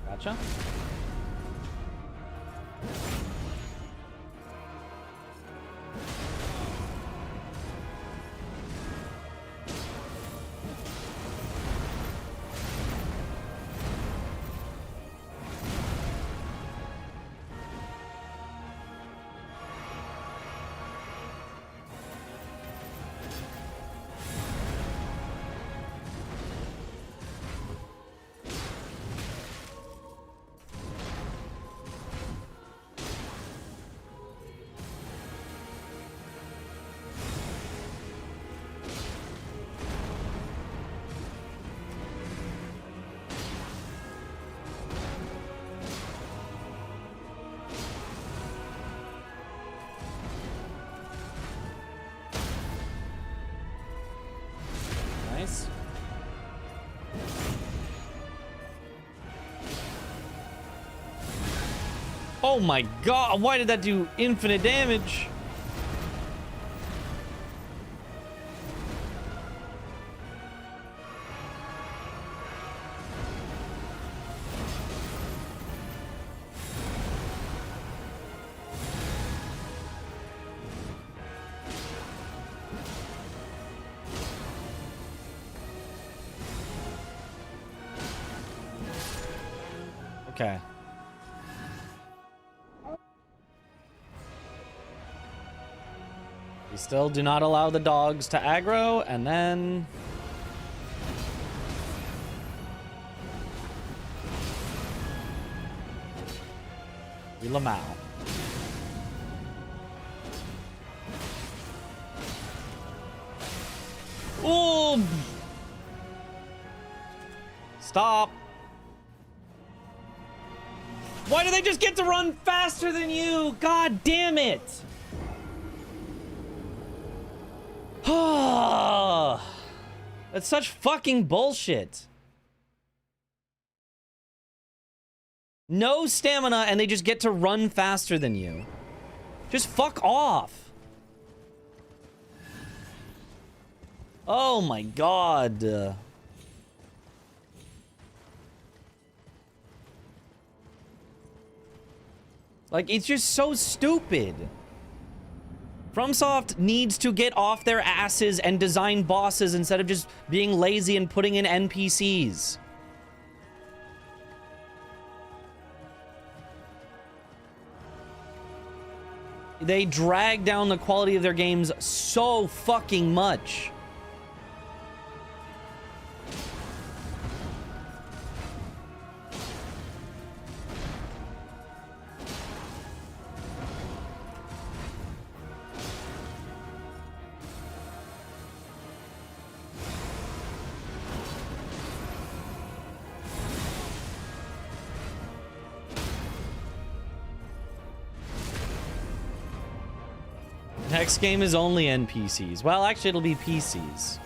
Gotcha. Nice. Oh my god, why did that do infinite damage? Okay. We still do not allow the dogs to aggro, and then... we Lamau. Ooh! Stop! Why do they just get to run faster than you? God damn it! That's such fucking bullshit. No stamina and they just get to run faster than you. Just fuck off. Oh my god. Like, it's just so stupid. FromSoft needs to get off their asses and design bosses instead of just being lazy and putting in NPCs. They drag down the quality of their games so fucking much. Next game is only NPCs. Well, actually, it'll be PCs.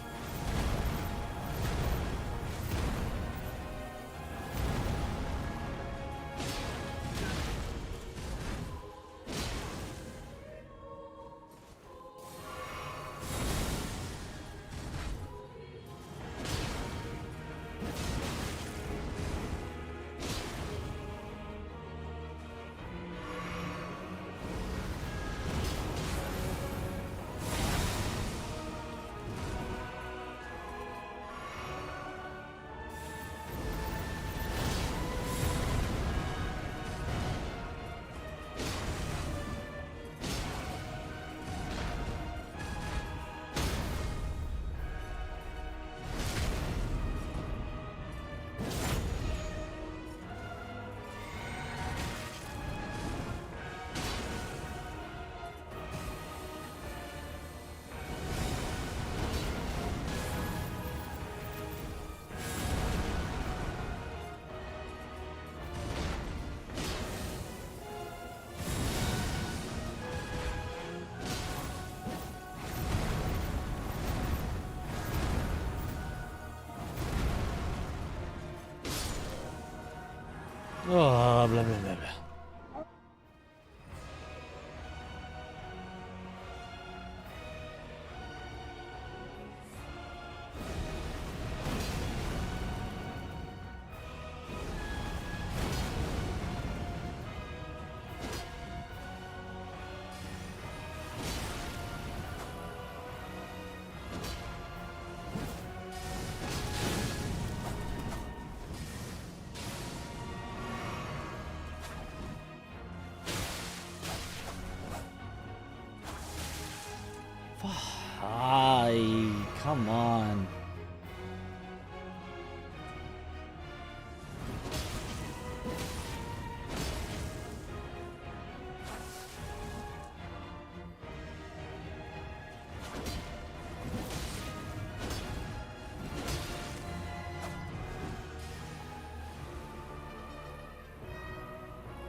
Oh, blah, blah, blah, blah. Come on.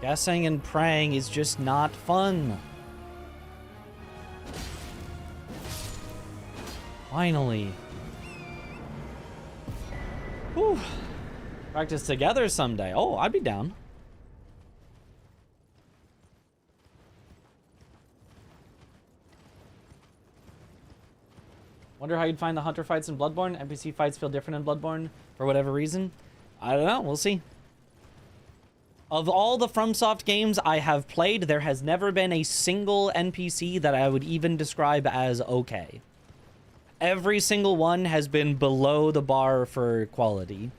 Guessing and praying is just not fun. Finally. Whew. Practice together someday. Oh, I'd be down. Wonder how you'd find the hunter fights in Bloodborne. NPC fights feel different in Bloodborne for whatever reason. I don't know. We'll see. Of all the FromSoft games I have played, there has never been a single NPC that I would even describe as okay. Every single one has been below the bar for quality.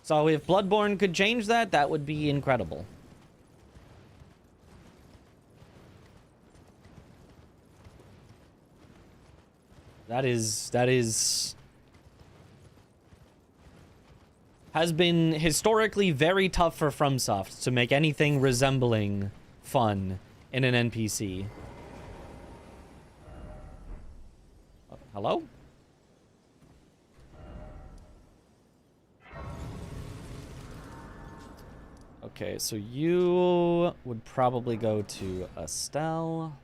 So if Bloodborne could change that, that would be incredible. That has been historically very tough for FromSoft to make anything resembling fun in an NPC. Hello? Okay, so you would probably go to Estelle.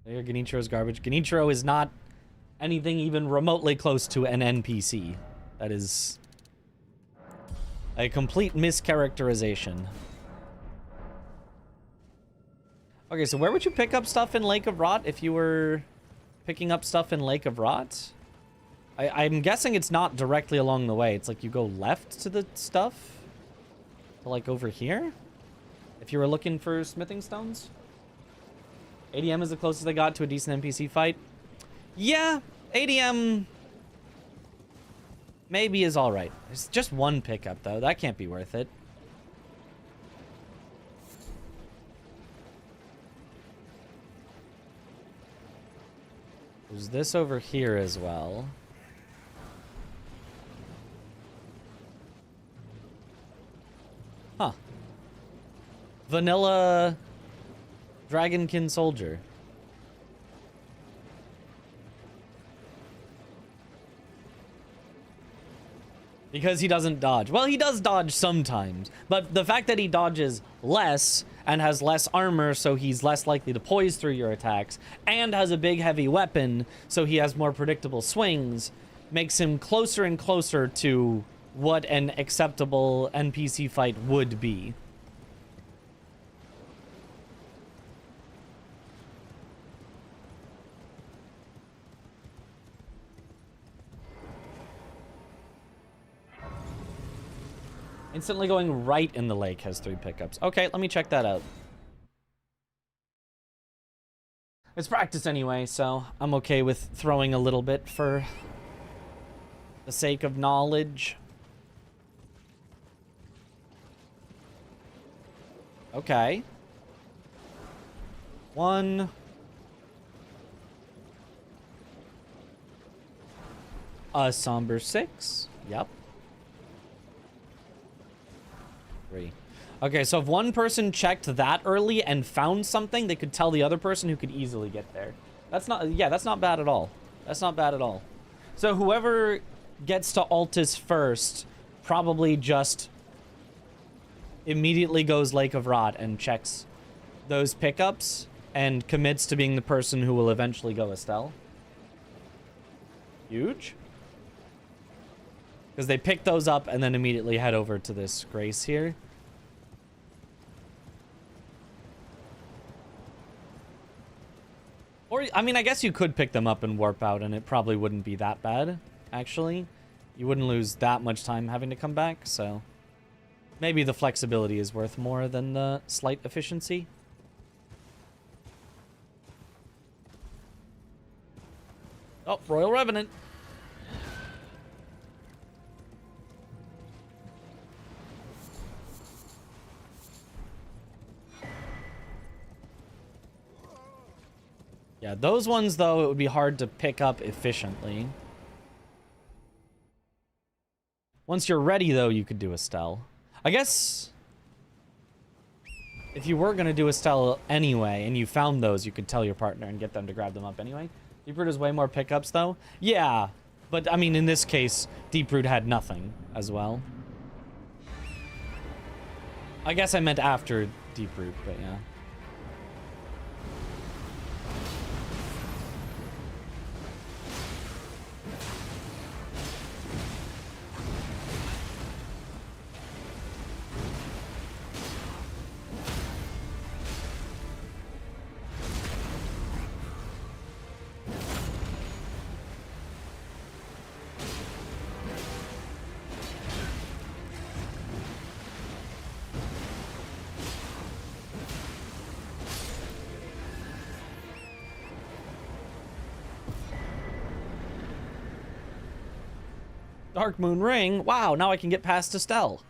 There, Genichiro's garbage. Genichiro is not anything even remotely close to an NPC. That is A complete mischaracterization. Okay, so where would you pick up stuff in Lake of Rot if you were picking up stuff in Lake of Rot? I'm guessing it's not directly along the way. It's like you go left to the stuff. Like over here? If you were looking for smithing stones? ADM is the closest I got to a decent NPC fight. Yeah, ADM maybe is alright. It's just one pickup though. That can't be worth it. There's this over here as well. Huh. Vanilla Dragonkin Soldier. Because he doesn't dodge. Well, he does dodge sometimes. But the fact that he dodges less and has less armor, so he's less likely to poise through your attacks, and has a big heavy weapon, so he has more predictable swings, makes him closer and closer to what an acceptable NPC fight would be. Instantly going right in the lake has 3 pickups. Okay, let me check that out. It's practice anyway, so I'm okay with throwing a little bit for the sake of knowledge. Okay. 1. A somber 6. Yep. 3. Okay, so if one person checked that early and found something, they could tell the other person who could easily get there. That's not, yeah, that's not bad at all. That's not bad at all. So whoever gets to Altus first probably just immediately goes Lake of Rot and checks those pickups and commits to being the person who will eventually go Estelle. Huge. Because they pick those up and then immediately head over to this Grace here. Or, I mean, I guess you could pick them up and warp out and it probably wouldn't be that bad, actually. You wouldn't lose that much time having to come back, so... Maybe the flexibility is worth more than the slight efficiency. Oh, Royal Revenant. Yeah, those ones, though, it would be hard to pick up efficiently. Once you're ready, though, you could do Estelle. I guess if you were going to do Estelle anyway, and you found those, you could tell your partner and get them to grab them up anyway. Deeproot has way more pickups, though. Yeah, but, I mean, in this case, Deeproot had nothing as well. I guess I meant after Deeproot, but yeah. Dark Moon Ring. Wow, now I can get past Estelle.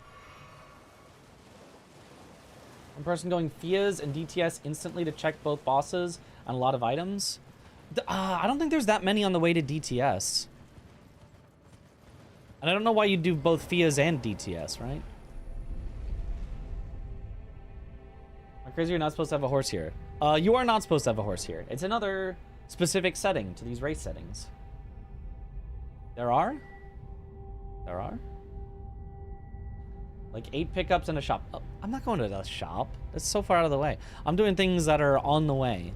One person going Fias and DTS instantly to check both bosses and a lot of items. I don't think there's that many on the way to DTS. And I don't know why you do both Fias and DTS, right? Am I crazy? You're not supposed to have a horse here. You are not supposed to have a horse here. It's another specific setting to these race settings. There are? There are? Like 8 pickups in a shop. Oh, I'm not going to the shop. That's so far out of the way. I'm doing things that are on the way.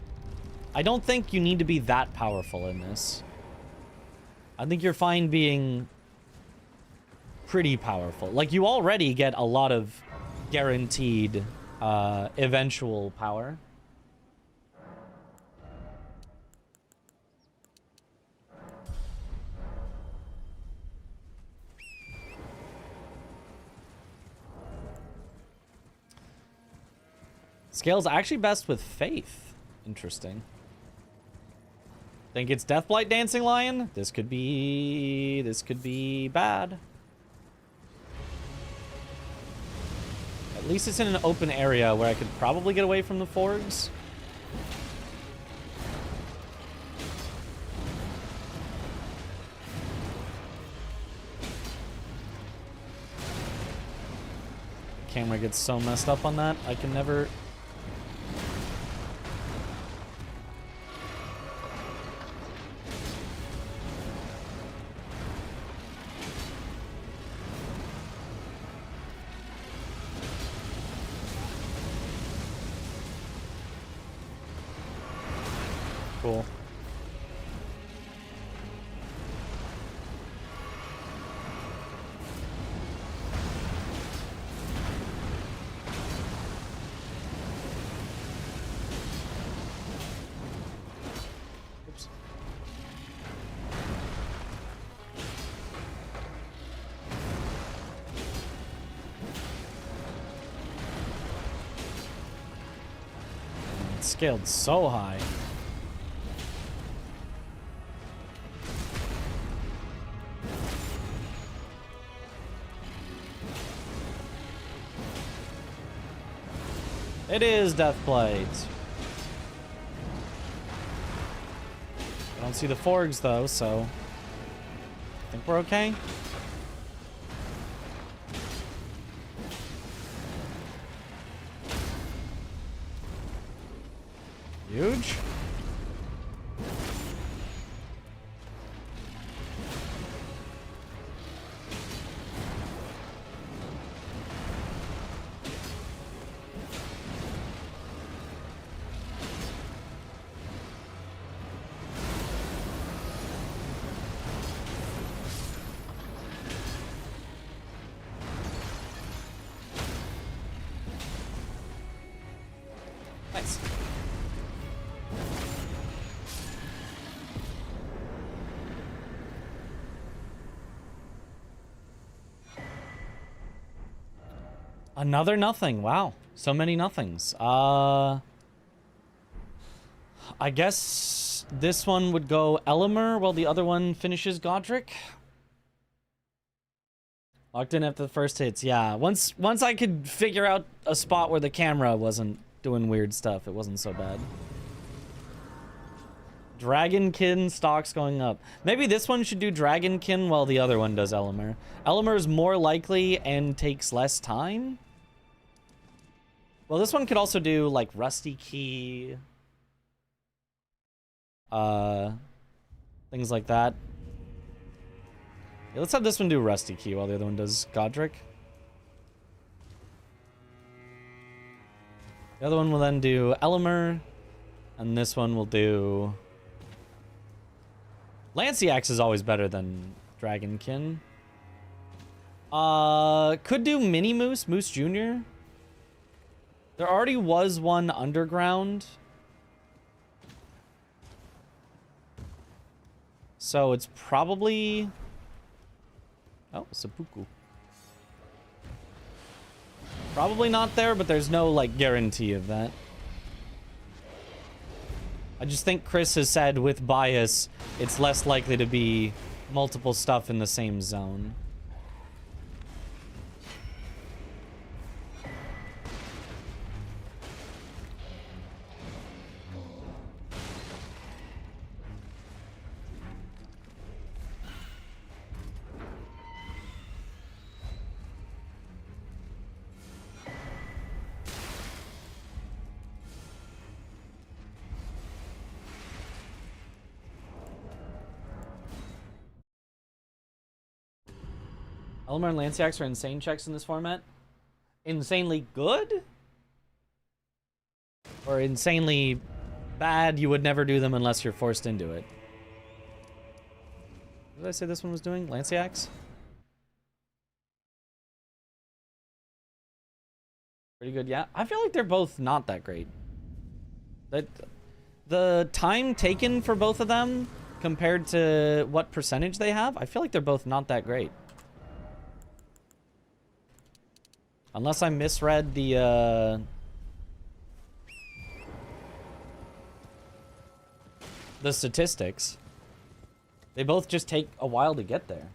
I don't think you need to be that powerful in this. I think you're fine being pretty powerful. Like, you already get a lot of guaranteed eventual power. Scale's actually best with Faith. Interesting. Think it's Deathblight Dancing Lion? This could be bad. At least it's in an open area where I could probably get away from the Forgs. Camera gets so messed up on that, I can never... Cool. Oops. It's scaled so high. It is Deathblight. I don't see the Forgs though, so I think we're okay. Huge. Nice. Another nothing. Wow. So many nothings. I guess this one would go Elimer while the other one finishes Godric. Locked in after the first hits. Yeah. Once I could figure out a spot where the camera wasn't doing weird stuff, it wasn't so bad. Dragonkin stocks going up. Maybe this one should do Dragonkin while the other one does Elimer. Elimer is more likely and takes less time. Well, this one could also do like Rusty Key. Things like that. Yeah, let's have this one do Rusty Key while the other one does Godric. The other one will then do Elimer. And this one will do... Lanciax is always better than Dragonkin. Could do Mini Moose, Moose Jr. There already was one underground. So it's probably... Oh, Seppuku. Probably not there, but there's no, like, guarantee of that. I just think Chris has said with bias, it's less likely to be multiple stuff in the same zone. Elimer and Lanciax are insane checks in this format. Insanely good? Or insanely bad, you would never do them unless you're forced into it. What did I say this one was doing? Lanciax? Pretty good, yeah. I feel like they're both not that great. The time taken for both of them compared to what percentage they have, I feel like they're both not that great. Unless I misread the statistics. They both just take a while to get there.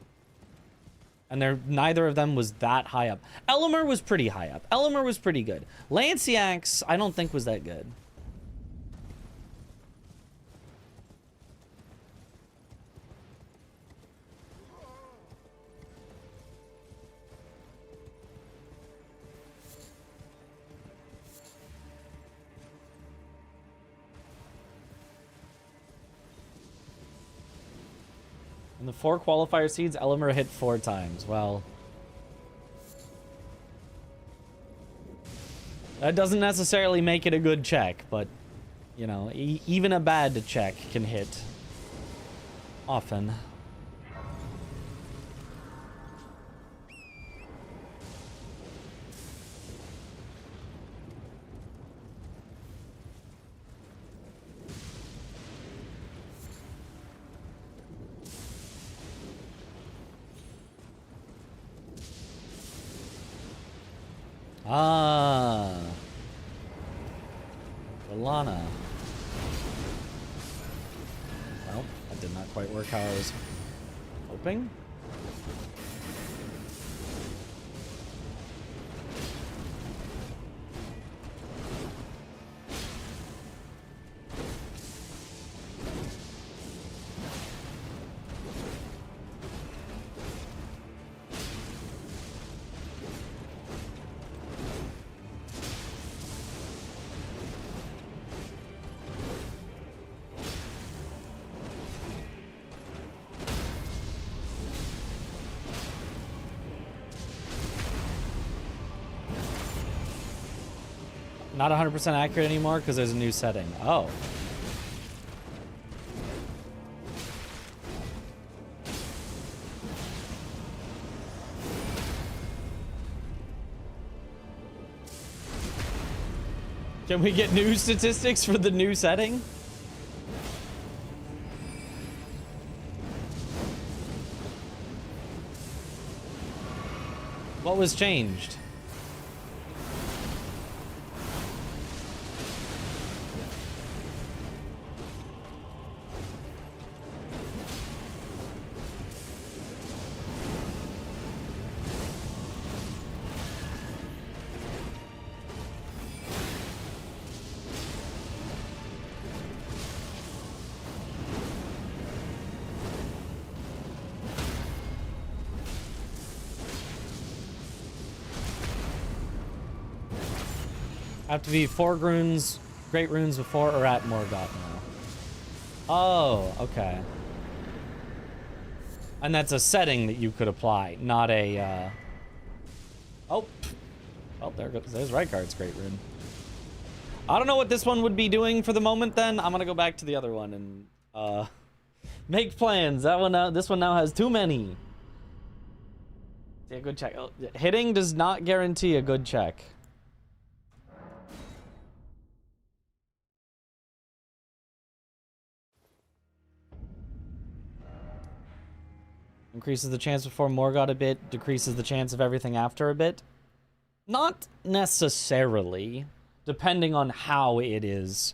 And neither of them was that high up. Elimer was pretty high up. Elimer was pretty good. Lanciax, I don't think was that good. In the 4 qualifier seeds, Elimer hit 4 times. Well, that doesn't necessarily make it a good check, but, you know, even a bad check can hit often. Ah. Alana. Well, that did not quite work how I was hoping. Not 100% accurate anymore because there's a new setting. Oh. Can we get new statistics for the new setting? What was changed? Have to be 4 runes, great runes before or at Morgoth now. Oh, okay. And that's a setting that you could apply, not a, Oh. Well, there goes, there's Rykard's great rune. I don't know what this one would be doing for the moment then. I'm gonna go back to the other one and, make plans. That one now, this one now has too many. Yeah, good check. Hitting does not guarantee a good check. Increases the chance before Morgoth a bit, decreases the chance of everything after a bit. Not necessarily, depending on how it is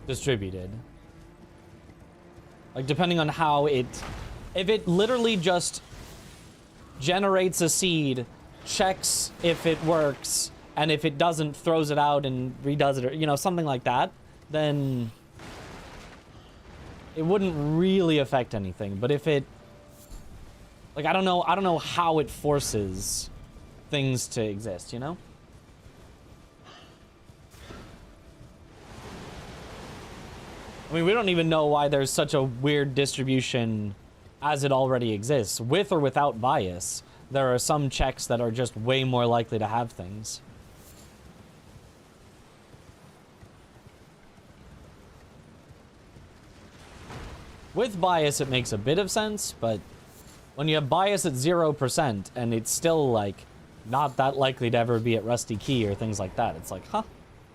distributed. Like, depending on how it... If it literally just generates a seed, checks if it works, and if it doesn't, throws it out and redoes it, or, you know, something like that, then... it wouldn't really affect anything, but if it... like, I don't know how it forces things to exist, you know? I mean, we don't even know why there's such a weird distribution as it already exists. With or without bias, there are some checks that are just way more likely to have things. With bias, it makes a bit of sense, but when you have bias at 0% and it's still like not that likely to ever be at Rusty Key or things like that. It's like, huh?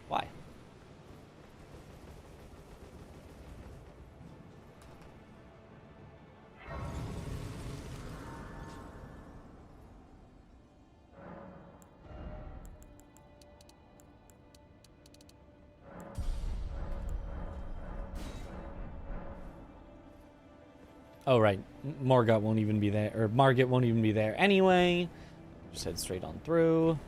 Why? Oh, right. Morgot won't even be there, or Margit won't even be there anyway. Just head straight on through.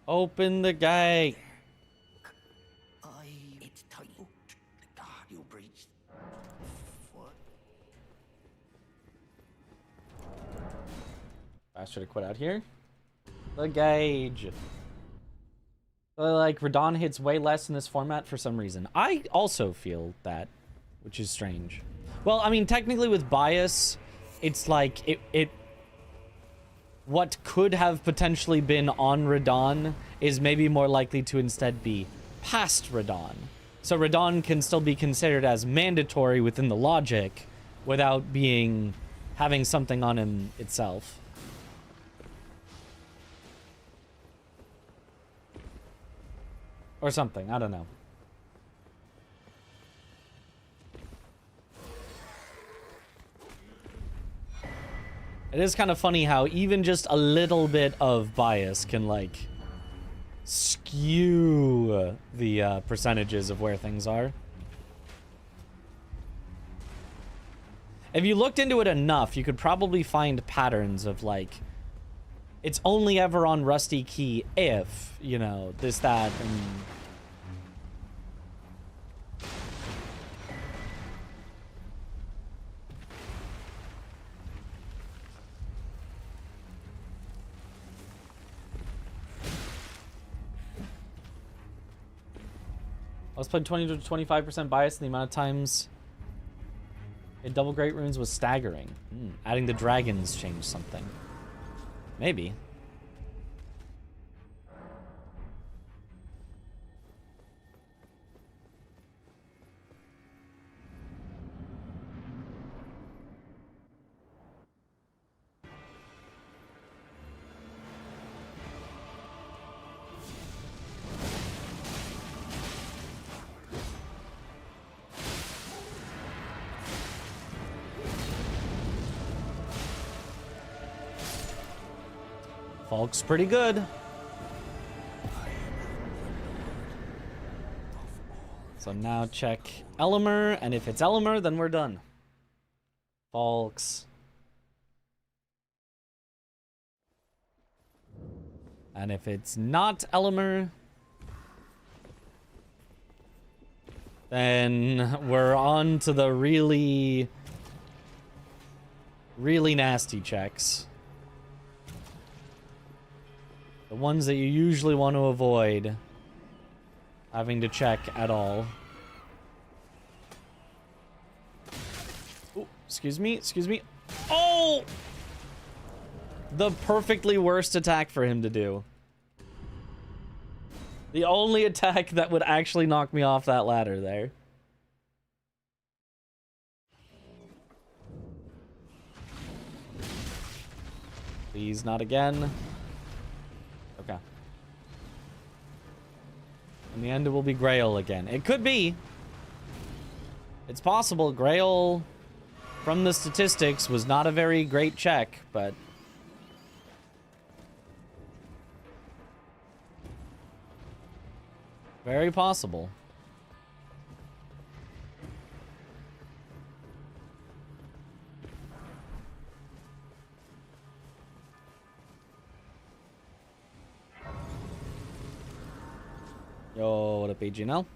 Open the gate. It's tight. God, you breached. What? I should have quit out here. The gauge. Like, Radon hits way less in this format for some reason. I also feel that, which is strange. Well, I mean, technically with bias, it's like, what could have potentially been on Radon is maybe more likely to instead be past Radon. So Radon can still be considered as mandatory within the logic without having something on him itself. Or something, I don't know. It is kind of funny how even just a little bit of bias can, like, skew the percentages of where things are. If you looked into it enough, you could probably find patterns of, like, it's only ever on Rusty Key if, you know, this, that, and... I was playing 20 to 25% bias, and the amount of times in double great runes was staggering. Adding the dragons changed something. Maybe. Falk's pretty good. So now check Elimer, and if it's Elimer, then we're done. Falks. And if it's not Elimer, then we're on to the really, really nasty checks. The ones that you usually want to avoid having to check at all. Oh, excuse me, excuse me. Oh! The perfectly worst attack for him to do. The only attack that would actually knock me off that ladder there. Please, not again. Okay. In the end, it will be Grail again. It could be. It's possible. Grail, from the statistics, was not a very great check, but... very possible. Yo, what up, AGNL?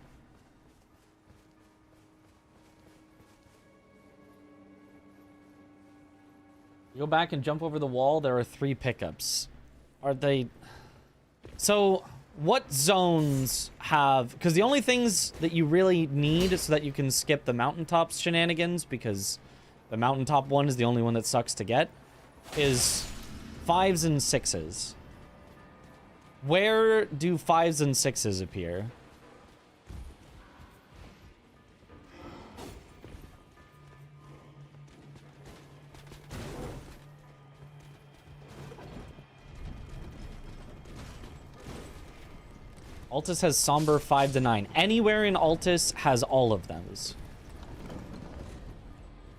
You go back and jump over the wall, there are 3 pickups. Are they... So, what zones have... Because the only things that you really need so that you can skip the mountaintops shenanigans, because the mountaintop one is the only one that sucks to get, is 5s and 6s. Where do 5s and 6s appear? Altus has Somber 5 to 9. Anywhere in Altus has all of those.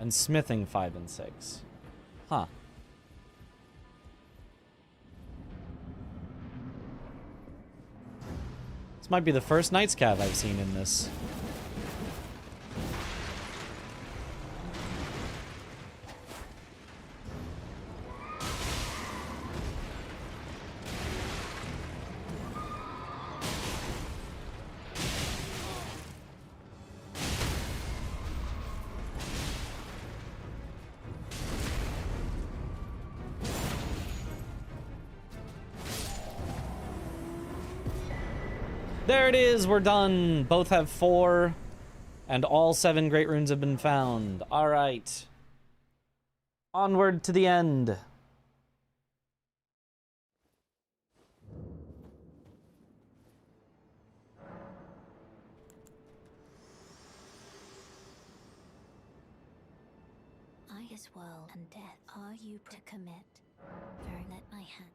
And Smithing 5 and 6. Huh. This might be the first Knights Cav I've seen in this. There it is, we're done. Both have 4, and all 7 great runes have been found. All right. Onward to the end. I this world and death. Are you to commit? Very let my hand.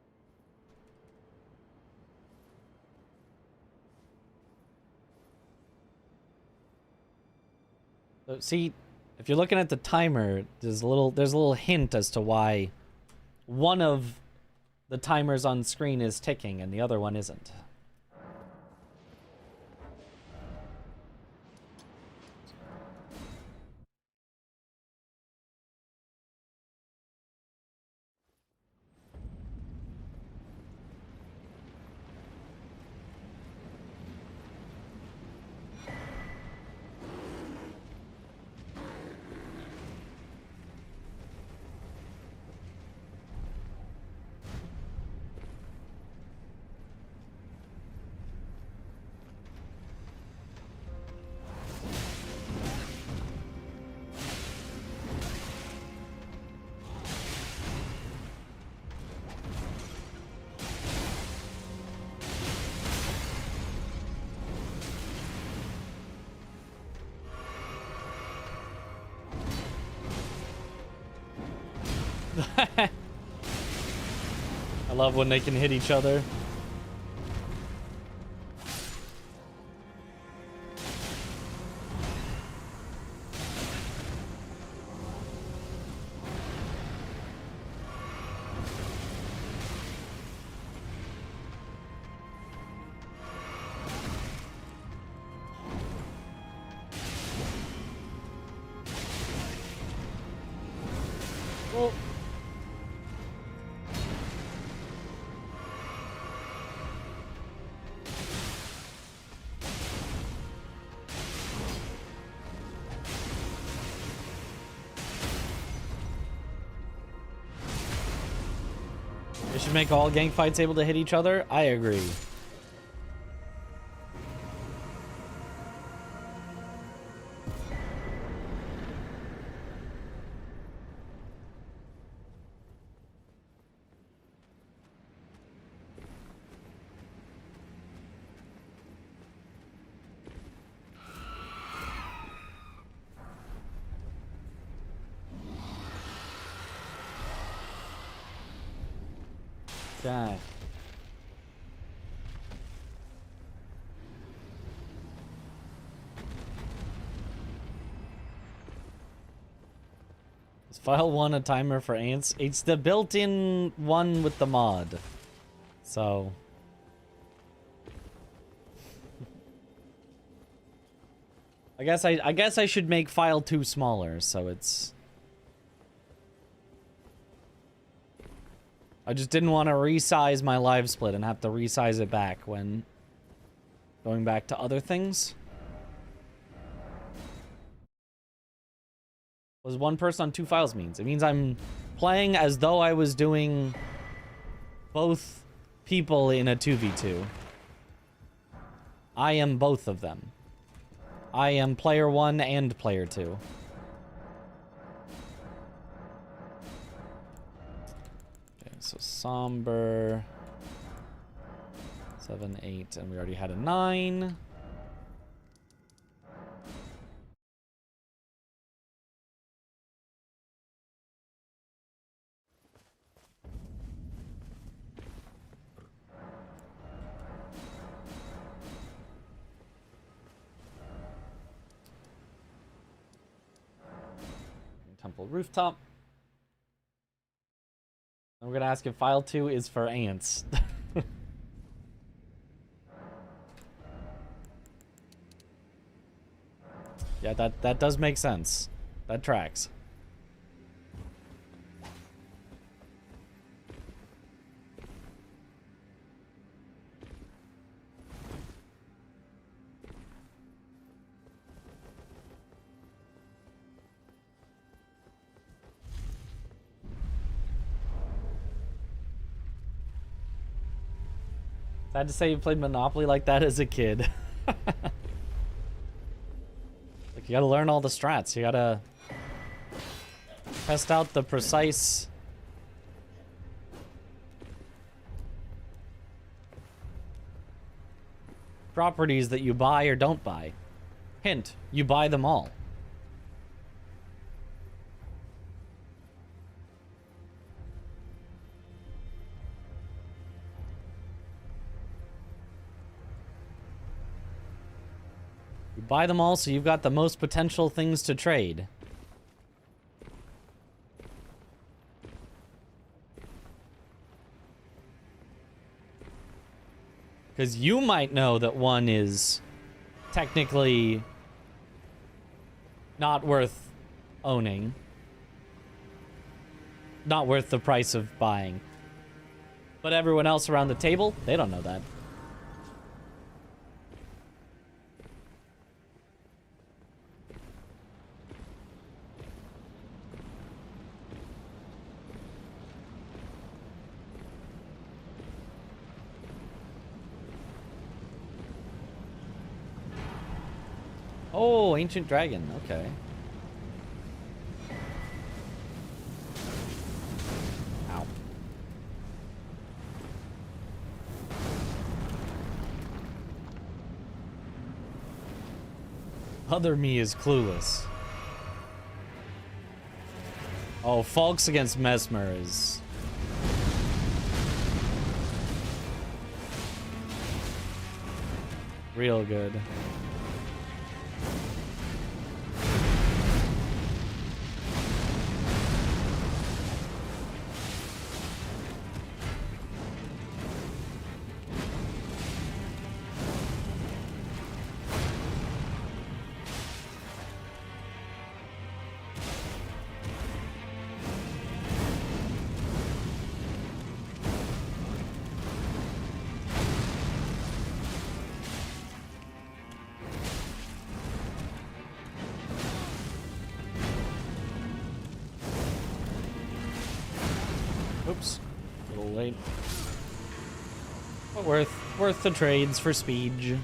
So, see, if you're looking at the timer, there's a little hint as to why one of the timers on screen is ticking and the other one isn't. I love when they can hit each other. Well, they should make all gang fights able to hit each other. I agree. Okay. Is file 1 a timer for ants? It's the built-in one with the mod. So I guess I should make file 2 smaller so it's... I just didn't want to resize my live split and have to resize it back when going back to other things. What does 1 person on 2 files means? It means I'm playing as though I was doing both people in a 2v2. I am both of them. I am player 1 and player 2. Okay, so somber. 7, 8, and we already had a 9. Temple rooftop. And we're gonna ask if file 2 is for ants. Yeah, that does make sense. That tracks. Sad to say you played Monopoly like that as a kid. Like, you gotta learn all the strats. You gotta test out the precise properties that you buy or don't buy. Hint, you buy them all. You buy them all so you've got the most potential things to trade. Because you might know that one is technically not worth owning. Not worth the price of buying. But everyone else around the table, they don't know that. Oh, Ancient Dragon, okay. Ow. Other me is clueless. Oh, Falks against Mesmer is... real good. Oops, a little late. But worth the trades for speed.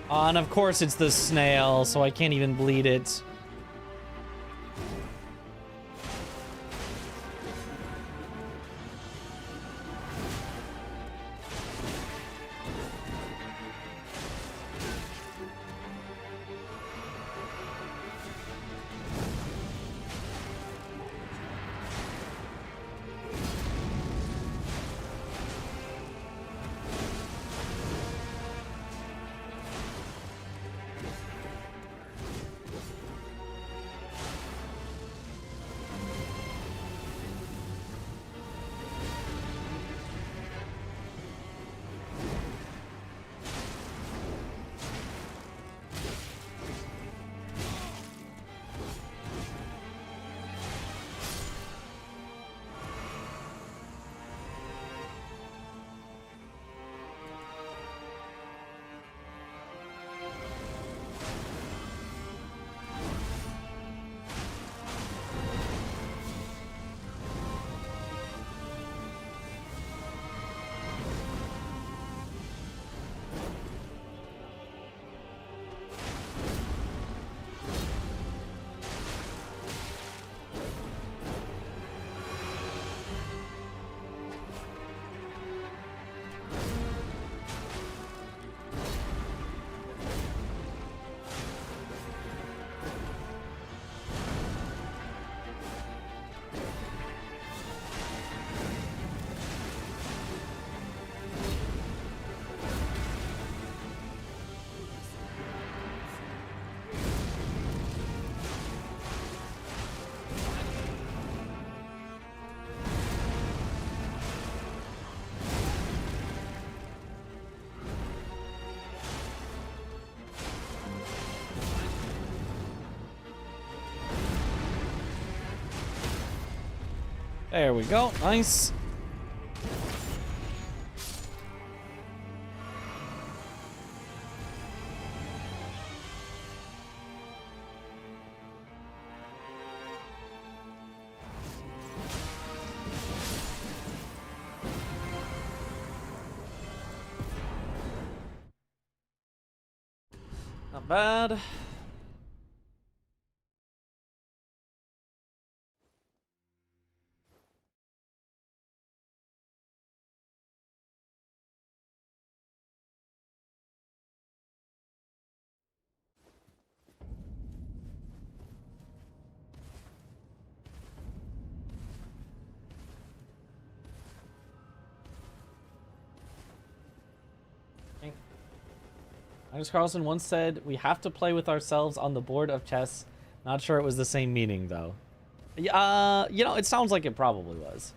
And of course it's the snail, so I can't even bleed it. There we go. Nice. Not bad. Magnus Carlsen once said, "We have to play with ourselves on the board of chess." Not sure it was the same meaning, though. You know, it sounds like it probably was.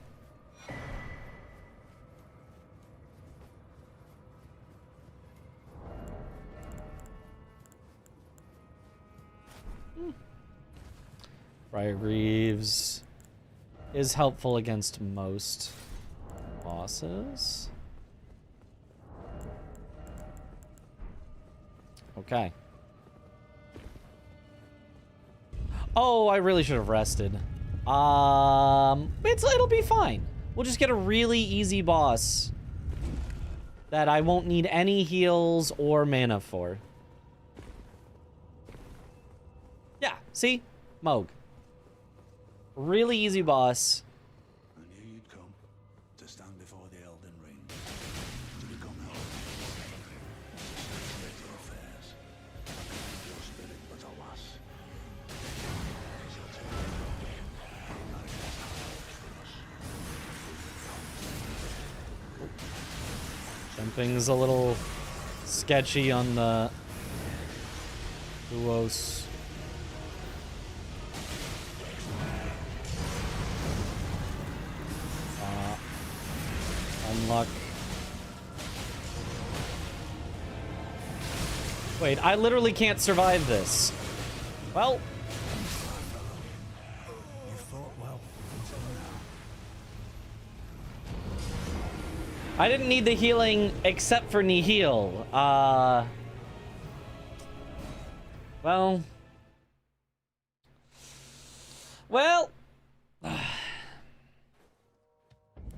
Friar Greaves is helpful against most bosses. Okay. Oh, I really should have rested. It'll be fine. We'll just get a really easy boss that I won't need any heals or mana for. Yeah, see? Moog. Really easy boss. I knew you'd come to stand before the Elden Ring, to become held. Your affairs, your spirit but alas. Shall take Jumping's a little sketchy on the Duos. Unluck. Wait, I literally can't survive this. Well. You fought well until now. I didn't need the healing except for Nihil. Well.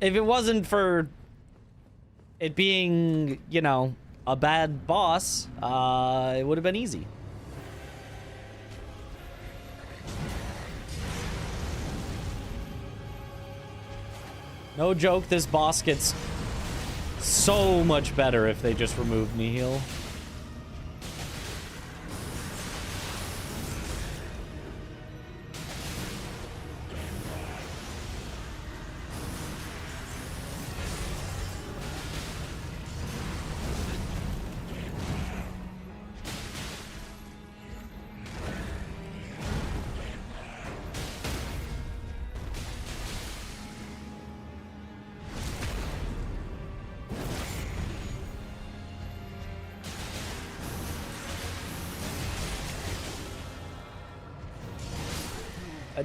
If it wasn't for it being, you know, a bad boss, it would have been easy. No joke, this boss gets so much better if they just remove Nihil.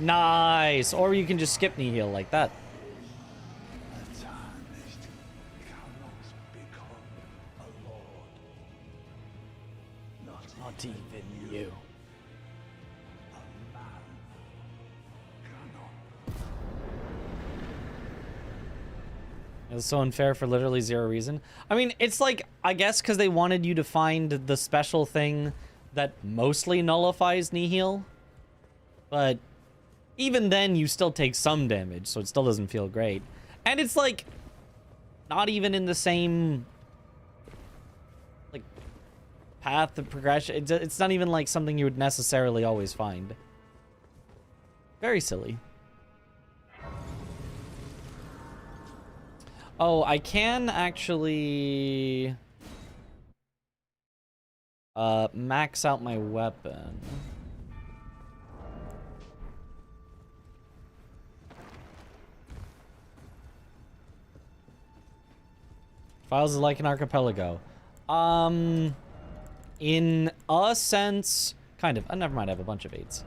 Nice. Or you can just skip Nihil like that. Not even you. It was so unfair for literally zero reason. I mean, it's like, I guess because they wanted you to find the special thing that mostly nullifies Nihil. But even then, you still take some damage, so it still doesn't feel great. And it's like, not even in the same, like, path of progression. It's not even like something you would necessarily always find. Very silly. Oh, I can actually max out my weapon. Files is like an archipelago. In a sense, kind of. Never mind, I have a bunch of 8s.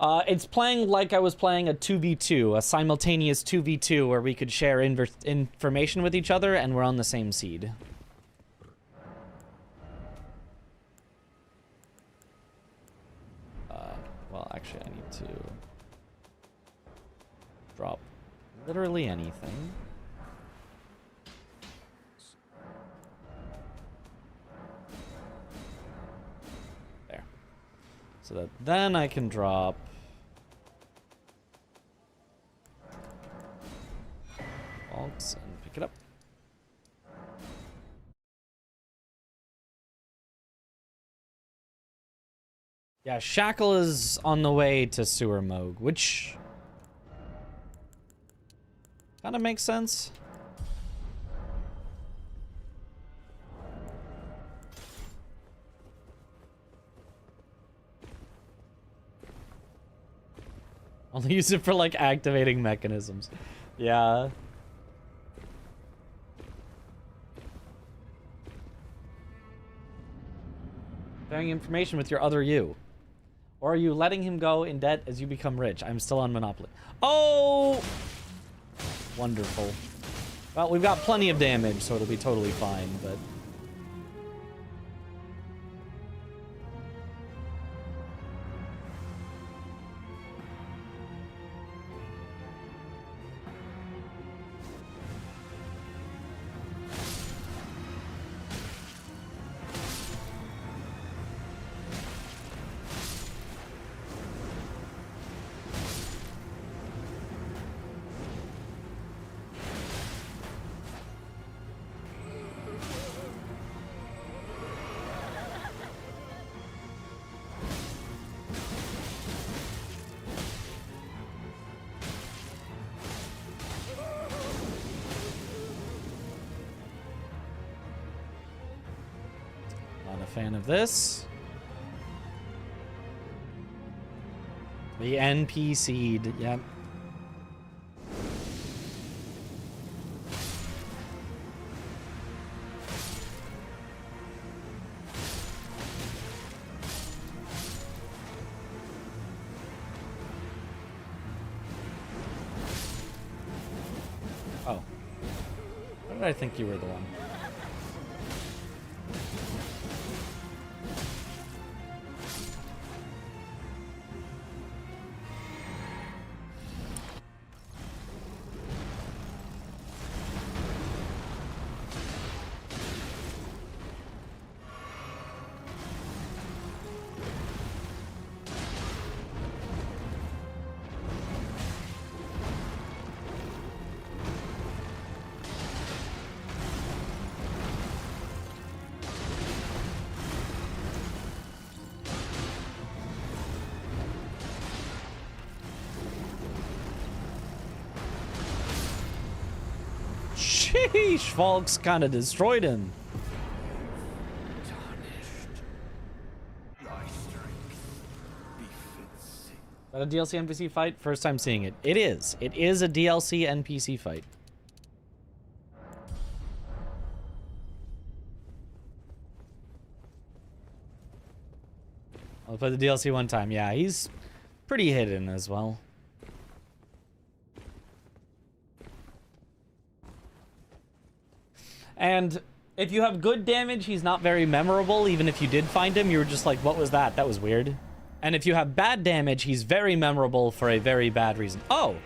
It's playing like I was playing a 2v2, a simultaneous 2v2 where we could share information with each other and we're on the same seed. Well, actually, I need to drop literally anything. There. So that then I can drop Vaults and pick it up. Yeah, Shackle is on the way to Sewer Moog, which kind of makes sense. Only use it for like activating mechanisms. Yeah. Sharing information with your other you. Or are you letting him go in debt as you become rich? I'm still on Monopoly. Oh! Wonderful. Well, we've got plenty of damage, so it'll be totally fine, but... Fan of this. The NP seed, yep. Oh. Why did I think you were the one? Sheesh, Falks kind of destroyed him. Is that a DLC NPC fight? First time seeing it. It is. It is a DLC NPC fight. I'll play the DLC one time. Yeah, he's pretty hidden as well. And if you have good damage, he's not very memorable. Even if you did find him, you were just like, what was that? That was weird. And if you have bad damage, he's very memorable for a very bad reason. Oh!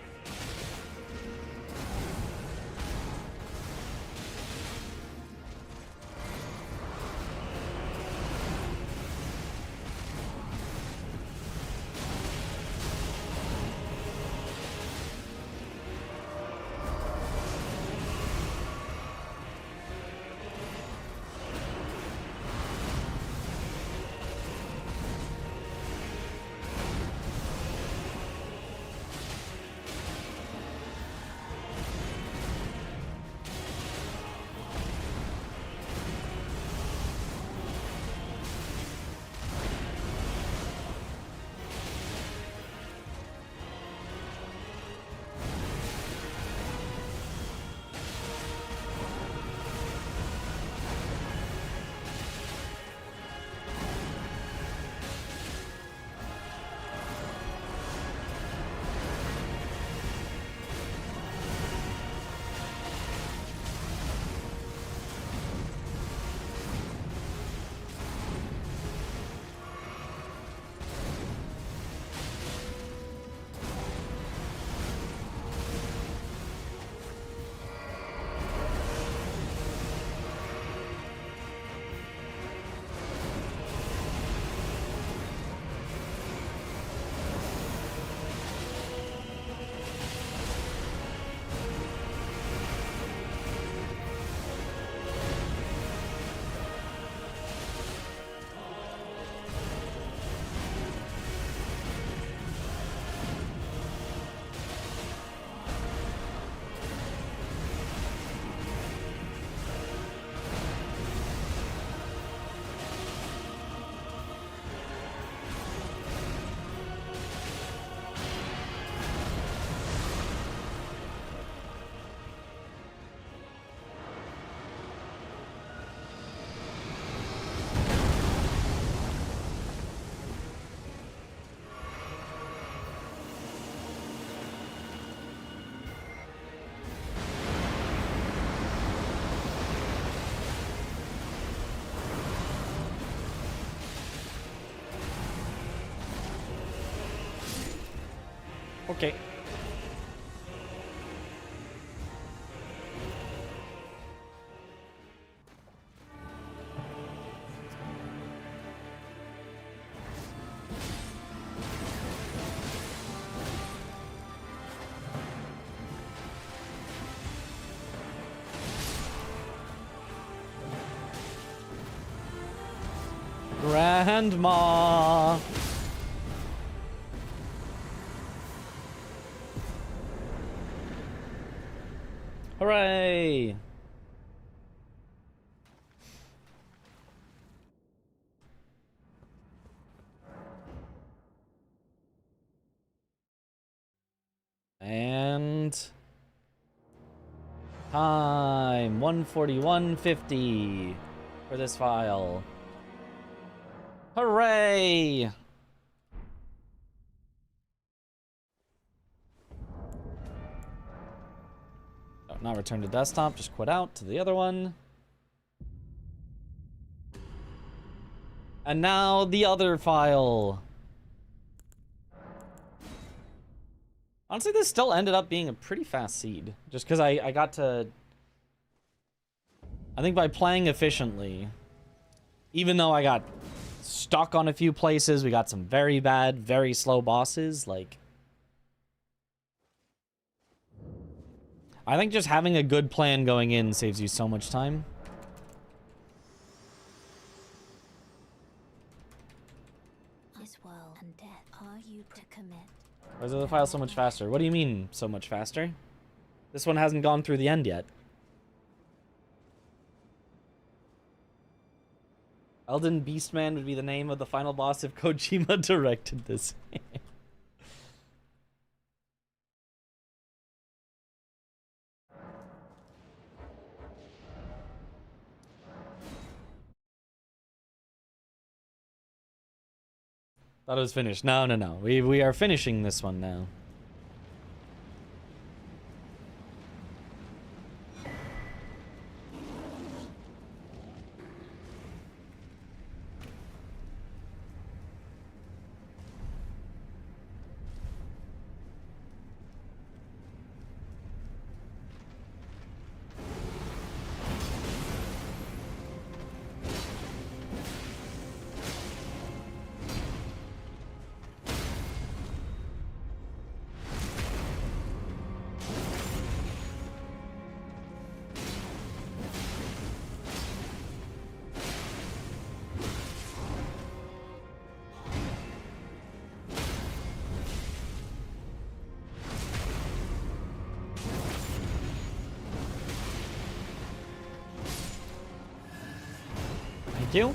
Okay. Grandma. Hooray! And time 141.50 for this file. Hooray! Oh, not return to desktop, just quit out to the other one. And now the other file. Honestly, this still ended up being a pretty fast seed. Just because I got to... I think by playing efficiently, even though I got stuck on a few places, we got some very bad, very slow bosses, like... I think just having a good plan going in saves you so much time. This world and death are you to commit? Why is the other file so much faster? What do you mean, so much faster? This one hasn't gone through the end yet. Elden Beastman would be the name of the final boss if Kojima directed this. Thought it was finished. No, no, no. We are finishing this one now. Thank you.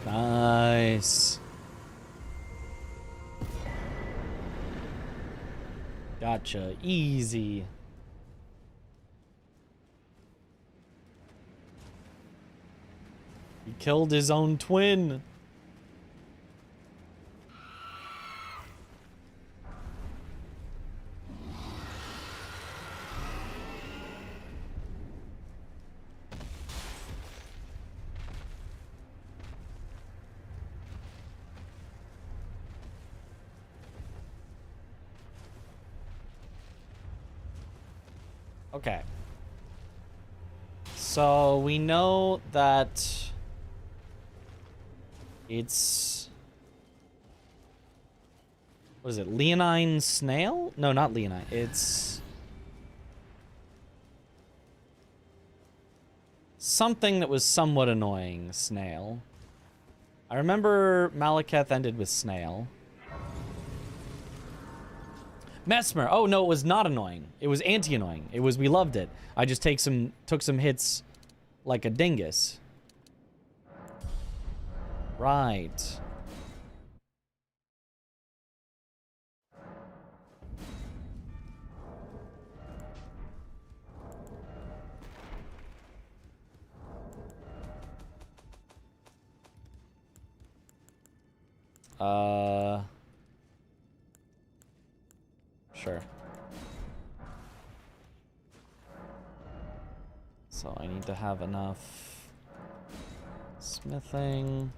Nice. Gotcha. Easy. He killed his own twin. Okay. So we know that it's... What is it? Leonine snail? No, not leonine. It's... something that was somewhat annoying. Snail. I remember Malekith ended with snail. Mesmer. Oh no, it was not annoying. It was anti-annoying. It was we loved it. I just took some hits like a dingus. Right. Sure. So I need to have enough smithing.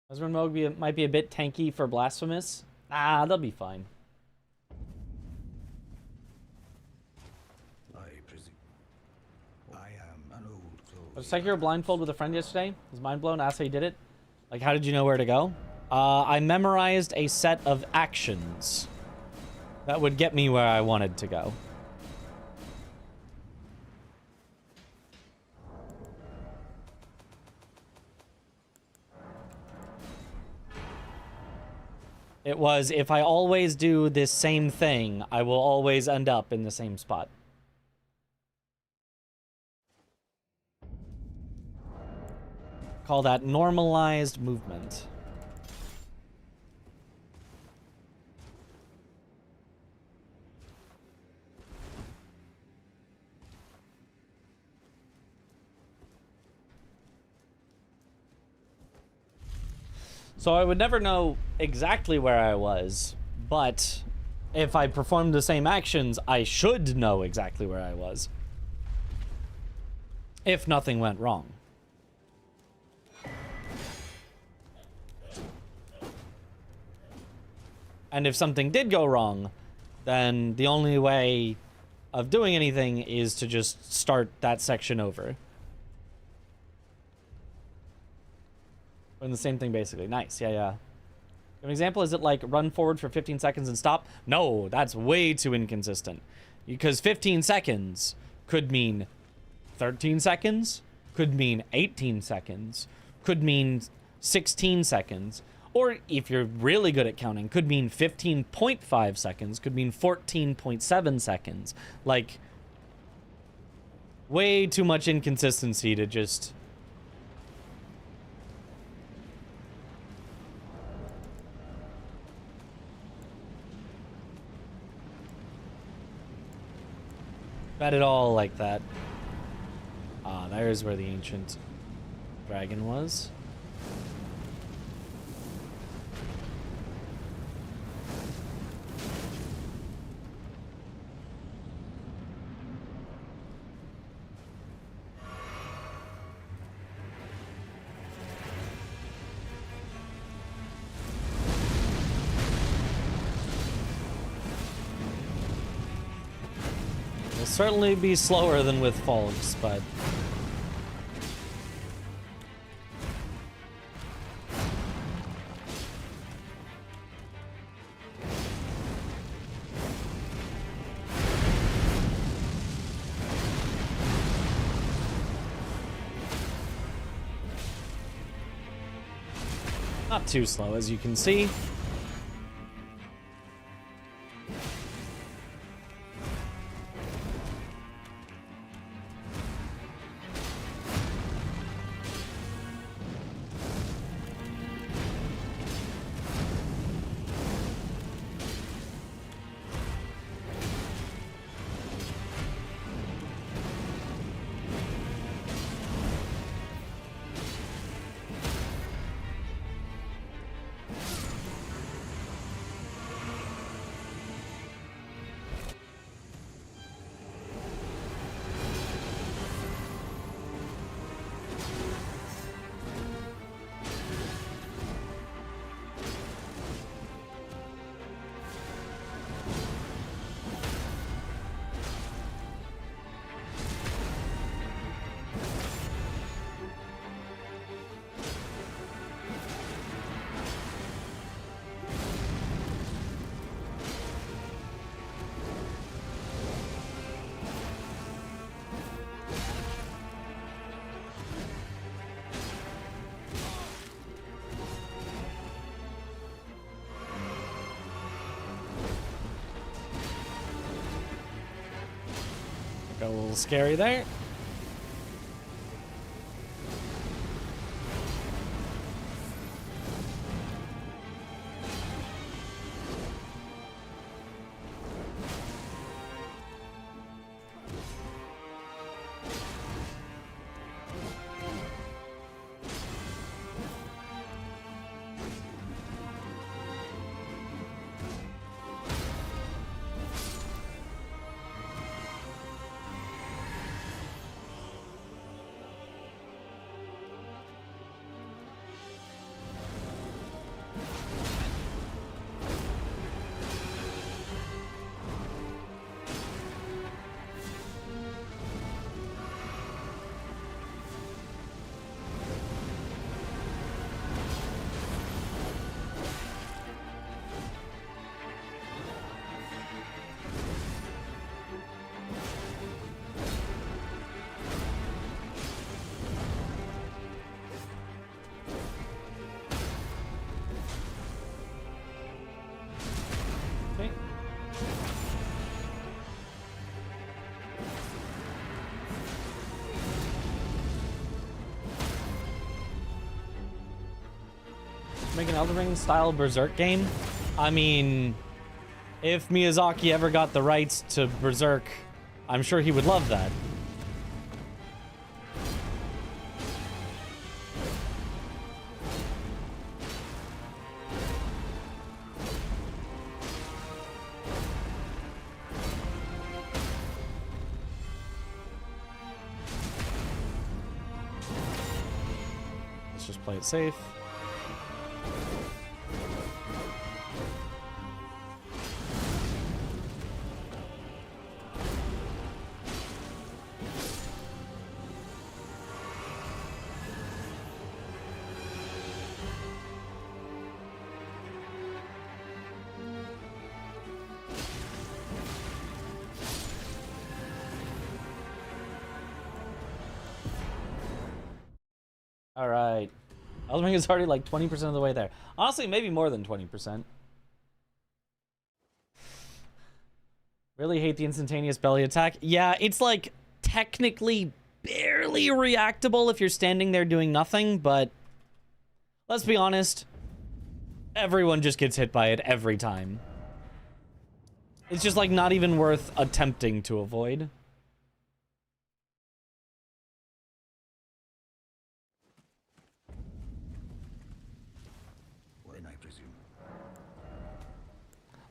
Husband mode might be a bit tanky for blasphemous. Ah, they'll be fine. I was Sekiro blindfold with a friend yesterday. I was mind blown. Asked how you did it. Like, how did you know where to go? I memorized a set of actions that would get me where I wanted to go. It was, if I always do this same thing, I will always end up in the same spot. Call that normalized movement. So I would never know exactly where I was, but if I performed the same actions, I should know exactly where I was. If nothing went wrong. And if something did go wrong, then the only way of doing anything is to just start that section over. Doing the same thing, basically. Nice, yeah. An example, is it like run forward for 15 seconds and stop? No, that's way too inconsistent. Because 15 seconds could mean 13 seconds, could mean 18 seconds, could mean 16 seconds, or if you're really good at counting, could mean 15.5 seconds, could mean 14.7 seconds. Like, way too much inconsistency to just... bet it all like that. Ah, there's where the ancient dragon was. Certainly be slower than with Folks, but... not too slow, as you can see. Got a little scary there. Make an Elden Ring style Berserk game? I mean, if Miyazaki ever got the rights to Berserk, I'm sure he would love that. Let's just play it safe. All right. Elden Ring is already like 20% of the way there. Honestly, maybe more than 20%. Really hate the instantaneous belly attack. Yeah, it's like technically barely reactable if you're standing there doing nothing, but let's be honest, everyone just gets hit by it every time. It's just like not even worth attempting to avoid.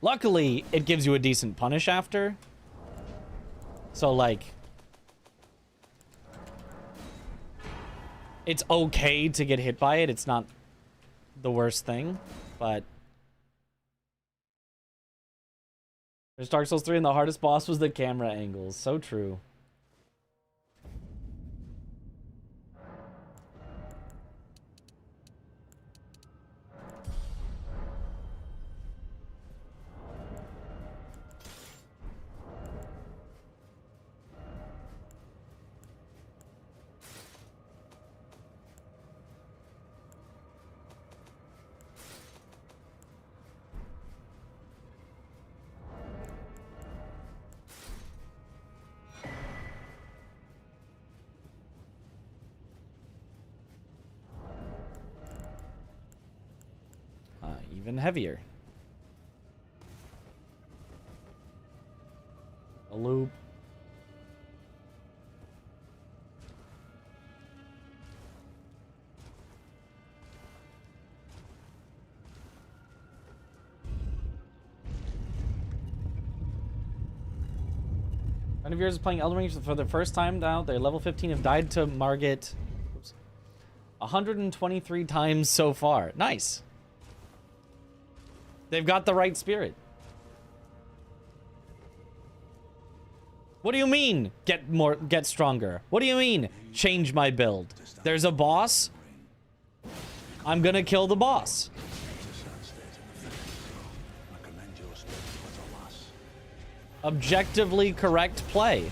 Luckily, it gives you a decent punish after. So, like, it's okay to get hit by it. It's not the worst thing, but there's Dark Souls 3 and the hardest boss was the camera angles. So true. Even heavier. A loop. Friend of yours is playing Elden Ring for the first time now. They're level 15, have died to Margit 123 times so far. Nice. They've got the right spirit. What do you mean, get stronger? What do you mean, change my build? There's a boss. I'm gonna kill the boss. Objectively correct play.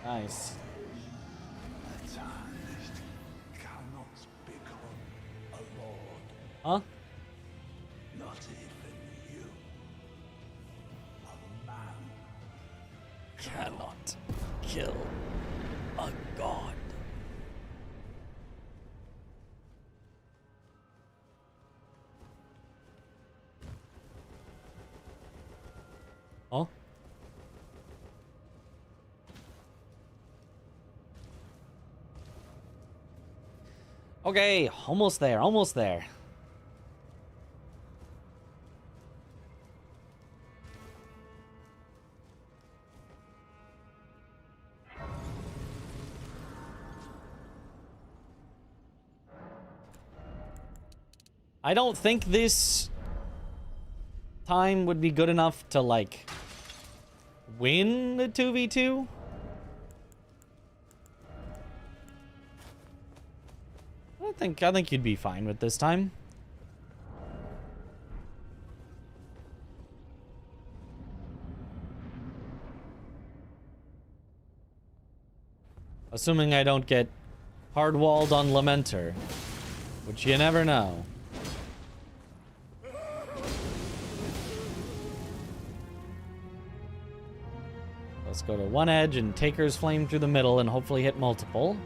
Nice. The tarnished cannot become a lord. Huh? Not even you. A man. Cannot kill a god. Huh? Okay, almost there, almost there. I don't think this time would be good enough to, like, win the 2v2. I think you'd be fine with this time. Assuming I don't get hard-walled on Lamenter, which you never know. Let's go to one edge and Taker's Flame through the middle and hopefully hit multiple.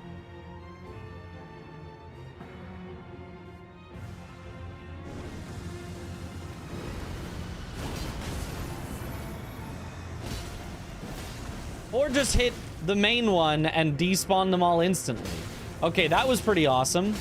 Or just hit the main one and despawn them all instantly. Okay, that was pretty awesome.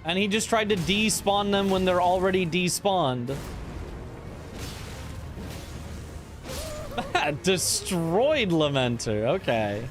And he just tried to despawn them when they're already despawned. Destroyed Lamenter, okay.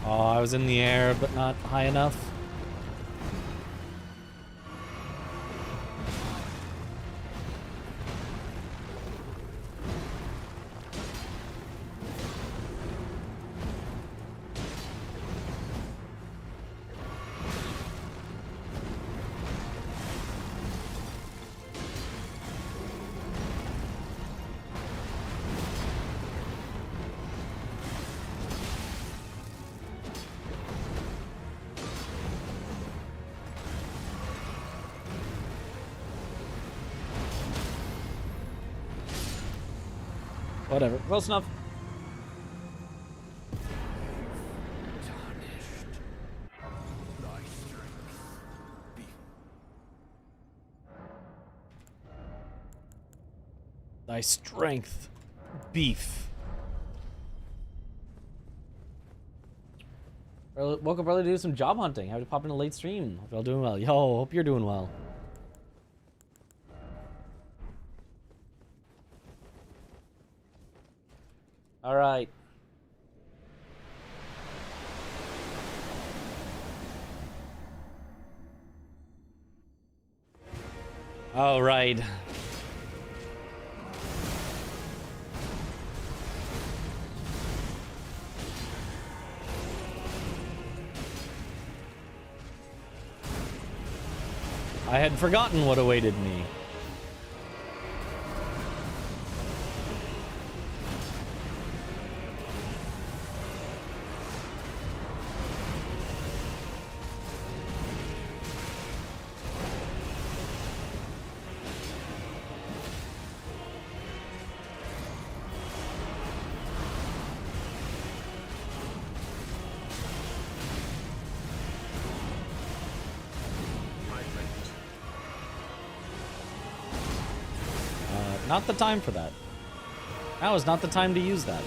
Oh, I was in the air, but not high enough. Whatever, close enough. Tarnished. Thy strength be Thy strength, beef. Woke up early to do some job hunting. Had to pop in a late stream. Hope y'all doing well. Yo, hope you're doing well. All right. All right. I had forgotten what awaited me. Not the time for that. Now is not the time to use that.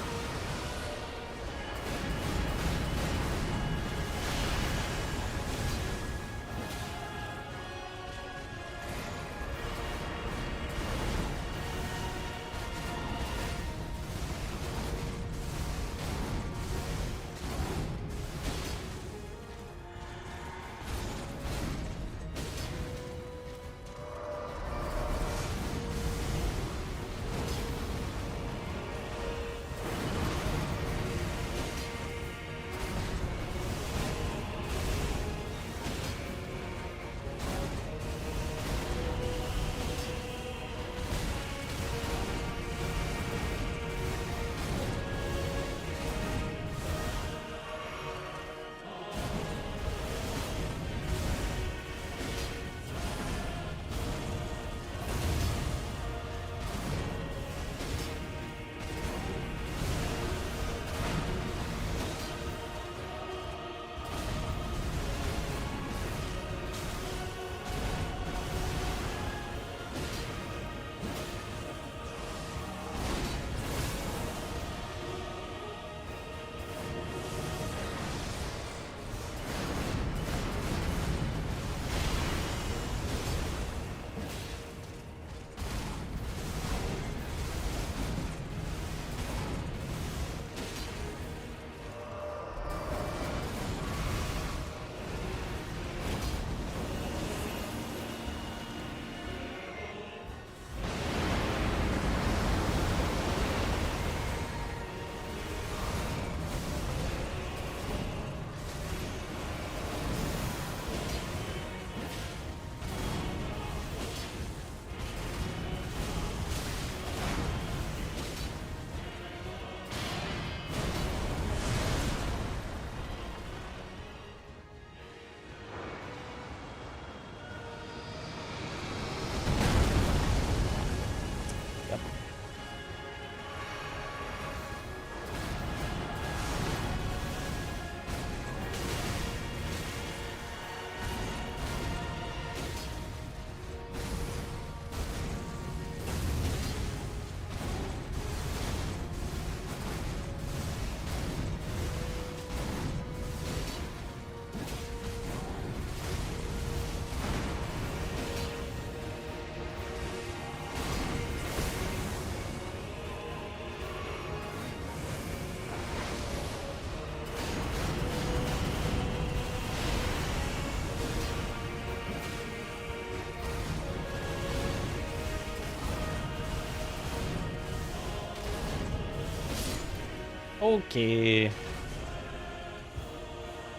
Okay.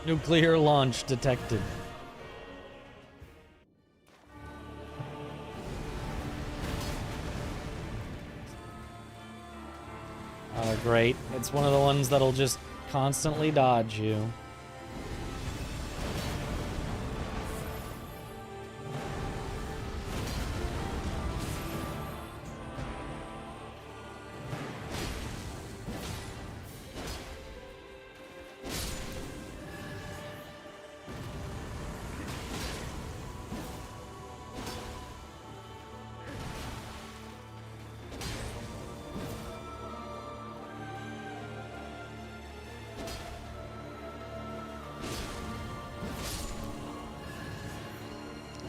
Nuclear launch detected. Oh, great. It's one of the ones that'll just constantly dodge you.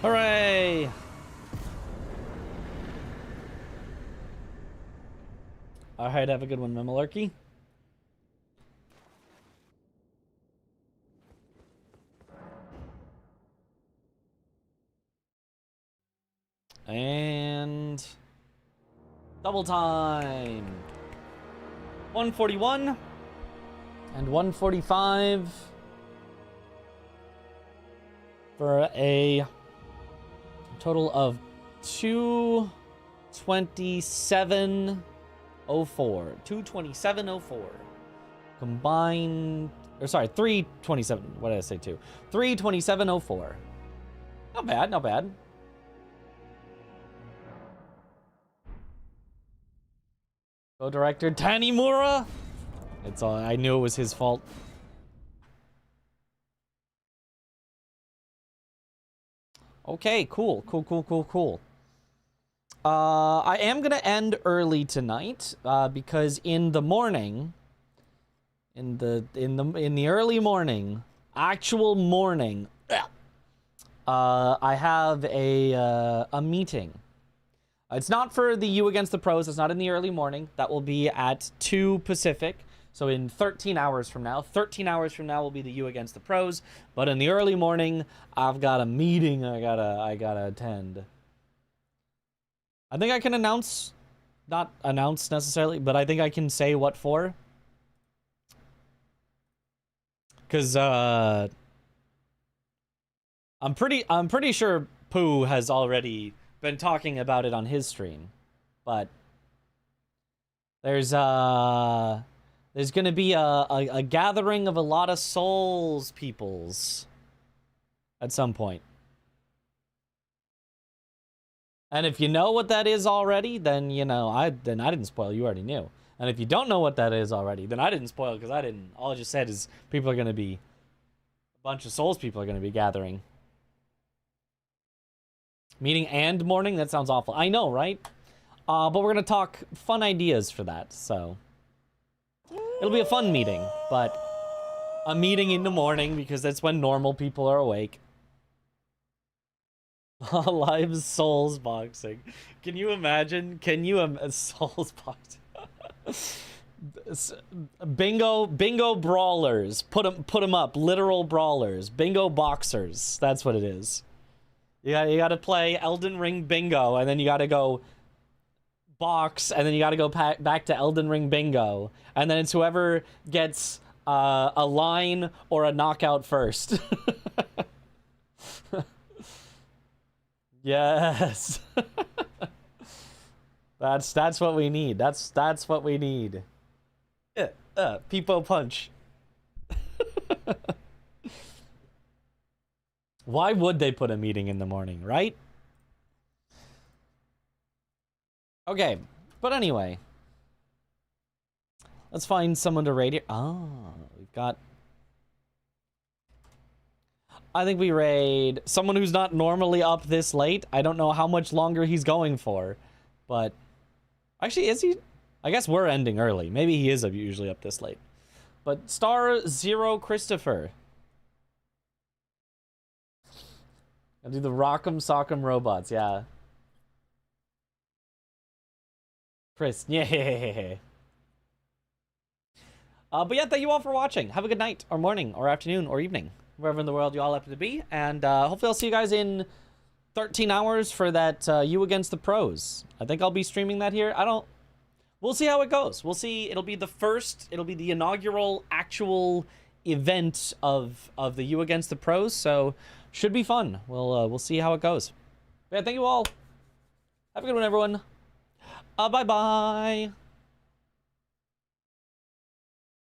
Hooray! Alright, have a good one, Mimilarchy. And double time. 141 and 145 for a total of 227.04. 227.04. Combined, or sorry, 327. What did I say? 327.04. Not bad, not bad. Co-director Tanimura. It's all. I knew it was his fault. Okay, cool. I am gonna end early tonight because in the morning, in the early morning, actual morning, I have a meeting. It's not for the You Against the Pros. It's not in the early morning. That will be at 2 Pacific. So in 13 hours from now. 13 hours from now will be the You Against the Pros. But in the early morning, I've got a meeting I gotta attend. I think I can announce, not announce necessarily, but I think I can say what for. Cause I'm pretty sure Pooh has already been talking about it on his stream, but there's gonna be a gathering of a lot of Souls peoples at some point. And if you know what that is already, then you know I didn't spoil. You already knew. And if you don't know what that is already, then I didn't spoil because I didn't. All I just said is people are gonna be, a bunch of Souls people are gonna be gathering. Meeting and morning? That sounds awful. I know, right? But we're gonna talk fun ideas for that, so it'll be a fun meeting, but a meeting in the morning because that's when normal people are awake. Live Souls boxing. Can you imagine? Souls boxing? Bingo brawlers. Put them up. Literal brawlers. Bingo boxers. That's what it is. You gotta play Elden Ring bingo, and then you gotta go box, and then you gotta go back to Elden Ring bingo, and then it's whoever gets a line or a knockout first. Yes. That's what we need. That's what we need. Peepo punch. Why would they put a meeting in the morning, right? Okay, but anyway. Let's find someone to raid here. Oh, we've got... I think we raid someone who's not normally up this late. I don't know how much longer he's going for, but... Actually, is he? I guess we're ending early. Maybe he is usually up this late. But Star Zero Christopher. I'll do the Rock'em Sock'em Robots, yeah. Chris, yeah. But yeah, thank you all for watching. Have a good night, or morning, or afternoon, or evening, wherever in the world you all happen to be. And hopefully I'll see you guys in 13 hours for that You Against the Pros. I think I'll be streaming that here. we'll see how it goes. We'll see. It'll be the inaugural actual event of the You Against the Pros, so should be fun. We'll see how it goes. But yeah, thank you all. Have a good one, everyone. Bye-bye.